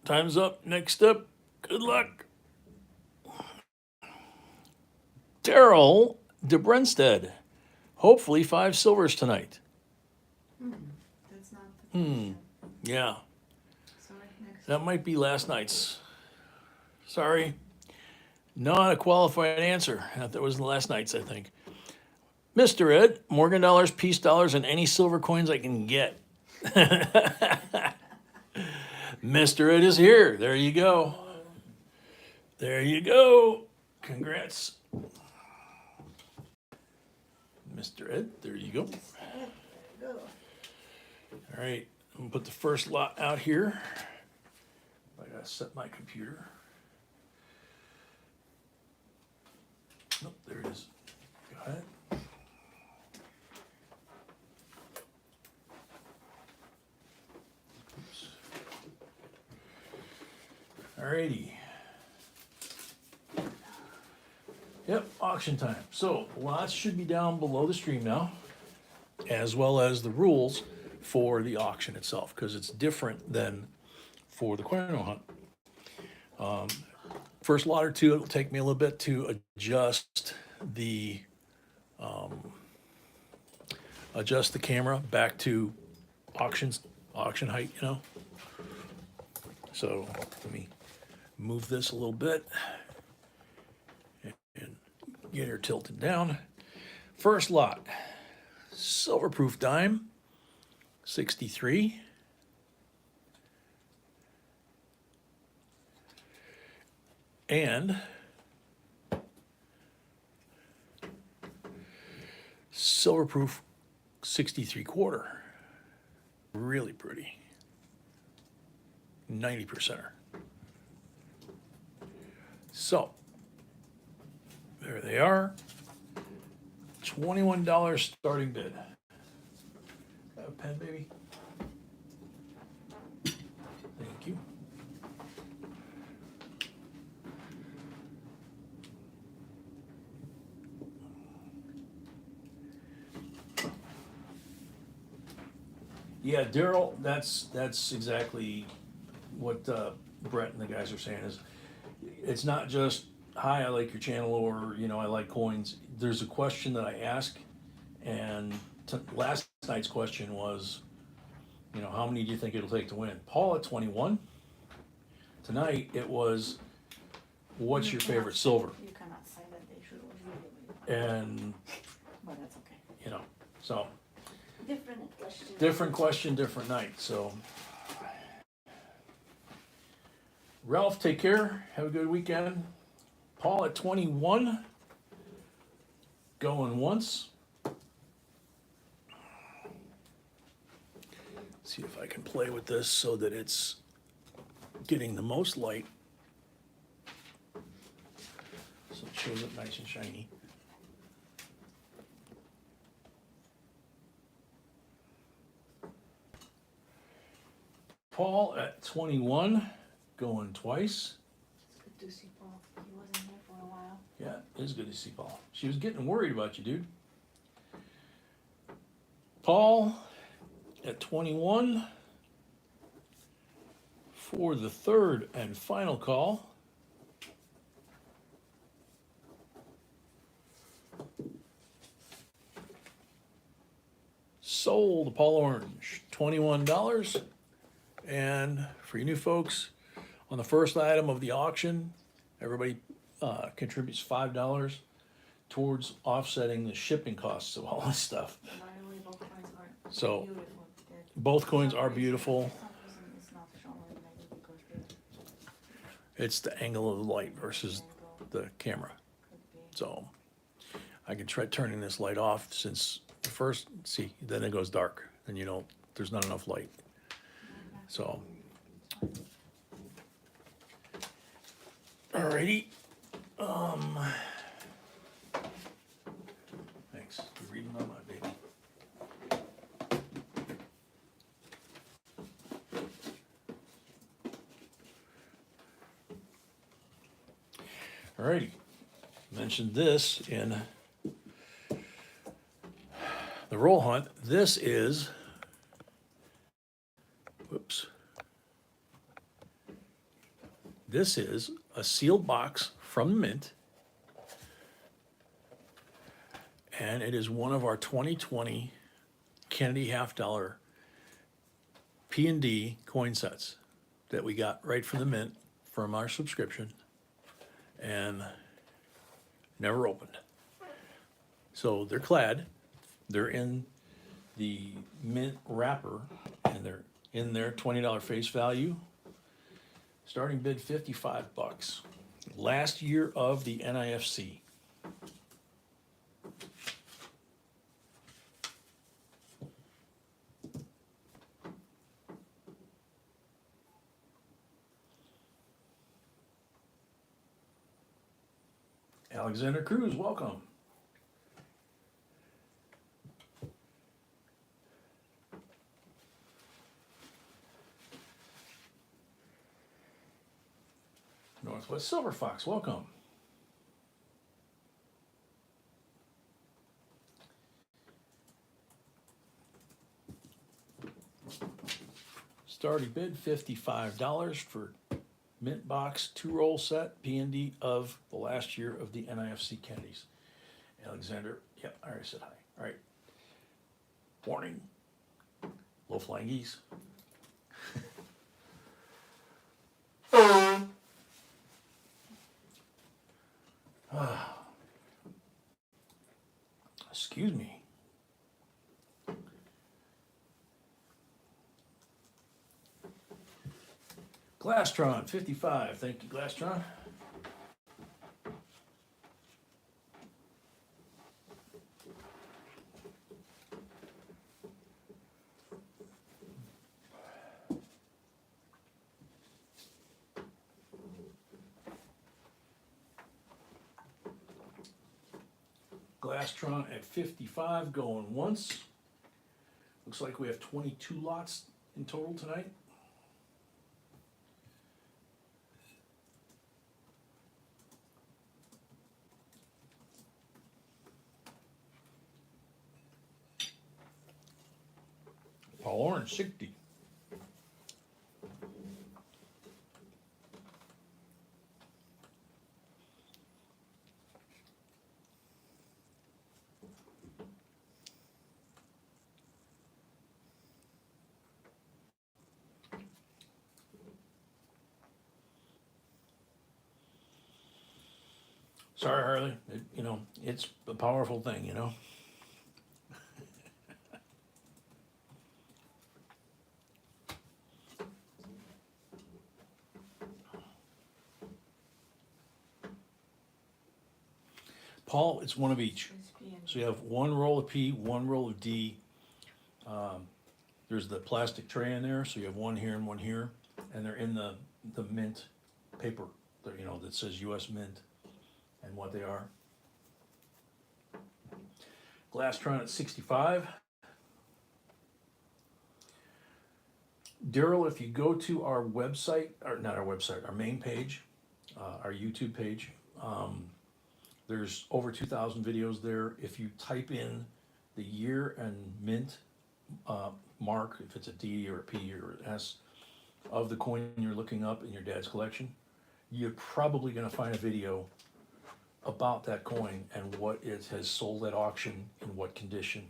time's up. Next up, good luck. Daryl DeBrenstead. Hopefully 5 silvers tonight. That's not the question. Yeah, Sorry, next. that might be last night's. Sorry. Not a qualified answer. That was last night's, I think. Mr. Ed, Morgan dollars, peace dollars, and any silver coins I can get. Mr. Ed is here. There you go. There you go. Congrats. Mr. Ed, there you go. There you go. All right, I'm gonna put the first lot out here. I gotta set my computer. Nope, there it is. Got it. Oops. All righty. Yep, auction time. So lots should be down below the stream now, as well as the rules for the auction itself, because it's different than for the Quino hunt. First lot or two, it'll take me a little bit to adjust the camera back to auction height, you know. So let me move this a little bit and get her tilted down. First lot, silver-proof dime, 63. And silver-proof 63/4. Really pretty. 90%er. So, there they are. $21 starting bid. Got a pen, baby? Thank you. Yeah, Daryl, that's exactly what Brett and the guys are saying is, it's not just, hi, I like your channel, or, you know, I like coins. There's a question that I ask, and last night's question was, you know, how many do you think it'll take to win? Paul at 21, Tonight, it was, what's your You cannot favorite say- silver? You cannot say that they should was really, And, but that's okay. you know, so, Different question. different question, different night, so. Ralph, take care, have a good weekend. Paul at 21, going once. See if I can play with this so that it's getting the most light. So it shows up nice and shiny. Paul at 21, going twice. It's good to see Paul. He wasn't here for a while. Yeah, it is good to see Paul. She was getting worried about you, dude. Paul at 21 for the third and final call. Sold Paul Orange, $21. And for you new folks, on the first item of the auction, everybody contributes $5 towards offsetting the shipping costs of all this stuff. And by the way, both coins are So, beautiful. They're- both coins for some are reason- beautiful. for some reason it's not showing maybe because the It's the angle of the light versus angle the camera. could be. So I can try turning this light off since the first, see, then it goes dark. Then you don't, there's not enough light. So. Alrighty. Thanks. You're reading my mind, baby. Alrighty. Mentioned this in the roll hunt. This is, whoops. This is a sealed box from Mint. And it is one of our 2020 Kennedy $50 P&D coin sets that we got right from the Mint from our subscription and never opened. So they're clad, they're in the Mint wrapper, and they're in their $20 face value. Starting bid $55. Last year of the NIFC. Alexander Cruz, welcome. Northwest Silver Fox, welcome. Starting bid $55 for Mint Box 2-roll set P&D of the last year of the NIFC Kennedys. Alexander, yep, I already said hi. All right. Warning, low flying geese. Excuse me. Glastron, 55. Thank you, Glastron. Glastron at 55, going once. Looks like we have 22 lots in total tonight. Paul Orange, 60. Sorry, Harley. It's a powerful thing. Paul, it's one of each. It's P and So you have one roll of P, one roll of D. There's the plastic tray in there, so you have one here and one here, and they're in the mint paper, that says U.S. Mint and what they are. Glastron at 65. Daryl, if you go to our website, or not our website, our main page, our YouTube page, there's over 2,000 videos there. If you type in the year and mint mark, if it's a D or a P or an S, of the coin you're looking up in your dad's collection, you're probably going to find a video about that coin and what it has sold at auction, in what condition.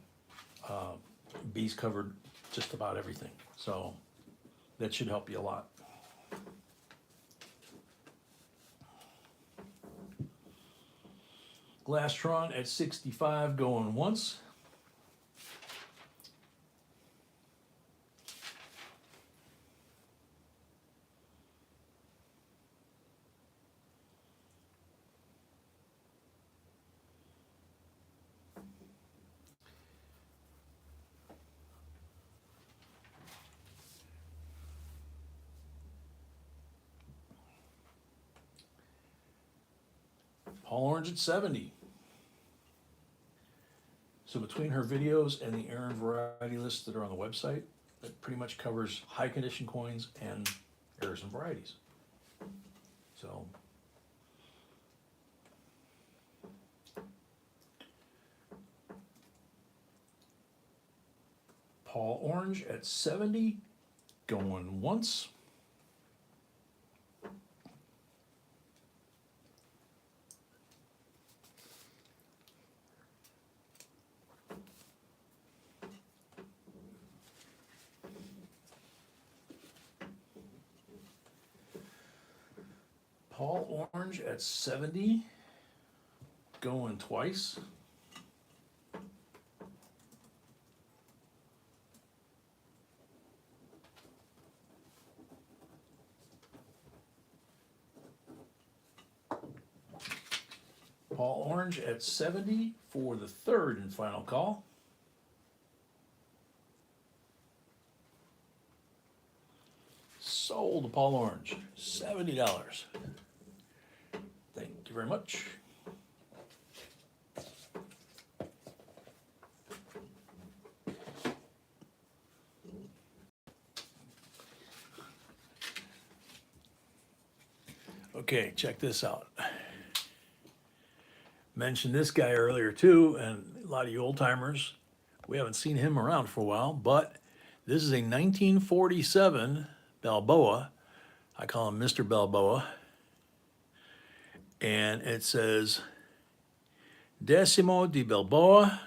B's covered just about everything, so that should help you a lot. Glastron at 65 going once. Paul Orange at 70. So between her videos and the Aaron variety lists that are on the website, that pretty much covers high condition coins and errors and varieties. So Paul Orange at 70, going once. Paul Orange at 70, going twice. Paul Orange at 70 for the third and final call. Sold to Paul Orange, $70. Thank you very much. Okay, check this out. Mentioned this guy earlier too, and a lot of you old timers, we haven't seen him around for a while, but this is a 1947 Balboa. I call him Mr. Balboa. And it says Decimo de Balboa,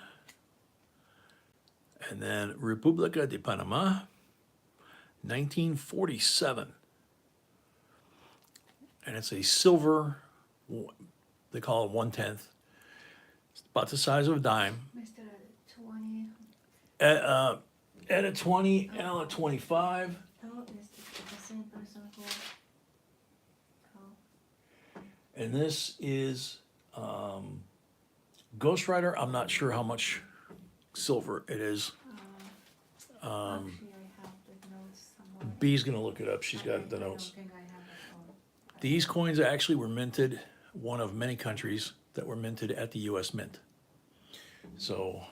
and then República de Panama, 1947. And it's a silver, they call it 1/10. It's about the size of a dime. Mr. 20. At a 20, L at 25. Oh, is the same person who? Oh, And this is Ghost Rider. I'm not sure how much silver it is. actually, I have the notes somewhere. B's gonna look it up. She's got the I notes. don't think I have it on. These coins actually were minted, one of many countries that were minted at the US Mint. So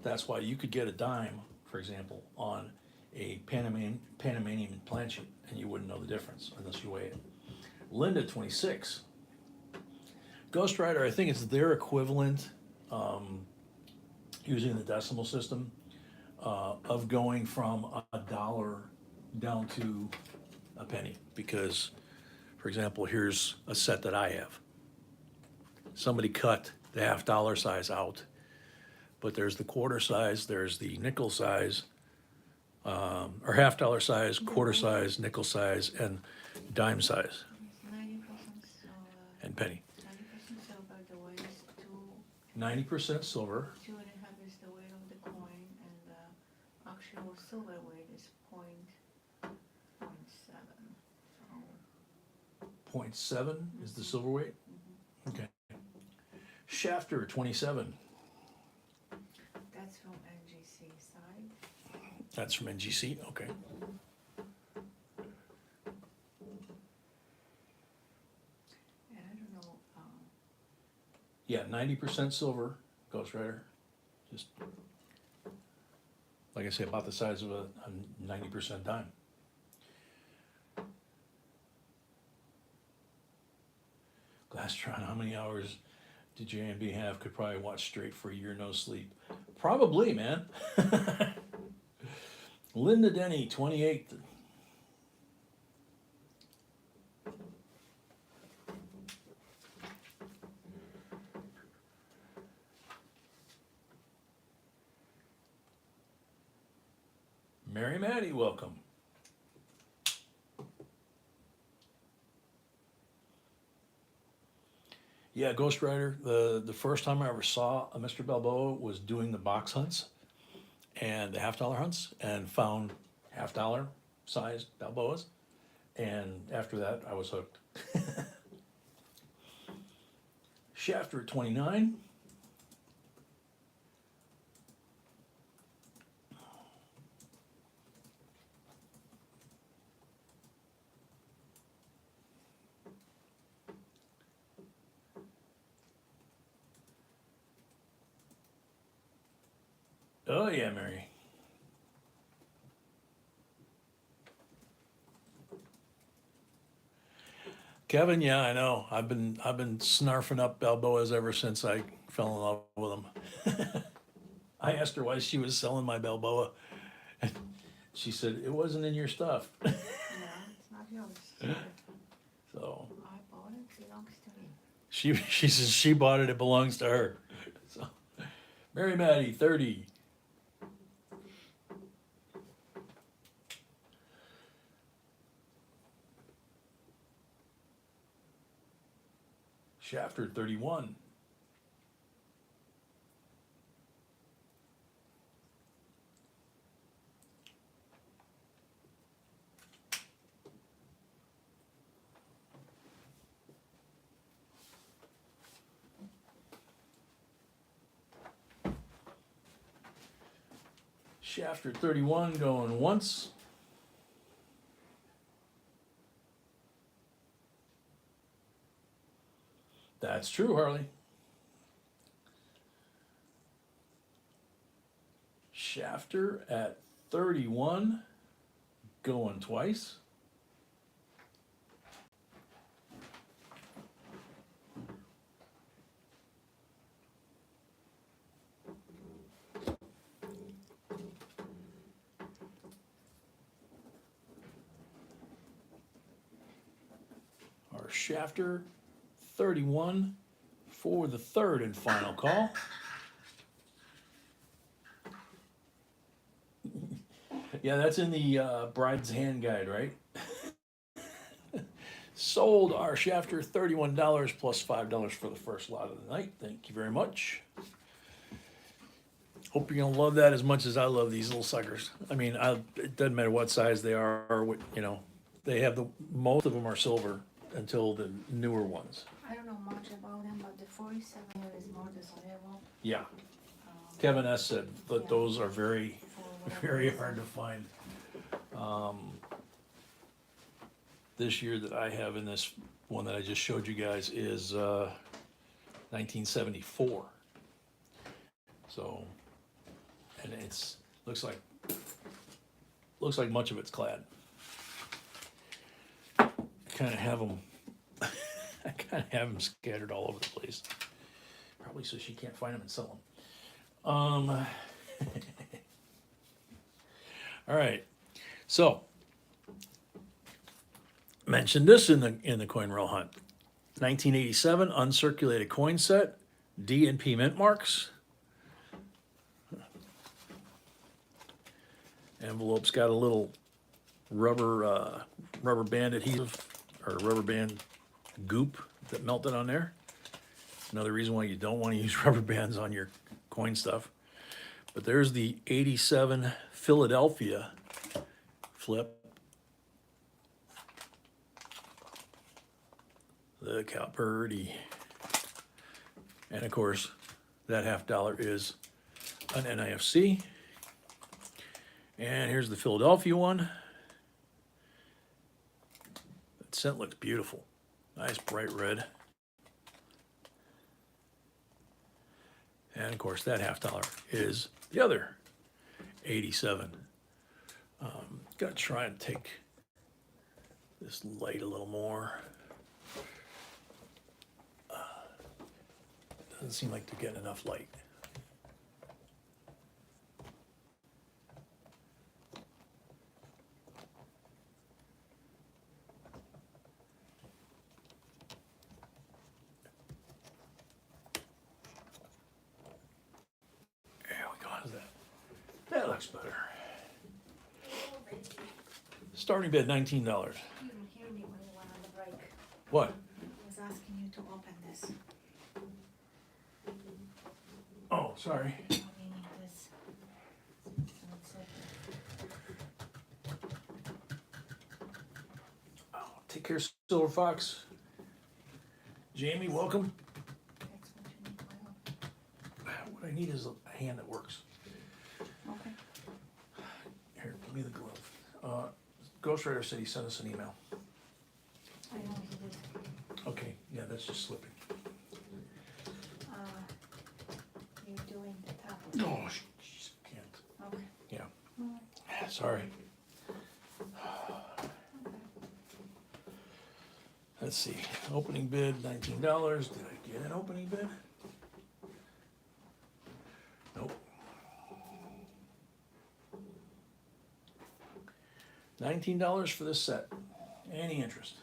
that's why you could get a dime, for example, on a Panamanian planchet, and you wouldn't know the difference unless you weigh it. Linda, 26. Ghost Rider, I think it's their equivalent, using the decimal system, of going from $1 down to a penny. Because, for example, here's a set that I have. Somebody cut the $half size out, but there's the quarter size, there's the nickel size, or $half size, quarter size, nickel size, and dime size. It's 90%. and penny. 90% silver, the weight is 90% silver, 2.5 is the weight of the coin, and the actual silver weight is .7. So, 0.7 is the silver weight. Okay. Shafter 27. that's from NGC side. That's from NGC. Okay. And I don't know, Yeah, 90% silver, Ghost Rider. Just like I say, about the size of a 90% dime. Glastron, how many hours did JMB have? Could probably watch straight for a year, no sleep. Probably, man. Linda Denny, 28. Mary Maddie, welcome. Yeah, Ghost Rider, the first time I ever saw a Mr. Balboa was doing the box hunts and the $50 hunts, and found $50 sized Balboas. And after that, I was hooked. Shafter 29. Oh yeah, Mary. Kevin, yeah, I know. I've been snarfing up Balboas ever since I fell in love with them. I asked her why she was selling my Balboa, and she said it wasn't in your stuff. yeah, it's not yours. So I bought it, belongs to me. she says she bought it. It belongs to her. So Mary Maddie, 30. Shafter 31. Shafter 31 going once. That's true, Harley. Shafter at 31 going twice. Our Shafter 31 for the third and final call. Yeah, that's in the Bride's Hand Guide, right? Sold our Shafter $31 plus $5 for the first lot of the night. Thank you very much. Hope you're gonna love that as much as I love these little suckers. I mean, it doesn't matter what size they are, or what, you know, they have most of them are silver until the newer ones. I don't know much about them, but the 47 is more desirable. Yeah, Um, Kevin S. said that Yeah. those are very, for whatever very reason. hard to find. This year that I have in this one that I just showed you guys is 1974. So, and it's looks like much of it's clad. I kind of have them. I kind of have them scattered all over the place. Probably so she can't find them and sell them. All right. So, mentioned this in the coin roll hunt. 1987 uncirculated coin set, D and P mint marks. Envelope's got a little rubber band adhesive or rubber band goop that melted on there. Another reason why you don't want to use rubber bands on your coin stuff. But there's the 87 Philadelphia flip. The Cowpurdy. And of course, that $50 is an NIFC. And here's the Philadelphia one. That cent looks beautiful. Nice bright red. And of course, that $50 is the other 87. Gotta try and take this light a little more. Doesn't seem like they're getting enough light. There we go. How's that? That looks better. Starting bid, $19. You didn't hear me when you went on the break. What? I was asking you to open this. Oh, sorry. We need this. That's it. Oh, take care, Silver Fox. Jamie, welcome. That's what you need, Milo. What I need is a hand that works. Okay. Here, give me the glove. Ghostwriter said he sent us an email. I know he did. Okay, yeah, that's just slipping. You're doing the tablet. Oh, jeez, can't. Okay. Yeah, Alright. sorry. Okay. Let's see, opening bid, $19. Did I get an opening bid? Nope. $19 for this set. Any interest?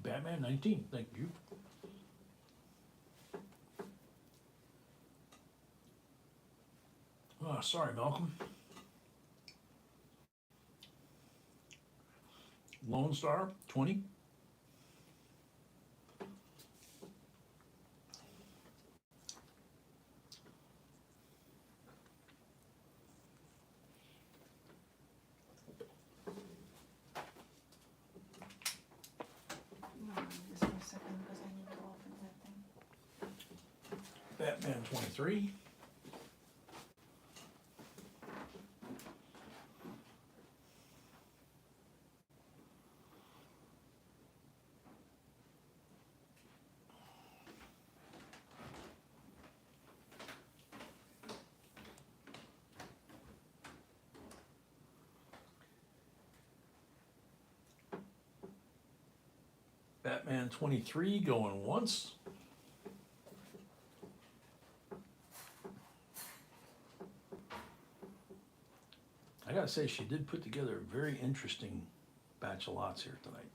Batman 19, thank you. Oh, sorry, Malcolm. Lone Star 20. Just for a second because I need to open that thing. Batman 23. Batman 23 going once. I gotta say, she did put together a very interesting batch of lots here tonight.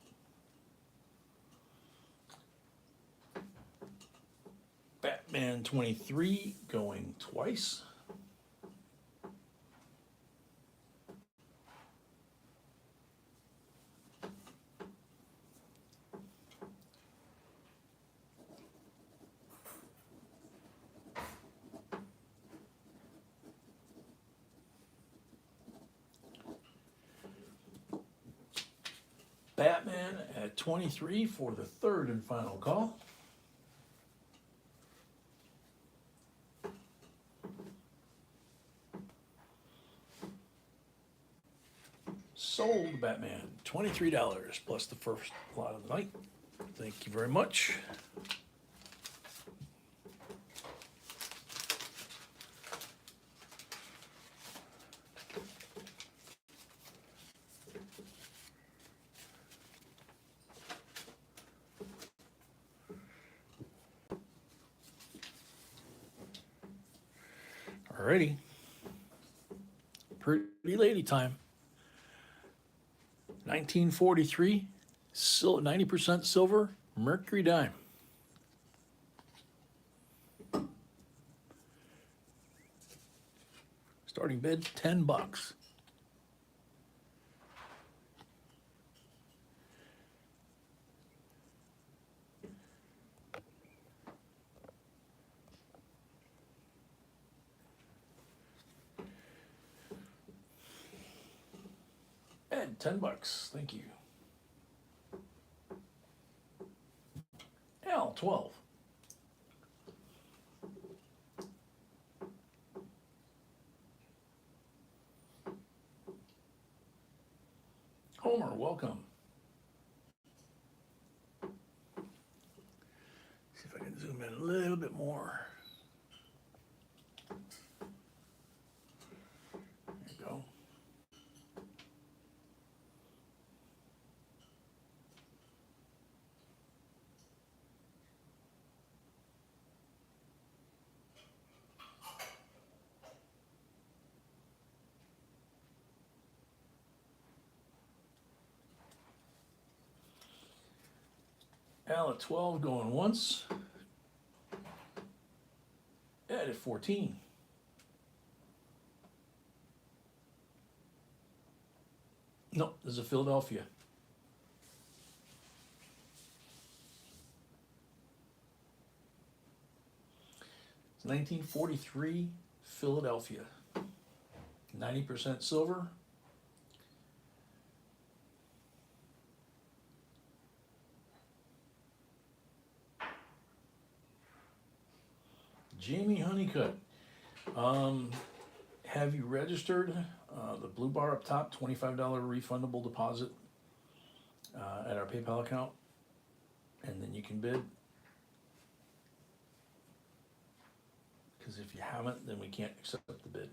Batman 23 going twice. Batman at 23 for the third and final call. Sold Batman, $23 plus the first lot of the night. Thank you very much. Alrighty. Pretty lady time. 1943, 90% silver, Mercury dime. Starting bid, $10. Ed, $10. Thank you. Al, 12. Homer, welcome. See if I can zoom in a little bit more. There you go. Al at 12 going once. Ed at 14. Nope, this is a Philadelphia. It's 1943 Philadelphia. 90% silver. Jamie Honeycutt. Have you registered the blue bar up top, $25 refundable deposit at our PayPal account? And then you can bid. Because if you haven't, then we can't accept the bid.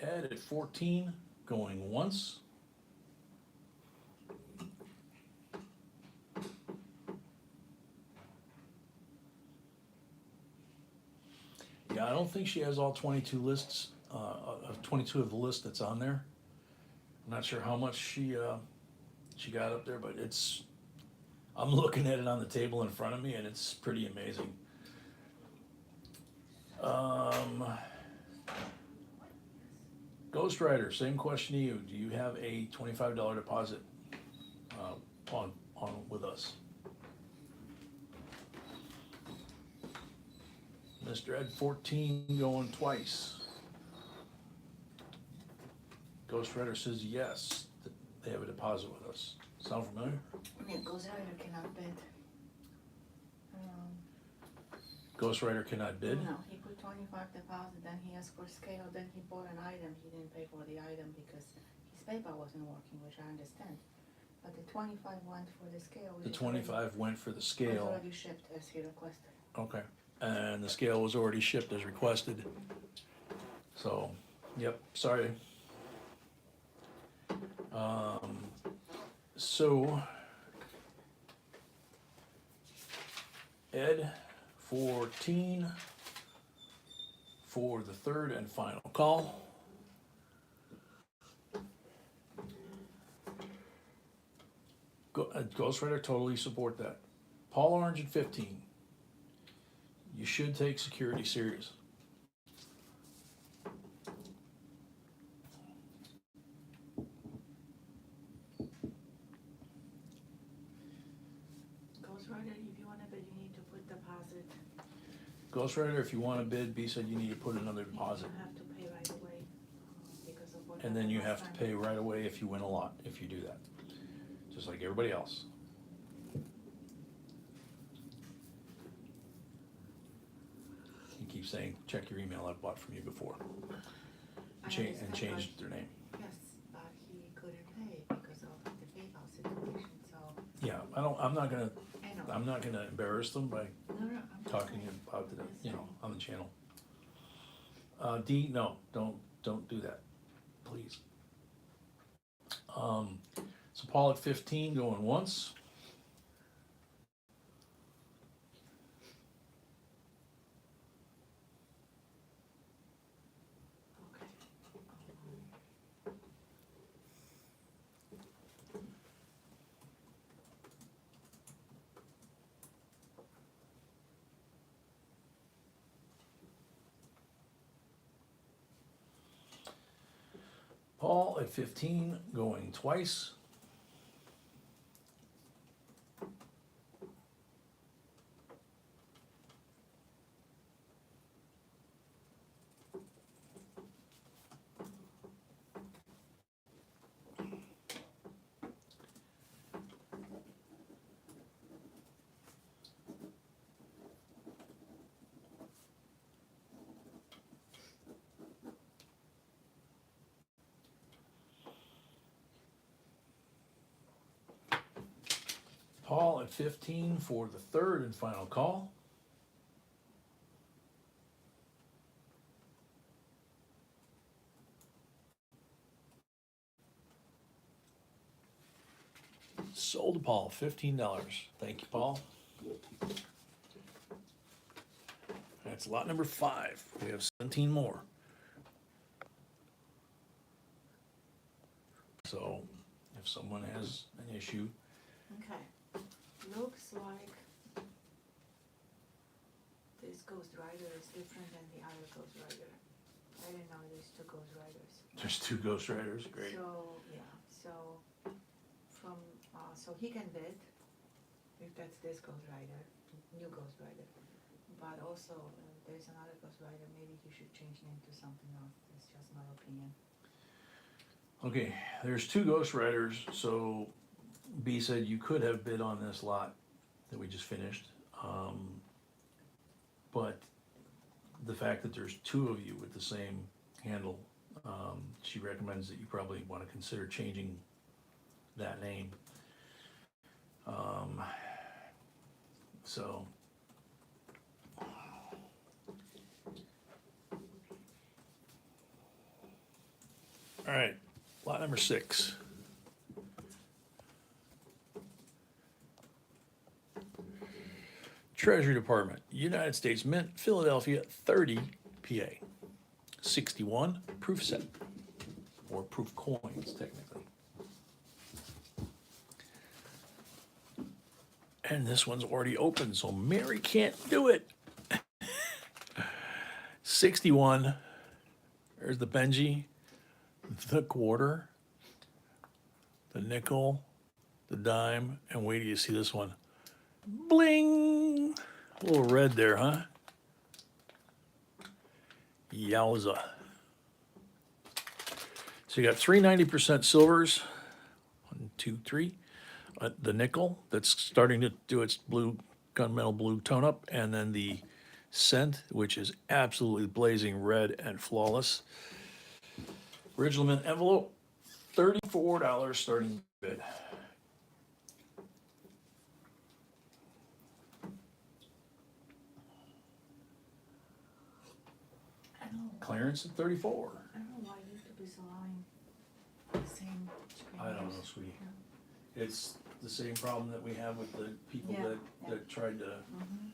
Ed at 14, going once. Yeah, I don't think she has all 22 lists, 22 of the list that's on there. I'm not sure how much she got up there, but I'm looking at it on the table in front of me and it's pretty amazing. Ghost Rider, same question to you. Do you have a $25 deposit on with us? Mr. Ed 14 going twice. Ghost Rider says yes, they have a deposit with us. Sound familiar? Yeah, Ghost Rider cannot bid. Ghost Rider cannot bid? No, he put 25 deposit, then he asked for scale, then he bought an item, he didn't pay for the item because his PayPal wasn't working, which I understand. But the 25 went for the scale. The 25 went for the Was scale. already shipped as he requested. Okay, and the scale was already shipped as requested. So, yep, sorry. So, Ed 14 for the third and final call. Ghost Rider, totally support that. Paul Orange at 15. You should take security serious. Ghost Rider, if you want to bid, you need to put deposit. Ghost Rider, if you want to bid, B said you need to put another deposit. You have to pay right away because of what And then happened you last have to time. pay right away if you win a lot, if you do that. Just like everybody else. He keeps saying, check your email, I've bought from you before. I And understand, changed their name. Yes, but he couldn't pay because of the PayPal situation, so Yeah, I'm not gonna, I know. I'm not gonna embarrass them by No, I'm just talking saying. about it, Yes, on the channel. D, no, don't do that, please. So Paul at 15 going once. Paul at 15 going twice. Paul at 15 for the third and final call. Sold to Paul, $15. Thank you, Paul. That's lot number 5. We have 17 more. So if someone has an issue, Okay, looks like this Ghost Rider is different than the other Ghost Rider. I didn't know there's 2 Ghost Riders. there's 2 Ghost Riders. Great. So, yeah, so from, so he can bid if that's this Ghost Rider, new Ghost Rider. But also, there's another Ghost Rider, maybe he should change name to something else, it's just my opinion. Okay, there's 2 Ghost Riders, so B said you could have bid on this lot that we just finished. But the fact that there's 2 of you with the same handle, she recommends that you probably want to consider changing that name. So. All right, lot number 6. Treasury Department, United States Mint, Philadelphia, 30 PA. 61 proof set, or proof coins technically. And this one's already open, so Mary can't do it. 61, there's the Benji, the quarter, the nickel, the dime, and wait till you see this one. Bling! A little red there, huh? Yowza. So you got 3 90% silvers. 1, 2, 3. The nickel that's starting to do its blue, gunmetal blue tone up, and then the cent, which is absolutely blazing red and flawless. Original mint envelope, $34 starting bid. Clearance at 34. I don't know why YouTube is allowing the same screen. I don't know, sweetie. It's the same problem that we have with the people Yeah, that tried to Mhm.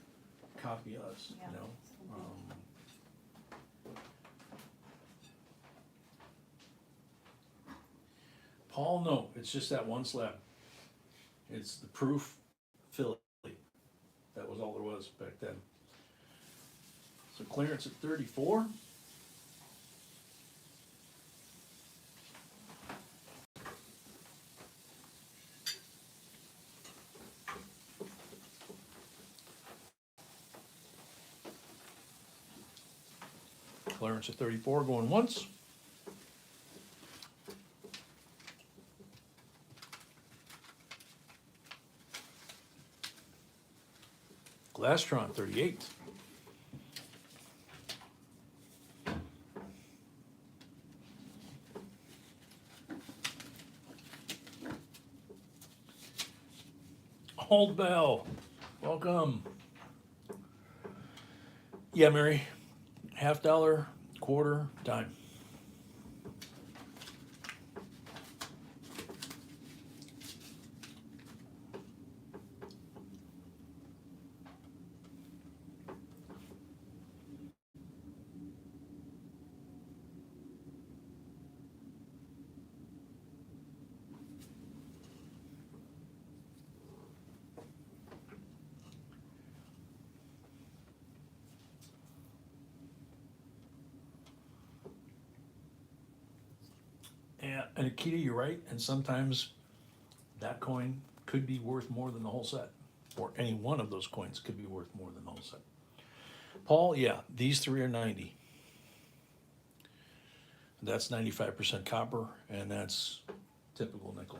copy us, Yeah. you know? Paul, no, it's just that one slab. It's the proof Philly. That was all there was back then. So clearance at 34. Clearance at 34 going once. Glastron 38. Old Bell, welcome. Yeah, Mary, $50, quarter, dime. And Akita, you're right, and sometimes that coin could be worth more than the whole set, or any one of those coins could be worth more than the whole set. Paul, yeah, these three are 90. That's 95% copper, and that's typical nickel.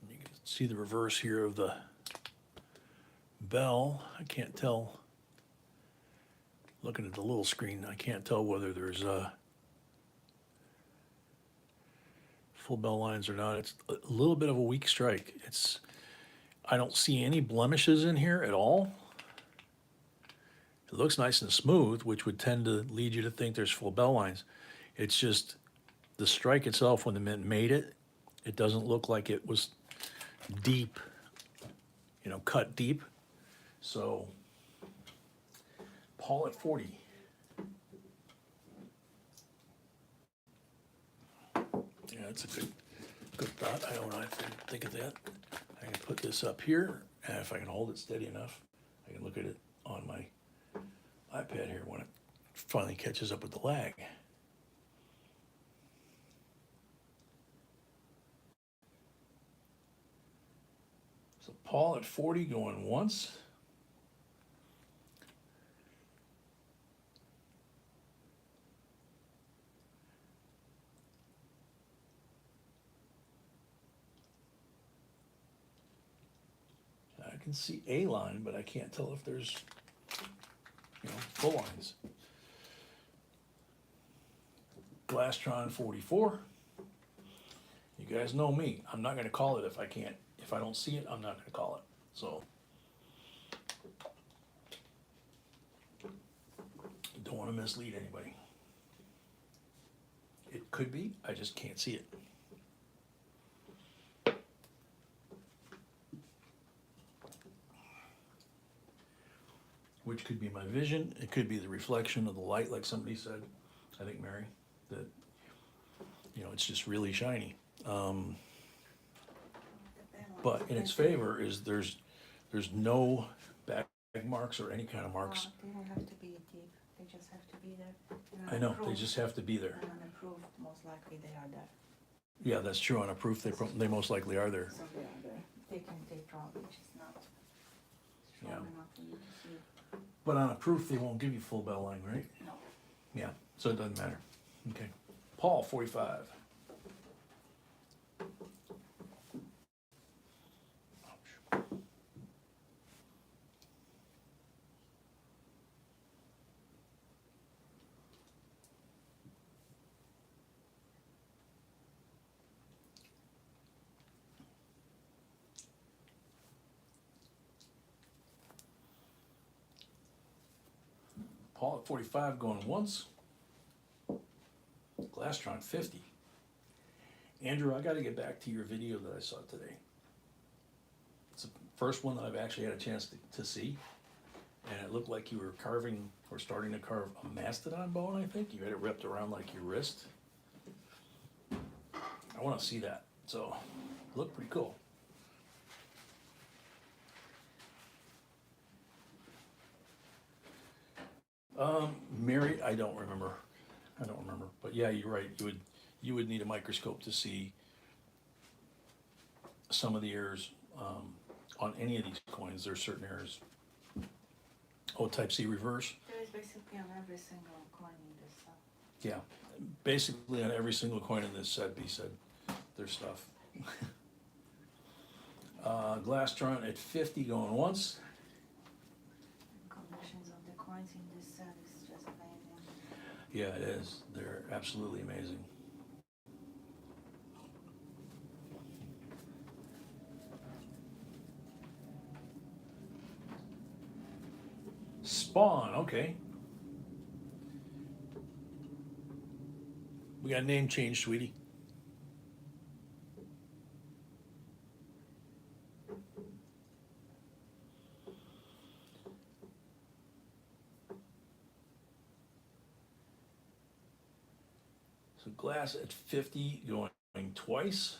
You can see the reverse here of the bell. I can't tell, looking at the little screen, I can't tell whether there's full bell lines or not. It's a little bit of a weak strike. I don't see any blemishes in here at all. It looks nice and smooth, which would tend to lead you to think there's full bell lines. It's just the strike itself, when the mint made it, it doesn't look like it was deep, cut deep. So, Paul at 40. Yeah, that's a good thought. I don't know if I can think of that. I can put this up here, and if I can hold it steady enough, I can look at it on my iPad here when it finally catches up with the lag. So Paul at 40 going once. I can see a line, but I can't tell if there's, full lines. Glastron 44. You guys know me. I'm not going to call it if I can't. If I don't see it, I'm not going to call it. So, don't want to mislead anybody. It could be. I just can't see it. Which could be my vision. It could be the reflection of the light, like somebody said, I think Mary, that, it's just really shiny. But in its favor is there's no back marks or any kind of marks. They don't have to be deep, they just have to be there. I know, they just have to be there. And unapproved, most likely they are there. Yeah, that's true. On a proof, they most likely are there. So they are there. They probably just not strong enough for you to see. But on a proof, they won't give you full bell line, right? No. Yeah, so it doesn't matter. Okay. Paul, 45. Paul at 45 going once. Glastron 50. Andrew, I got to get back to your video that I saw today. It's the first one that I've actually had a chance to see. And it looked like you were carving or starting to carve a mastodon bone, I think. You had it wrapped around like your wrist. I want to see that. So, it looked pretty cool. Mary, I don't remember. But yeah, you're right. You would need a microscope to see some of the errors on any of these coins. There's certain errors. Oh, Type C reverse. There is basically on every single coin in this set. Yeah, basically on every single coin in this set, B said, there's stuff. Glastron at 50 going once. Combinations of the coins in this set is just amazing. Yeah, it is. They're absolutely amazing. Spawn, okay. We got a name change, sweetie. So glass at 50 going twice.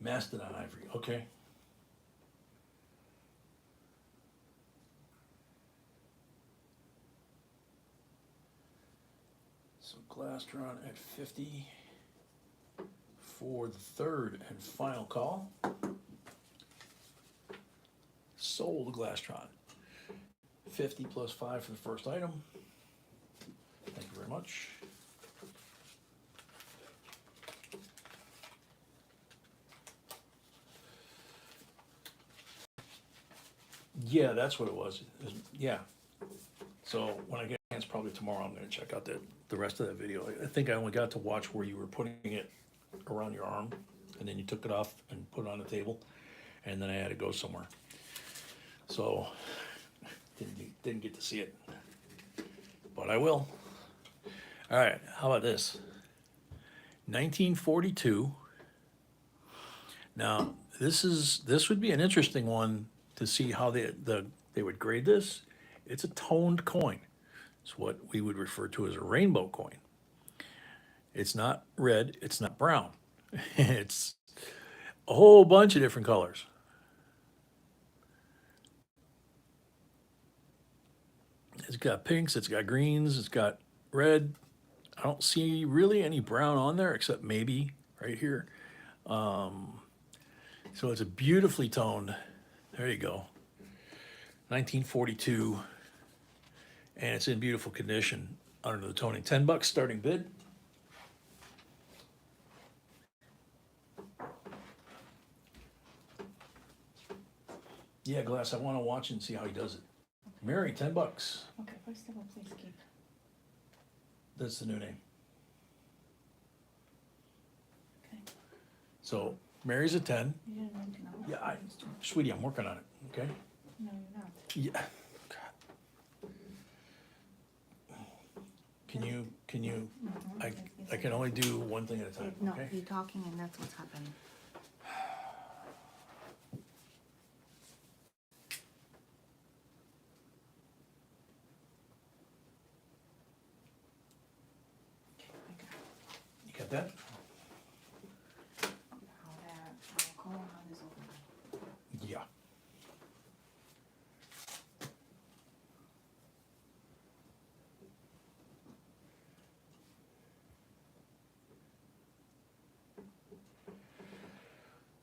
Mastodon ivory, okay. So Glastron at 50 for the third and final call. Sold Glastron. 50 plus 5 for the first item. Thank you very much. Yeah, that's what it was. Yeah. So when I get a chance, probably tomorrow, I'm gonna check out the rest of that video. I think I only got to watch where you were putting it around your arm, and then you took it off and put it on the table, and then I had to go somewhere. So didn't get to see it, but I will. All right, how about this? 1942. Now this would be an interesting one to see how they would grade this. It's a toned coin. It's what we would refer to as a rainbow coin. It's not red, it's not brown. It's a whole bunch of different colors. It's got pinks, it's got greens, it's got red. I don't see really any brown on there except maybe right here. So it's a beautifully toned, there you go, 1942, and it's in beautiful condition under the toning. $10 starting bid. Yeah, Glass, I want to watch and see how he does it. Mary, $10. Okay, first of all, please keep. That's the new name. Okay. So Mary's a 10. You didn't want to know? Yeah, sweetie, I'm working on it, okay? No, you're not. Yeah. God. Can you, Mhm. I can only do one thing at a time, No, okay? you're talking and that's what's happening. Okay, I got it. You got that? Now that our call on is over. Yeah.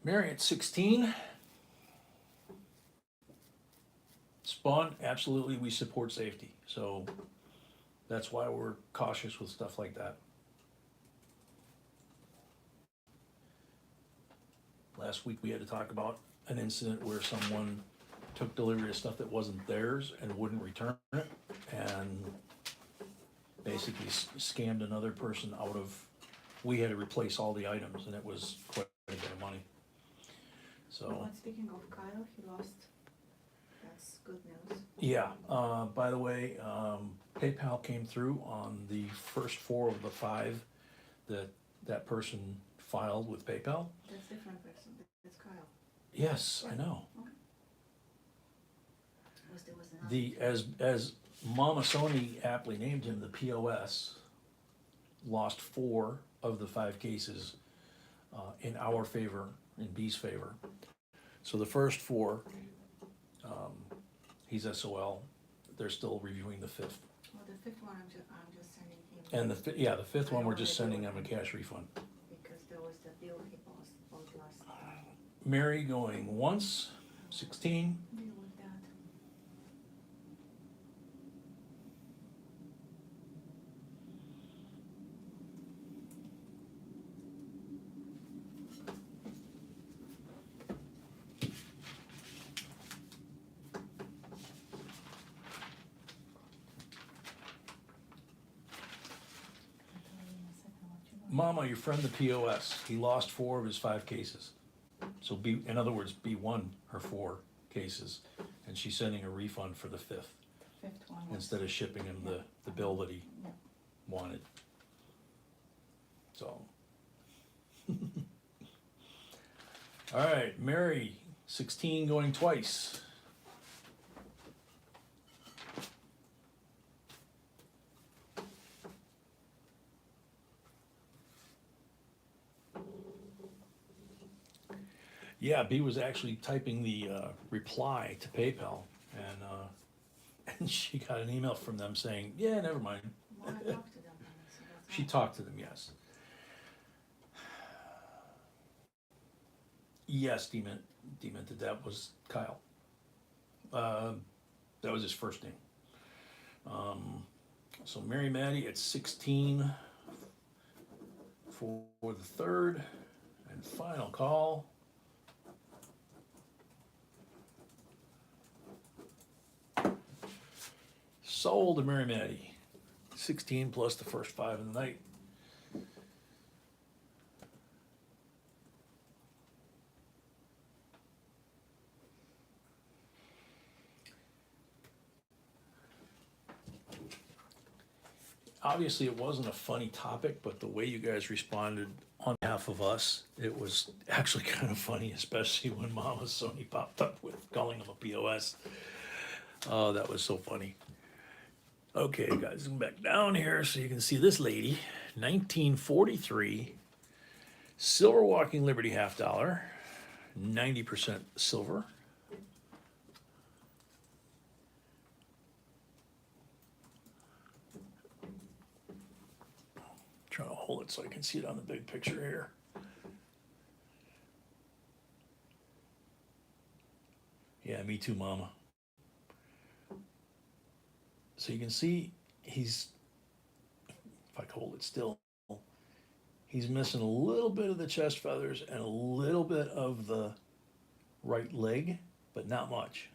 Mary at 16. Spawn, absolutely, we support safety. So that's why we're cautious with stuff like that. Last week we had to talk about an incident where someone took delivery of stuff that wasn't theirs and wouldn't return it, and basically scammed another person out of, we had to replace all the items, and it was quite a bit of money. So, Well, speaking of Kyle, he lost. That's good news. yeah, by the way, PayPal came through on the first 4 of the 5 that person filed with PayPal. That's different person. That's Kyle. Yes, I know. Okay. There was another. As Mama Sony aptly named him, the POS lost 4 of the 5 cases in our favor, in B's favor. So the first 4, he's SOL. They're still reviewing the 5th. Well, the 5th one, I'm just sending him. And the 5th one, we're just sending him a cash refund. Because there was the bill he bought last time. Mary going once, 16. Deal with that. Mama, your friend the POS, he lost 4 of his 5 cases. So B, in other words, B won her 4 cases, and she's sending a refund for the 5th 5th one was. instead of shipping him the bill that he Yeah. wanted. So. All right, Mary, 16 going twice. Yeah, B was actually typing the reply to PayPal, and and she got an email from them saying, "Yeah, never mind." Wanna talk to them, so that's She all. talked to them, yes. Yes, demented. That was Kyle. Uh, that was his first name. Um, so Mary Maddie at 16 for the third and final call. Sold to Mary Maddie. 16 plus the first 5 in the night. Obviously, it wasn't a funny topic, but the way you guys responded on behalf of us, it was actually kind of funny, especially when Mama Sony popped up with calling him a POS. Oh, that was so funny. Okay, guys, zoom back down here so you can see this lady, 1943, silver walking Liberty half dollar, 90% silver. Trying to hold it so I can see it on the big picture here. Yeah, me too, Mama. So you can see he's, if I can hold it still, he's missing a little bit of the chest feathers and a little bit of the right leg, but not much.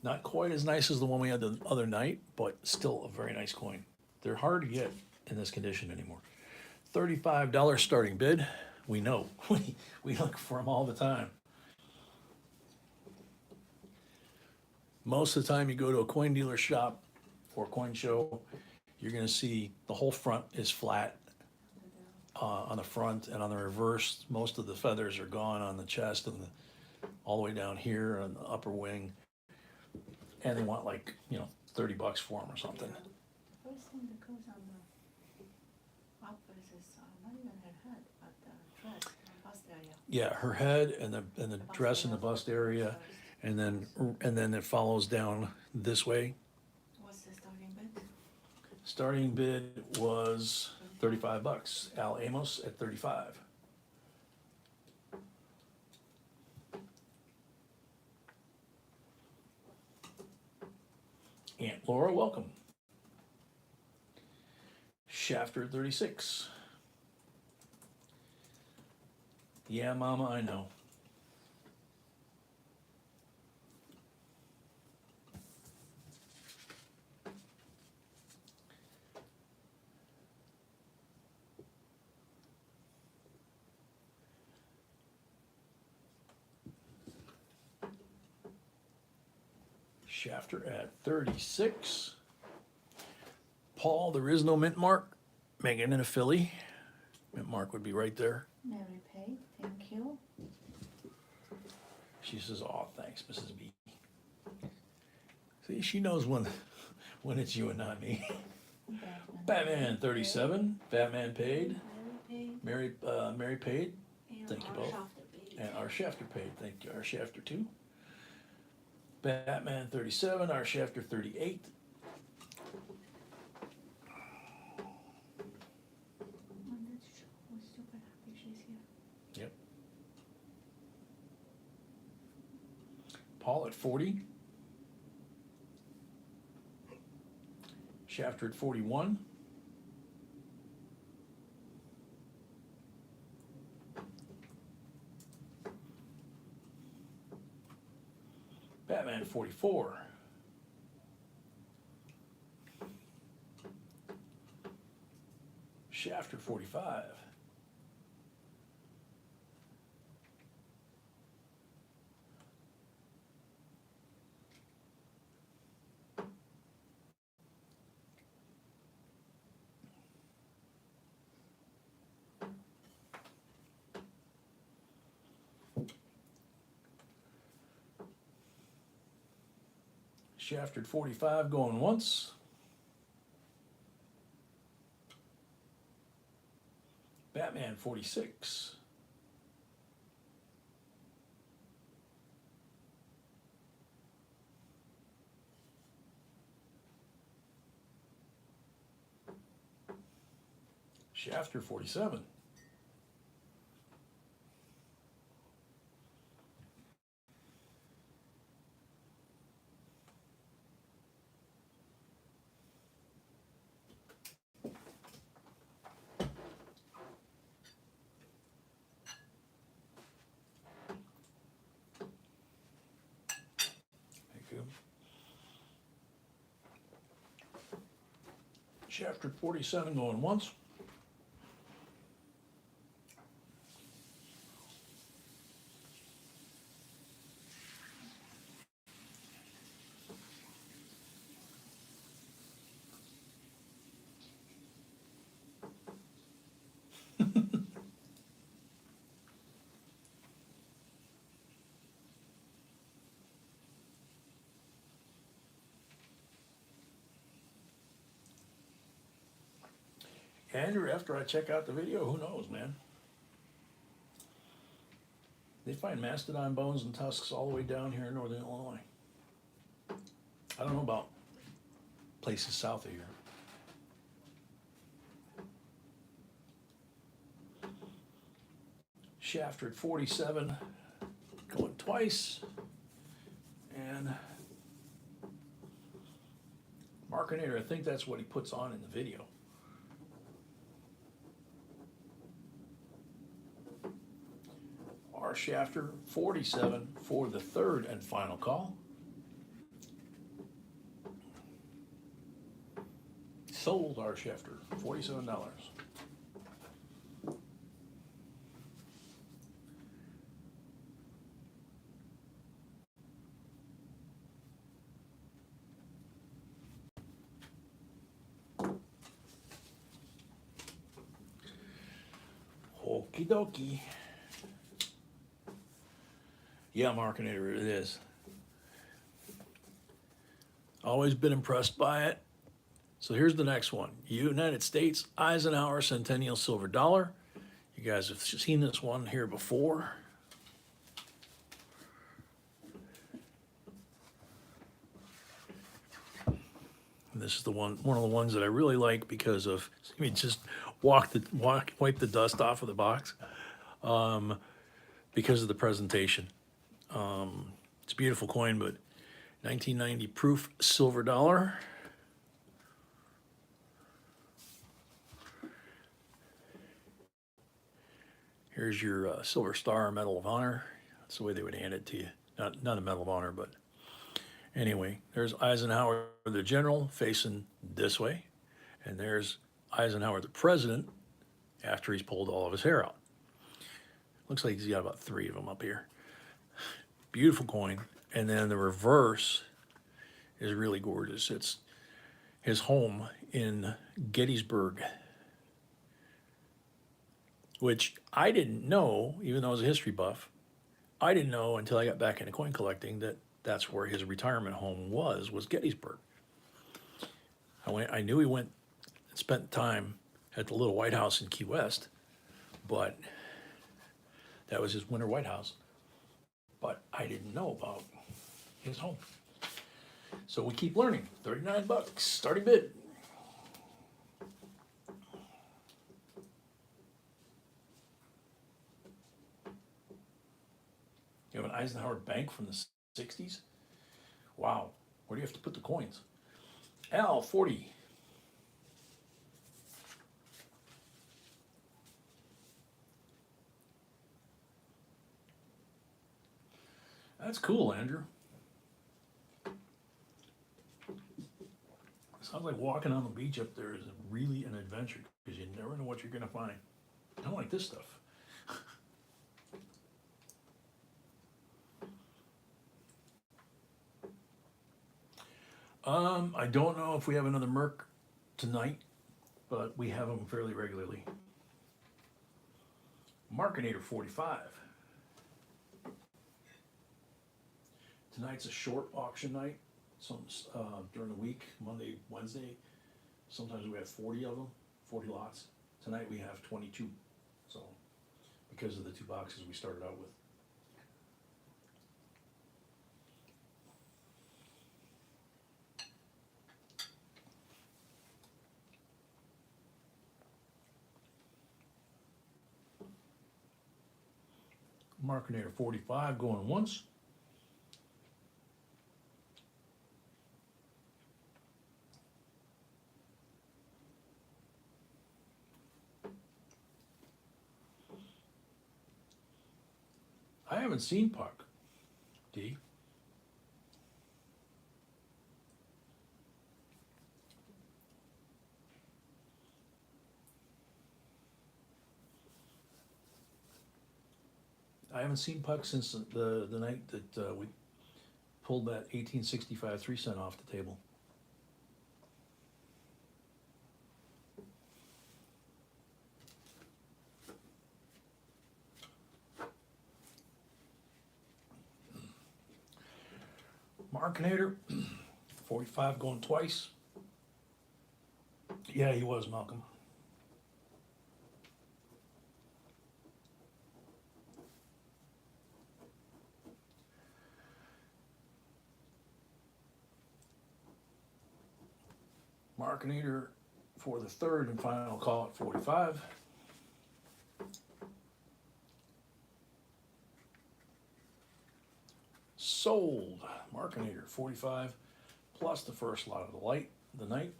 Not quite as nice as the one we had the other night, but still a very nice coin. They're hard to get in this condition anymore. $35 starting bid. We know. We look for them all the time. Most of the time you go to a coin dealer shop or coin show, you're gonna see the whole front is flat on the front, and on the reverse, most of the feathers are gone on the chest and all the way down here on the upper wing. And they want like, $30 for them or something. The first thing that goes on the uppers is not even her head, but the dress, the bust area. Yeah, her head and the dress and the bust area, and then it follows down this way. What's the starting bid? Starting bid was $35. Al Amos at 35. Aunt Laura, welcome. Shafter at 36. Yeah, Mama, I know. Shafter at 36. Paul, there is no mint mark. Megan and a Philly. Mint mark would be right there. Mary Paid, thank you. She says, "Oh, thanks, Mrs. B." See, she knows when it's you and not me. Batman 37. Batman paid. Mary Paid. Mary paid. And Thank you our both. Shafter Paid. And our Shafter paid. Thank you. Our Shafter 2. Batman 37. Our Shafter 38. We're super happy she's here. Yep. Paul at 40. Shafter at 41. Batman 44. Shafter 45. Shafter 45 going once. Batman 46. Shafter 47. Thank you. Shafter 47 going once. Andrew, after I check out the video, who knows, man? They find mastodon bones and tusks all the way down here in northern Illinois. I don't know about places south of here. Shafter at 47, going twice. And Markinator, I think that's what he puts on in the video. Our shafter 47 for the third and final call. Sold our shafter, $47. Okie dokie. Yeah, Markinator, it is. Always been impressed by it. So here's the next one. United States Eisenhower Centennial Silver Dollar. You guys have seen this one here before. And this is the one of the ones that I really like because of, I mean, just wipe the dust off of the box because of the presentation. It's a beautiful coin, but 1990 proof silver dollar. Here's your Silver Star Medal of Honor. That's the way they would hand it to you. Not a Medal of Honor, but anyway, there's Eisenhower the general facing this way, and there's Eisenhower the president after he's pulled all of his hair out. Looks like he's got about 3 of them up here. Beautiful coin. And then the reverse is really gorgeous. It's his home in Gettysburg, which I didn't know, even though I was a history buff, I didn't know until I got back into coin collecting that that's where his retirement home was Gettysburg. I knew he went and spent time at the little White House in Key West, but that was his winter White House. But I didn't know about his home. So we keep learning. $39, starting bid. You have an Eisenhower bank from the 60s? Wow. Where do you have to put the coins? Al, 40. That's cool, Andrew. Sounds like walking on the beach up there is really an adventure because you never know what you're going to find. I don't like this stuff. I don't know if we have another Merc tonight, but we have them fairly regularly. Markinator 45. Tonight's a short auction night. Some during the week, Monday, Wednesday. Sometimes we have 40 of them, 40 lots. Tonight we have 22. So, because of the 2 boxes we started out with. Markinator 45 going once. I haven't seen Puck, D. I haven't seen Puck since the night that we pulled that 1865 3 cent off the table. Markinator 45 going twice. Yeah, he was, Malcolm. Markinator for the third and final call at 45. Sold. Markinator 45 plus the first lot of the night.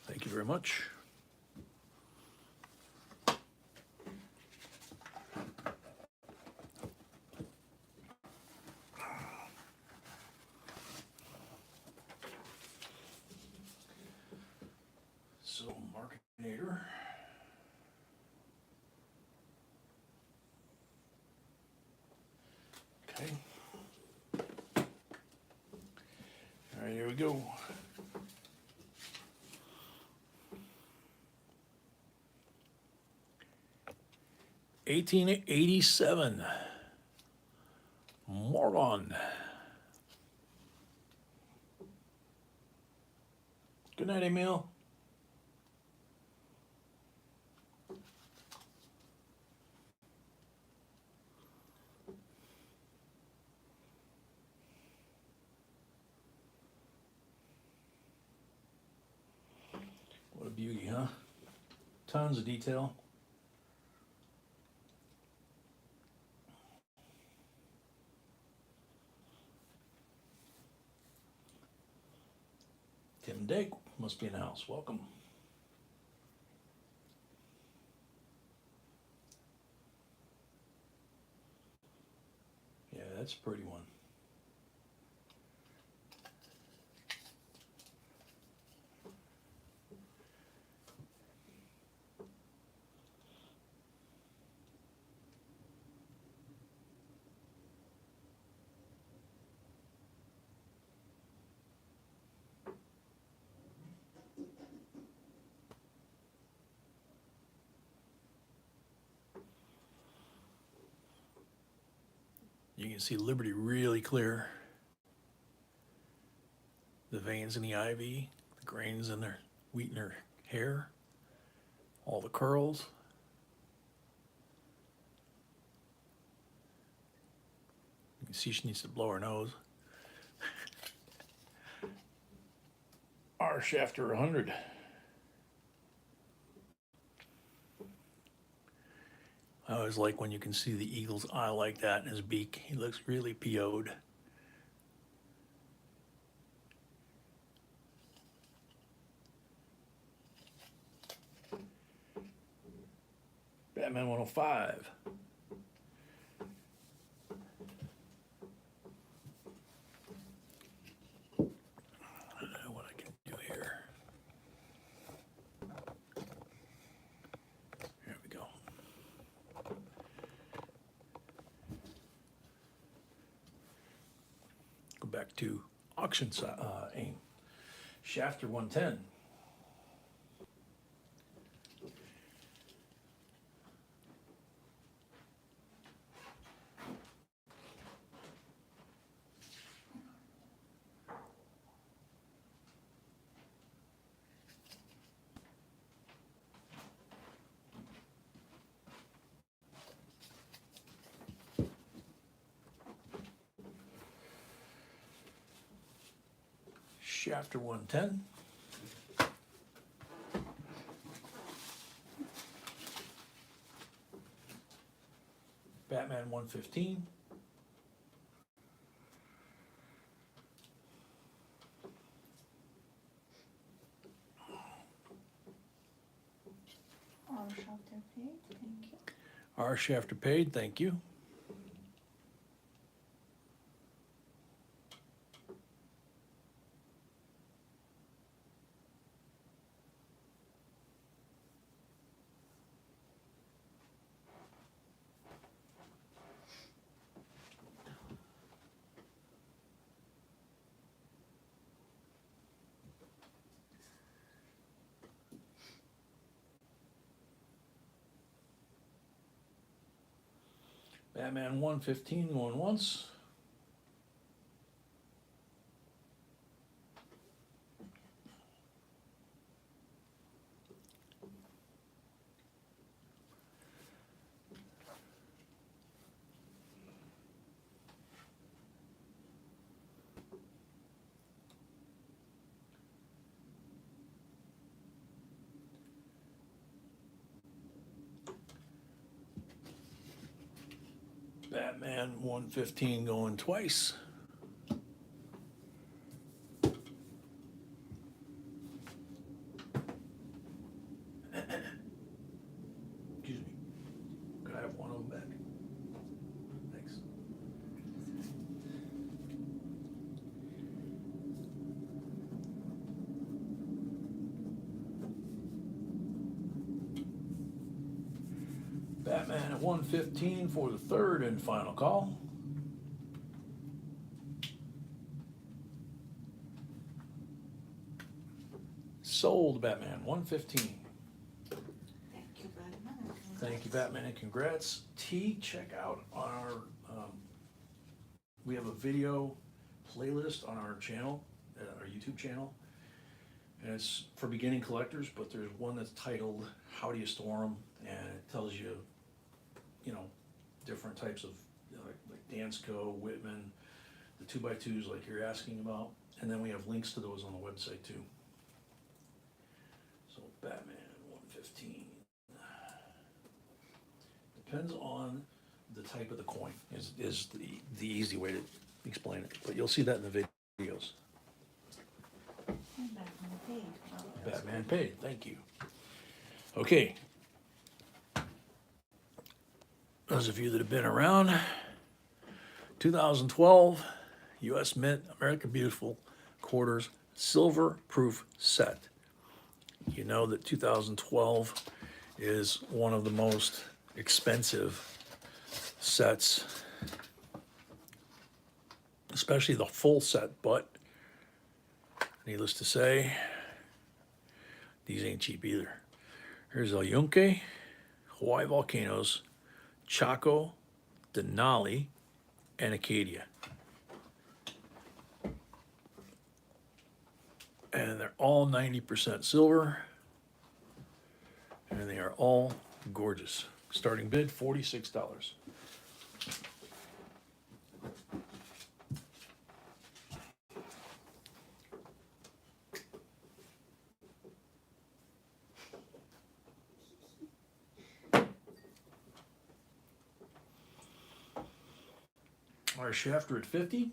Thank you very much. So Markinator. Okay. All right, here we go. $18.87. Moron. Good night, Emil. What a beauty, huh? Tons of detail. Tim Dake must be in the house. Welcome. Yeah, that's a pretty one. You can see Liberty really clear. The veins in the ivy, the grains in their wheat in her hair, all the curls. You can see she needs to blow her nose. Arsh after 100. I always like when you can see the eagle's eye like that in his beak. He looks really PO'd. Batman 105. I don't know what I can do here. There we go. Go back to auction aim. Shafter 110. Shafter 110. Batman 115. Our shelter paid, thank you. Our Shafter paid, thank you. Batman 115 going once. Batman 115 going twice. Excuse me. Could I have one of them back? Thanks. Batman at 115 for the third and final call. Sold Batman 115. Thank you, Batman. Thank you, Batman, and congrats. T, check out our, we have a video playlist on our channel, our YouTube channel. And it's for beginning collectors, but there's one that's titled, How Do You Store Them? And it tells you, you know, different types of, you know, like Dansko, Whitman, the 2x2s like you're asking about. And then we have links to those on the website too. So Batman 115. Depends on the type of the coin is the easy way to explain it. But you'll see that in the videos. And Batman paid. Wow. Batman paid, thank you. Okay. Those of you that have been around, 2012 U.S. Mint American Beautiful quarters silver proof set. You know that 2012 is one of the most expensive sets, especially the full set, but needless to say, these ain't cheap either. Here's El Yunque, Hawaii Volcanoes, Chaco, Denali, and Acadia. And they're all 90% silver, and they are all gorgeous. Starting bid, $46. Our shafter at 50.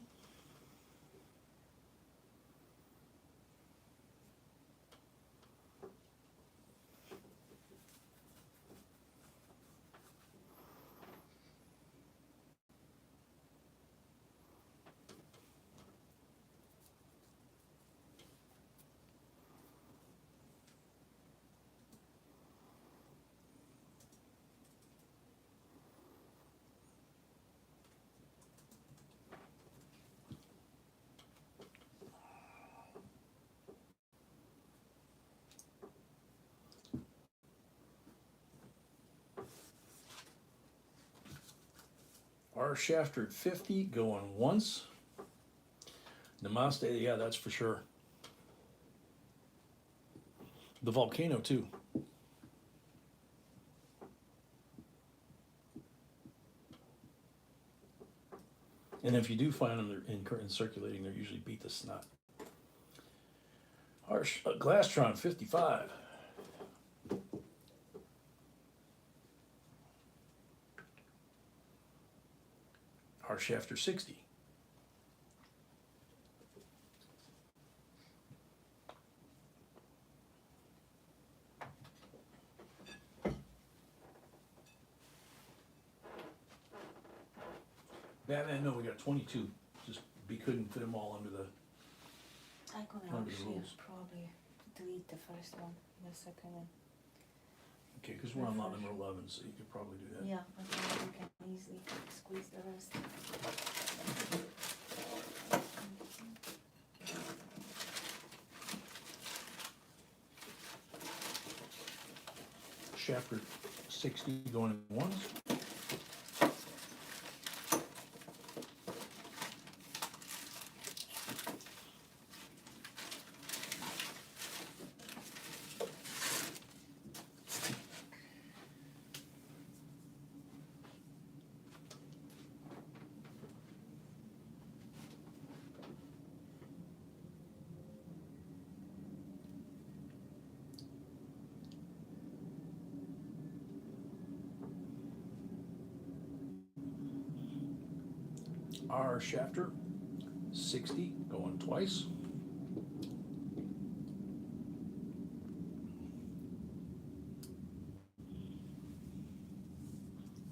Our shafter at 50 going once. Namaste, yeah, that's for sure. The volcano too. And if you do find them they're in circulating, they're usually beat the snot. Our Glastron 55. Our shafter 60. Batman, no, we got 22. Just we couldn't fit them all under the. I'm gonna Under the actually rules. probably delete the first one, the second one. Okay, because we're on lot number 11, so you could probably do that. Yeah, I think we can easily squeeze the rest. Shafter 60 going in once. Our shafter 60 going twice.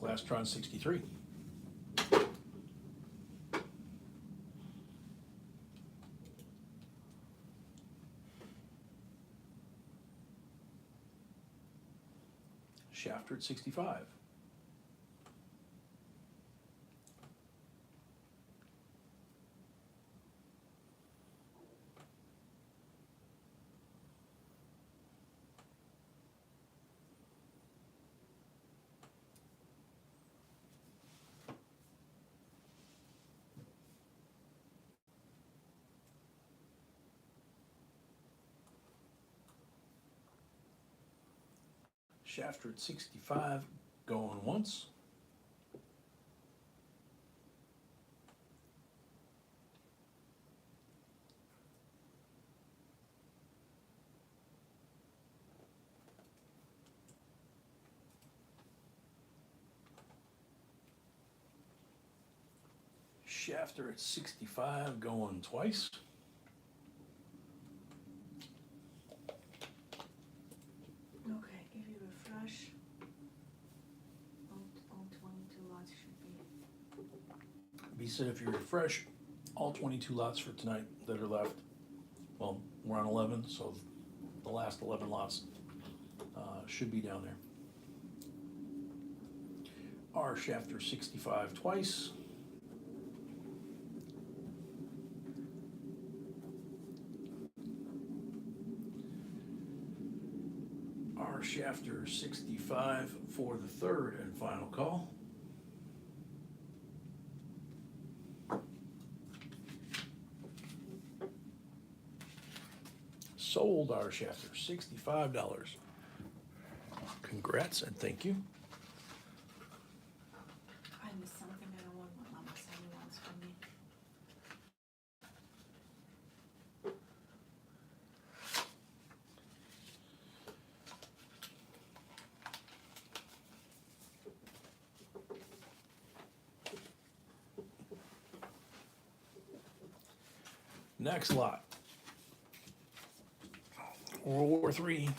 Glastron 63. Shafter at 65. Shafter at 65 going once. Shafter at 65 going twice. Okay, if you refresh, all 22 lots should be. He said if you refresh all 22 lots for tonight that are left, well, we're on 11, so the last 11 lots should be down there. Our shafter 65 twice. Our shafter 65 for the third and final call. Sold our shafter, $65. Congrats and thank you. I missed something, I don't want my mama sending ones for me. Next lot. World War III.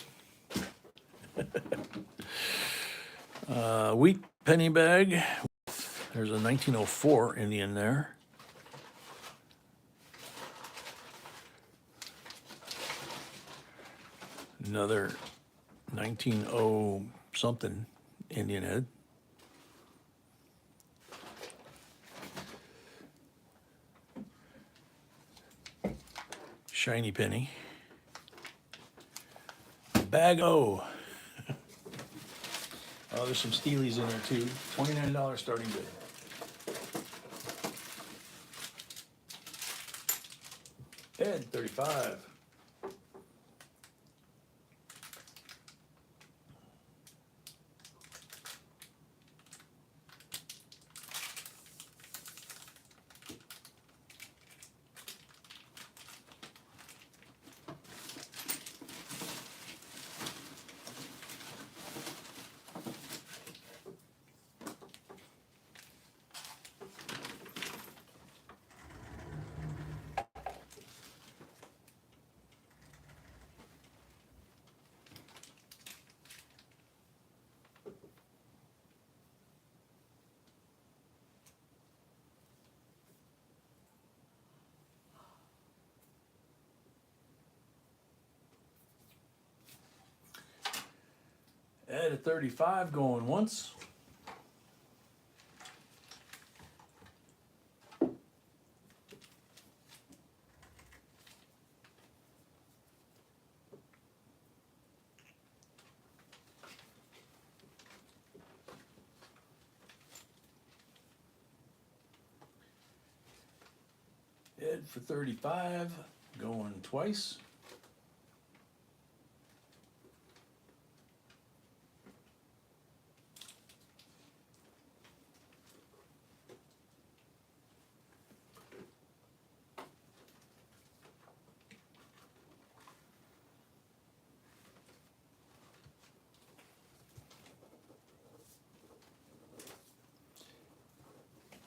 Wheat penny bag. There's a 1904 Indian there. Another 1900 something Indian head. Shiny penny. Bag O. Oh, there's some Steelies in there too. $29 starting bid. Bed 35. Ed at 35 going once. Ed for 35 going twice.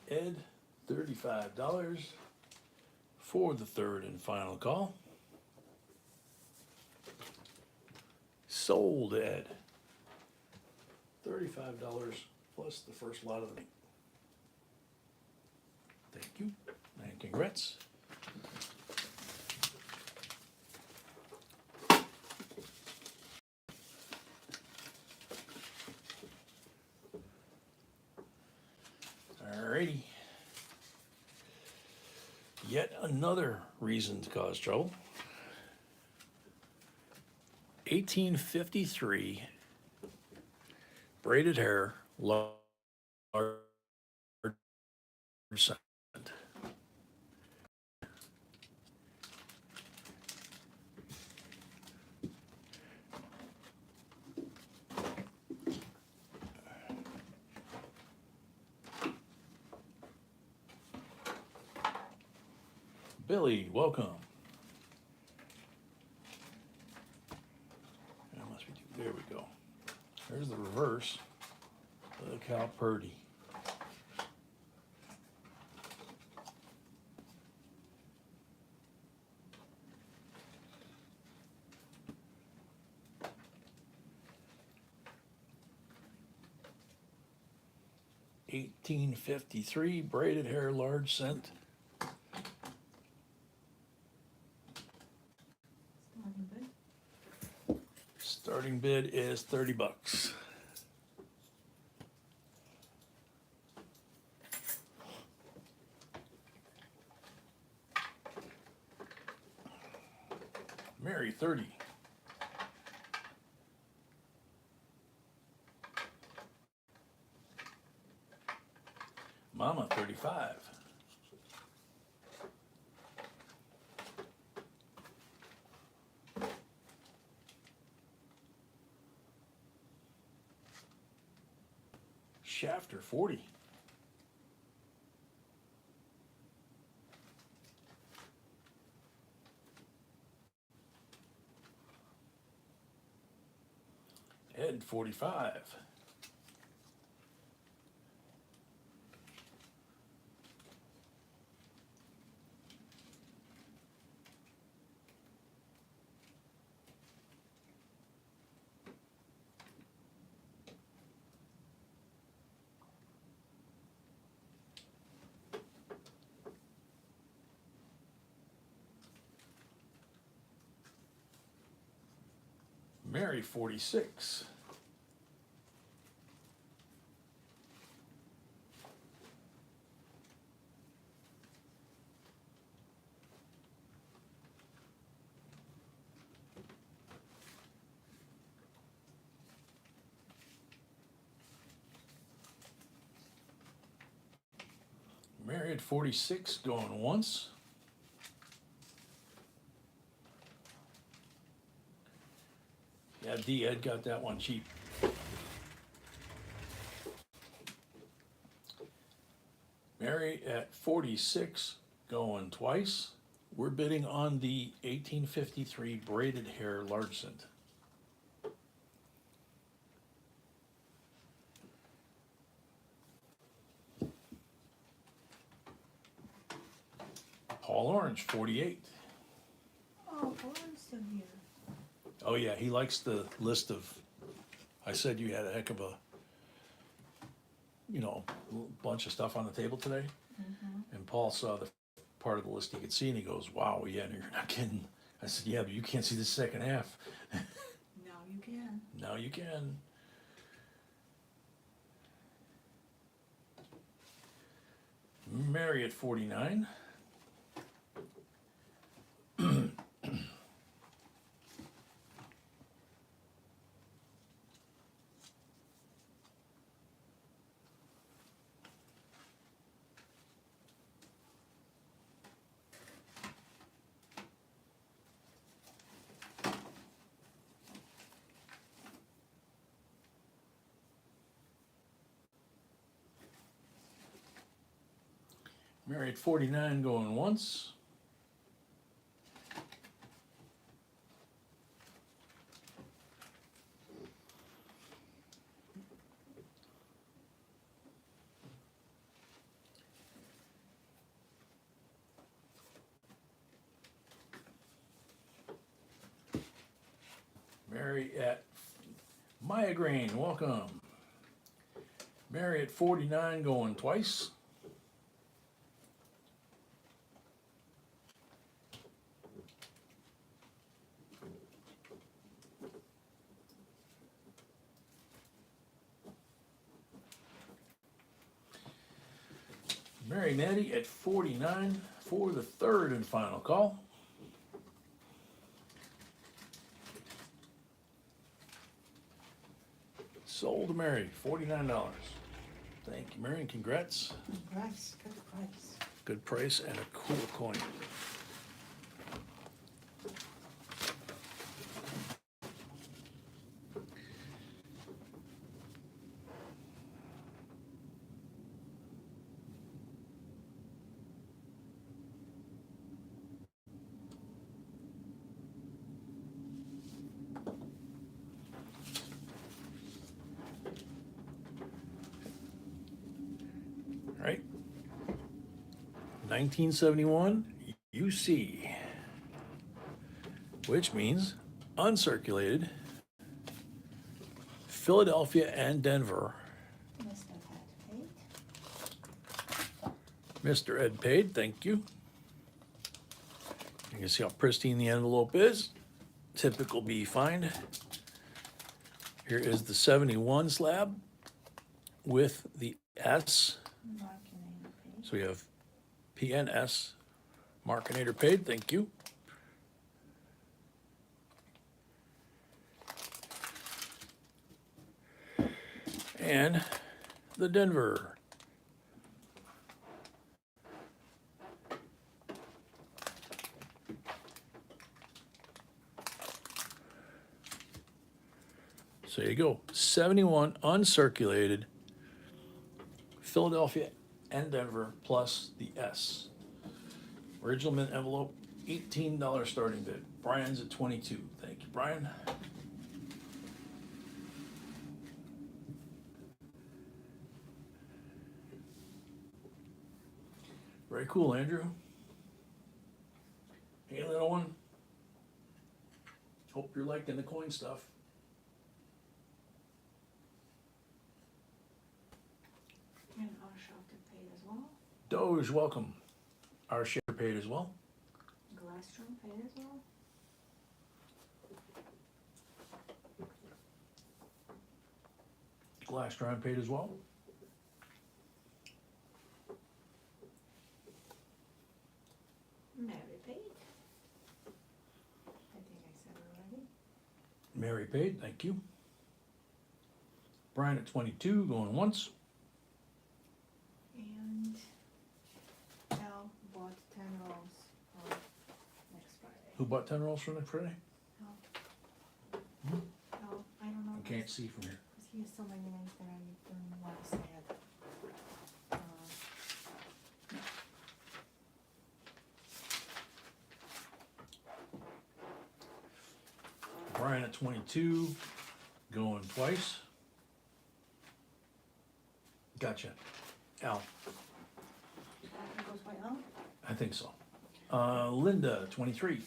Ed, $35 for the third and final call. Sold Ed. $35 plus the first lot of the night. Thank you and congrats. Alrighty. Yet another reason to cause trouble. 1853 braided hair, large cent. Billy, welcome. That must be there we go. There's the reverse. Look how pretty. $18.53 braided hair, large cent. Starting bid is $30. Mary, 30. Mama, 35. Shafter, 40. Ed, 45. Mary, 46. Mary at 46 going once. Yeah, D. Ed got that one cheap. Mary at 46 going twice. We're bidding on the 1853 braided hair large cent. Paul Orange, 48. Oh, Orange still here. Oh yeah, he likes the list of, I said you had a heck of a, bunch of stuff on the table today. Mm-hmm. And Paul saw the part of the list he could see and he goes, wow, yeah, you're not kidding. I said, yeah, but you can't see the second half. Now you can. Now you can. Mary at 49. Mary at 49 going once. Mary at Maya Green, welcome. Mary at 49 going twice. Mary Natty at 49 for the third and final call. Sold to Mary, $49. Thank you, Mary, and congrats. Price, good price. Good price and a cool coin. All right. 1971 UC, which means uncirculated Philadelphia and Denver. Mr. Ed Paid, thank you. You can see how pristine the envelope is. Typical B find. Here is the 71 slab with the S. So we have PNS, Markinator Paid, thank you. And the Denver. So there you go, 71 uncirculated Philadelphia and Denver plus the S. Original mint envelope, $18 starting bid. Brian's at 22. Thank you, Brian. Very cool, Andrew. Hey, little one. Hope you're liking the coin stuff. And our shop paid as well. Doge, welcome. Our share paid as well. Glastron paid as well. Glastron paid as well. Mary paid. I think I said it already. Mary paid, thank you. Brian at 22, going once. And Al bought 10 rolls for next Friday. Who bought 10 rolls for next Friday? Al, I don't know. I can't see from here. Because he has so many names that I don't want to say it. Brian at 22, going twice. Gotcha. Al, That goes by Al? I think so. Linda, 23.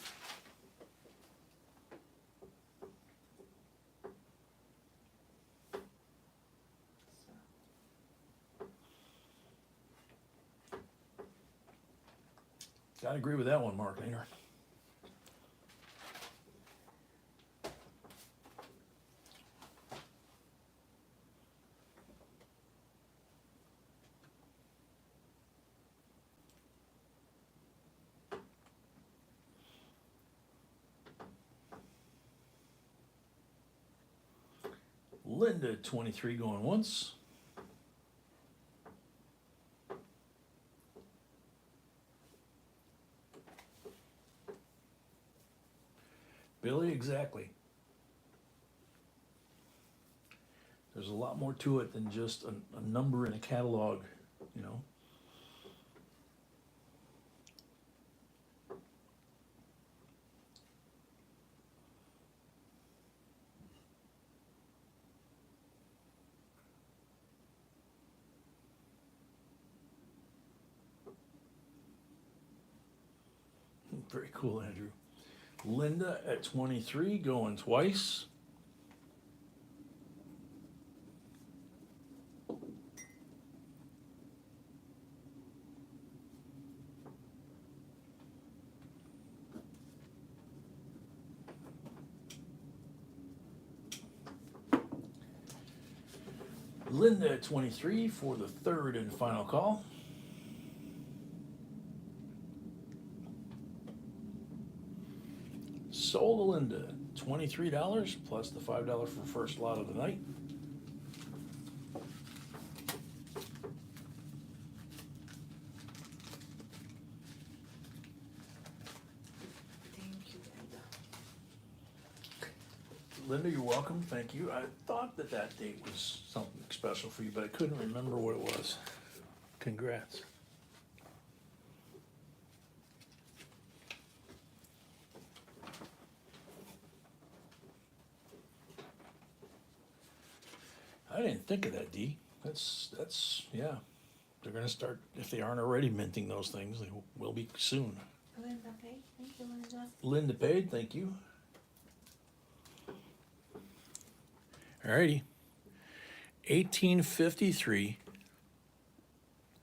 Gotta agree with that one, Mark Nader. Linda, 23, going once. Billy, exactly. There's a lot more to it than just a number in a catalog, you know. Very cool, Andrew. Linda at 23, going twice. Linda at 23 for the third and final call. Sold to Linda, $23 plus the $5 for first lot of the night. Thank you, Linda. Linda, you're welcome. Thank you. I thought that that date was something special for you, but I couldn't remember what it was. Congrats. I didn't think of that, Dee. That's yeah. They're gonna start, if they aren't already minting those things, they will be soon. Linda, okay? Thank you, Linda. Linda paid, thank you. Alrighty. 1853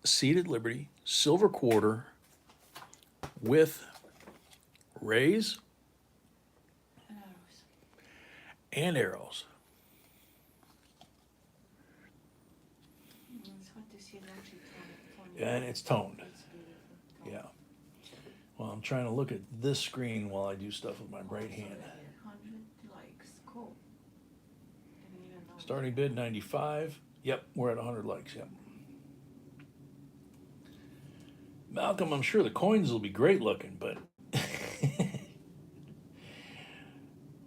Seated Liberty, silver quarter with rays And arrows. and arrows. It's hard to see it actually toned. And it's toned. It's beautiful. Yeah. Well, I'm trying to look at this screen while I do stuff with my right hand. 100 likes, cool. Didn't even know. Starting bid 95. Yep, we're at 100 likes. Yep. Malcolm, I'm sure the coins will be great looking, but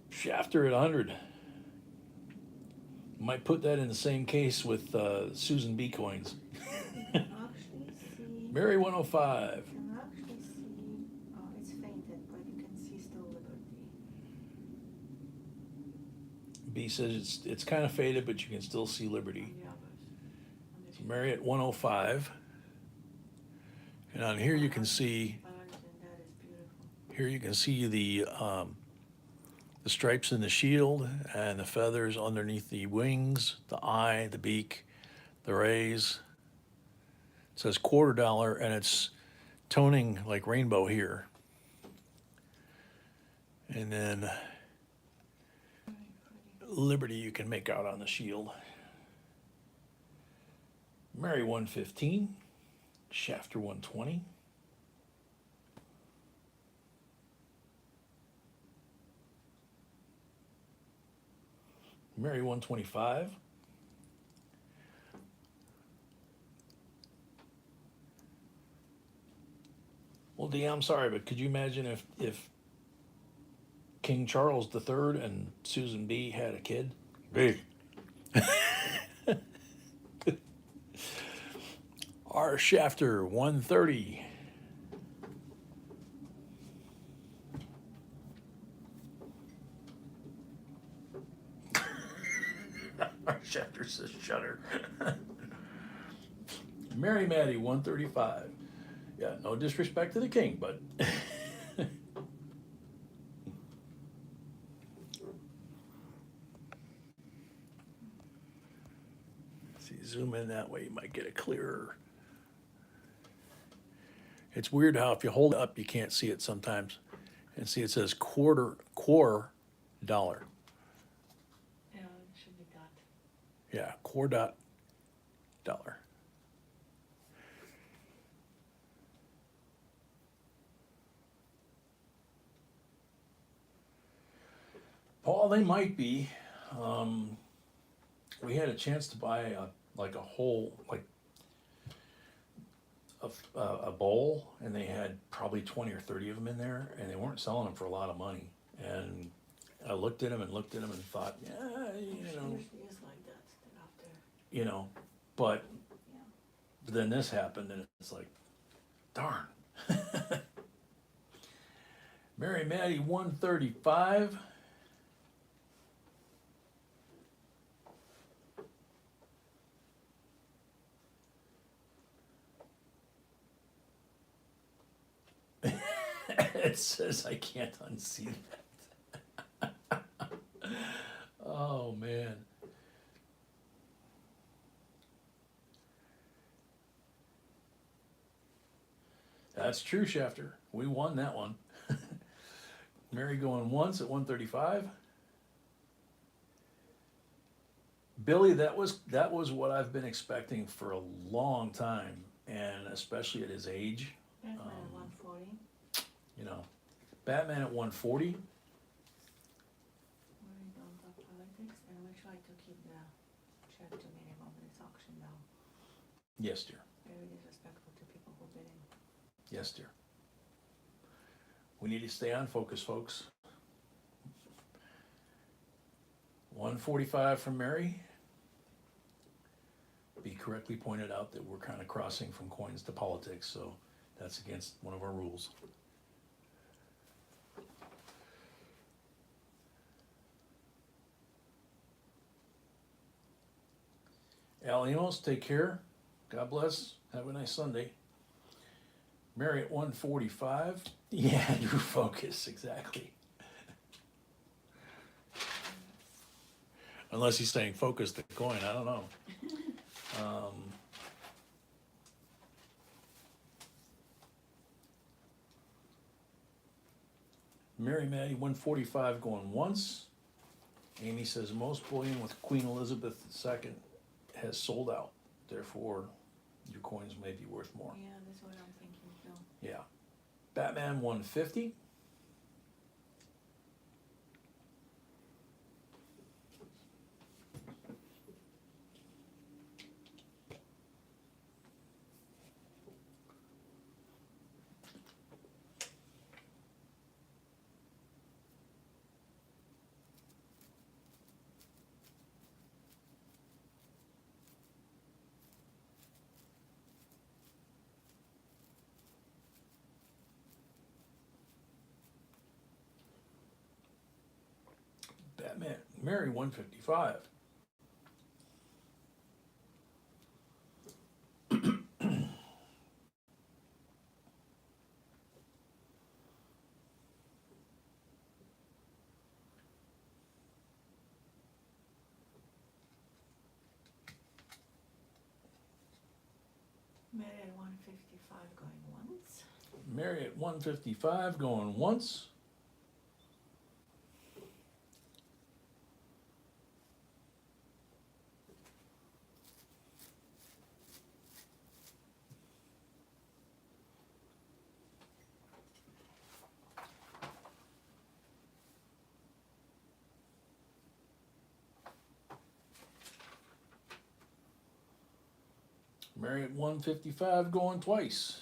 Shafter at 100. Might put that in the same case with Susan B coins. You can actually see. Mary 105. You can actually see. Oh, it's fainted, but you can see still Liberty. B says it's kind of faded, but you can still see Liberty. On the others. So Mary at 105. And on here you can see. Other than that is beautiful. Here you can see the stripes in the shield and the feathers underneath the wings, the eye, the beak, the rays. It says $quarter and it's toning like rainbow here. And then Very pretty. Liberty you can make out on the shield. Mary 115, Shafter 120. Mary 125. Well, Dee, I'm sorry, but could you imagine if King Charles III and Susan B had a kid? Big. R. Shafter 130. R. Shafter says shudder. Mary Maddie 135. Yeah, no disrespect to the king, but see, zoom in that way, you might get it clearer. It's weird how if you hold it up, you can't see it sometimes. And see, it says core dollar. Yeah, it should be that. Yeah, core dot dollar. Paul, they might be. we had a chance to buy a whole, like, a bowl, and they had probably 20 or 30 of them in there, and they weren't selling them for a lot of money. And I looked at them and thought, yeah, Usually is like that, they're out there. you know, but Yeah. then this happened, and it's like, darn. Mary Maddie 135. It says I can't unsee that. Oh man. That's true, Shafter. We won that one. Mary going once at 135. Billy, that was what I've been expecting for a long time, and especially at his age. Batman at 140. You know, Batman at 140. Worried on the politics, and we try to keep the check to minimum when it's auctioned down. Yes, dear. Very disrespectful to people who bid in. Yes, dear. We need to stay on focus, folks. 145 from Mary. Be correctly pointed out that we're kind of crossing from coins to politics, so that's against one of our rules. Al Amos, take care. God bless. Have a nice Sunday. Mary at 145. Yeah, Andrew, focus, exactly. Unless he's saying focus the coin, I don't know. Mary Maddie 145 going once. Amy says most bullion with Queen Elizabeth II has sold out. Therefore, your coins may be worth more. Yeah, that's what I'm thinking too. Yeah. Batman 150. Batman, Mary 155. Mary at 155 going once. Mary at 155 going once. Mary at 155 going twice.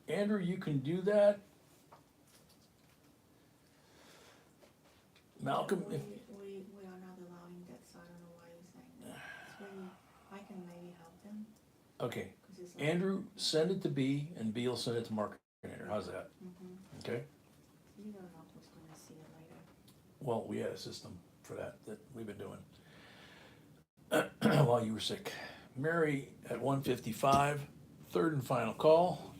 Andrew, you can do that. Malcolm, we if, are not allowing that, so I don't know why you're saying that. It's really, I can maybe help them, okay, 'cause it's like. Andrew, send it to B, and B will send it to Mark. How's that? Mm-hmm. Okay. You don't know who's gonna see it later. Well, we had a system for that we've been doing while you were sick. Mary at 155, third and final call.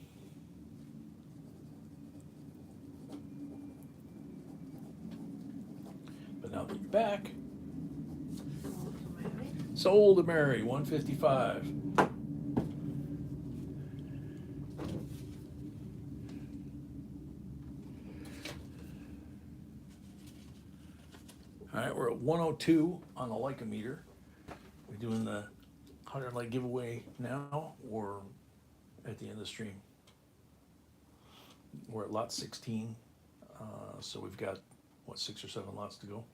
But now that you're back, Sold to Mary. sold to Mary 155. All right, we're at 102 on the Leica meter. We doing the 100 light giveaway now or at the end of the stream? We're at lot 16, so we've got, what, 6 or 7 lots to go?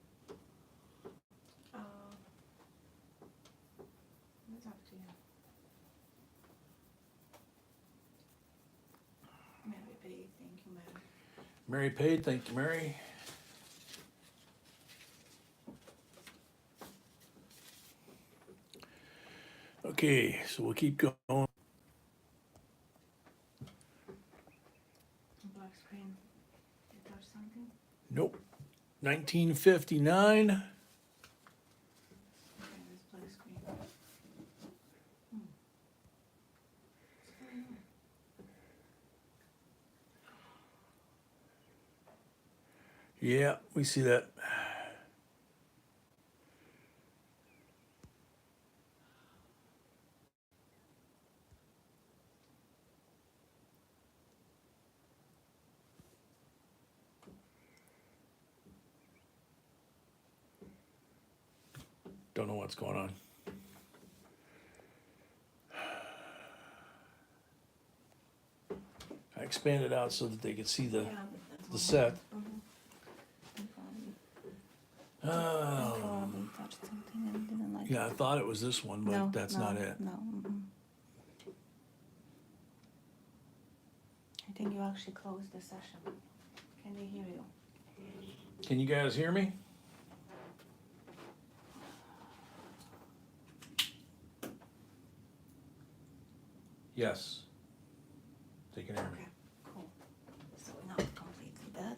It's up to you. Mary Pay, thank you, Mary. Mary paid, thank you, Mary. Okay, so we'll keep going. Black screen, you touch something? Nope. 1959. Okay, this black screen. What's going on? Yeah, we see that. Don't know what's going on. I expanded out so that they could see the Yeah, but that's the what set. happened. You Oh, probably touched something and didn't like yeah, I it. thought it was this one, but No, that's no, not it. No. I think you actually closed the session. Can they hear you? Can you guys hear me? Yes. They can hear me. Okay, cool. So not completely dead.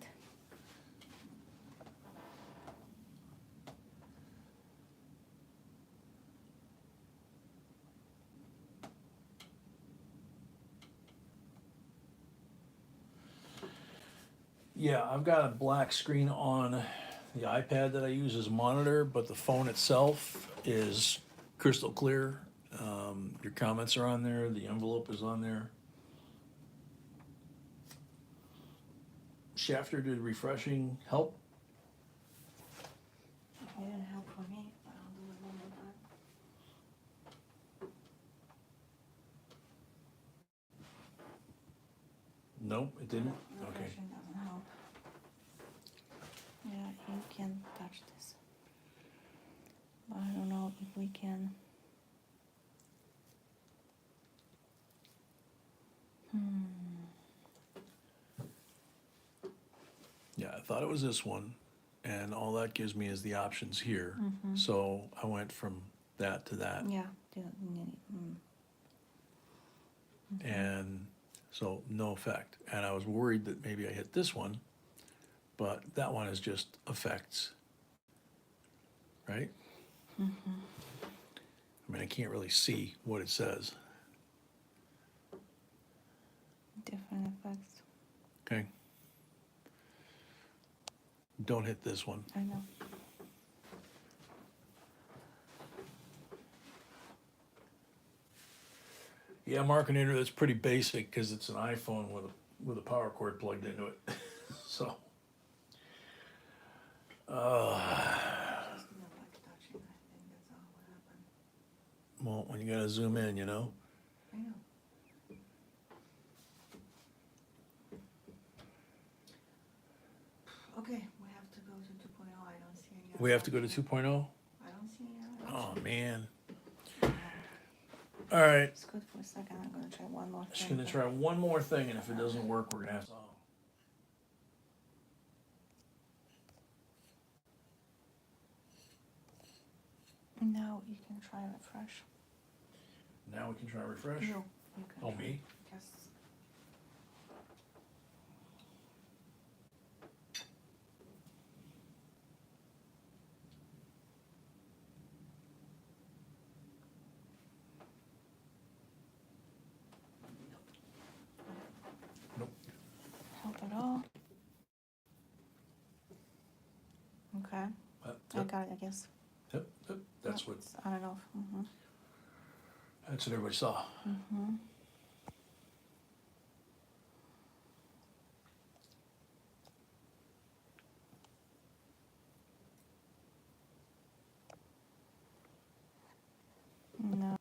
Yeah, I've got a black screen on the iPad that I use as a monitor, but the phone itself is crystal clear. Your comments are on there, the envelope is on there. Shafter did refreshing help. It didn't help for me, but I'll do it one more time. Nope, it didn't. Okay. Refreshing doesn't help. Yeah, you can touch this. But I don't know if we can. Yeah, I thought it was this one, and all that gives me is the options here. Mhm. So I went from that to that. Yeah. And so no effect. And I was worried that maybe I hit this one, but that one is just effects, right? I mean, I can't really see what it says. Different effects. Okay. Don't hit this one. I know. Yeah, Markinator, that's pretty basic because it's an iPhone with a power cord plugged into it. So. Just no like touching. I think that's all what happened. Well, when you gotta zoom in, you know. I know. Okay, we have to go to 2.0. I don't see any. We have to go to other 2.0? option. I don't see any other Oh, option. man. All right. It's good for a second. I'm gonna try one more thing. Just gonna try one more thing, and if it doesn't work, we're gonna have to. Now you can try refresh. Now we can try refresh. No, you can. Oh, try. me? Yes. Nope. Help at all. Okay. I Yep, got it, I guess. yep, yep. That's what, It's on and off. that's what everybody saw. No.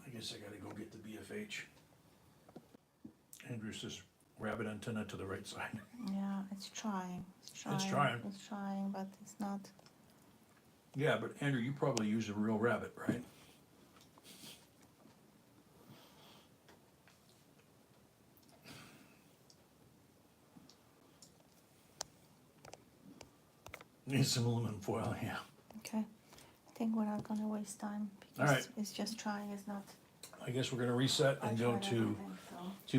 I guess I gotta go get the BFH. Andrew says rabbit antenna to the right side. Yeah, it's trying, It's trying. it's trying, but it's not. Yeah, but Andrew, you probably use a real rabbit, right? Need some aluminum foil, yeah. Okay, I think we're not gonna waste time, All because right. it's just trying, it's not. I guess we're gonna reset I and go tried to everything, so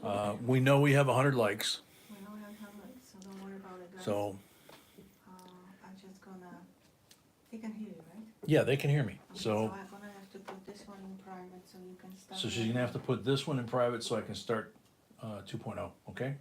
2.0. We know we have 100 likes, we don't have it, so don't worry about it, guys. so, I'm just gonna, they can hear you, right? yeah, they can hear me. Okay, So, I'm gonna have to put this one in private so you can start. so she's gonna have to put this one in private so I can start 2.0, okay?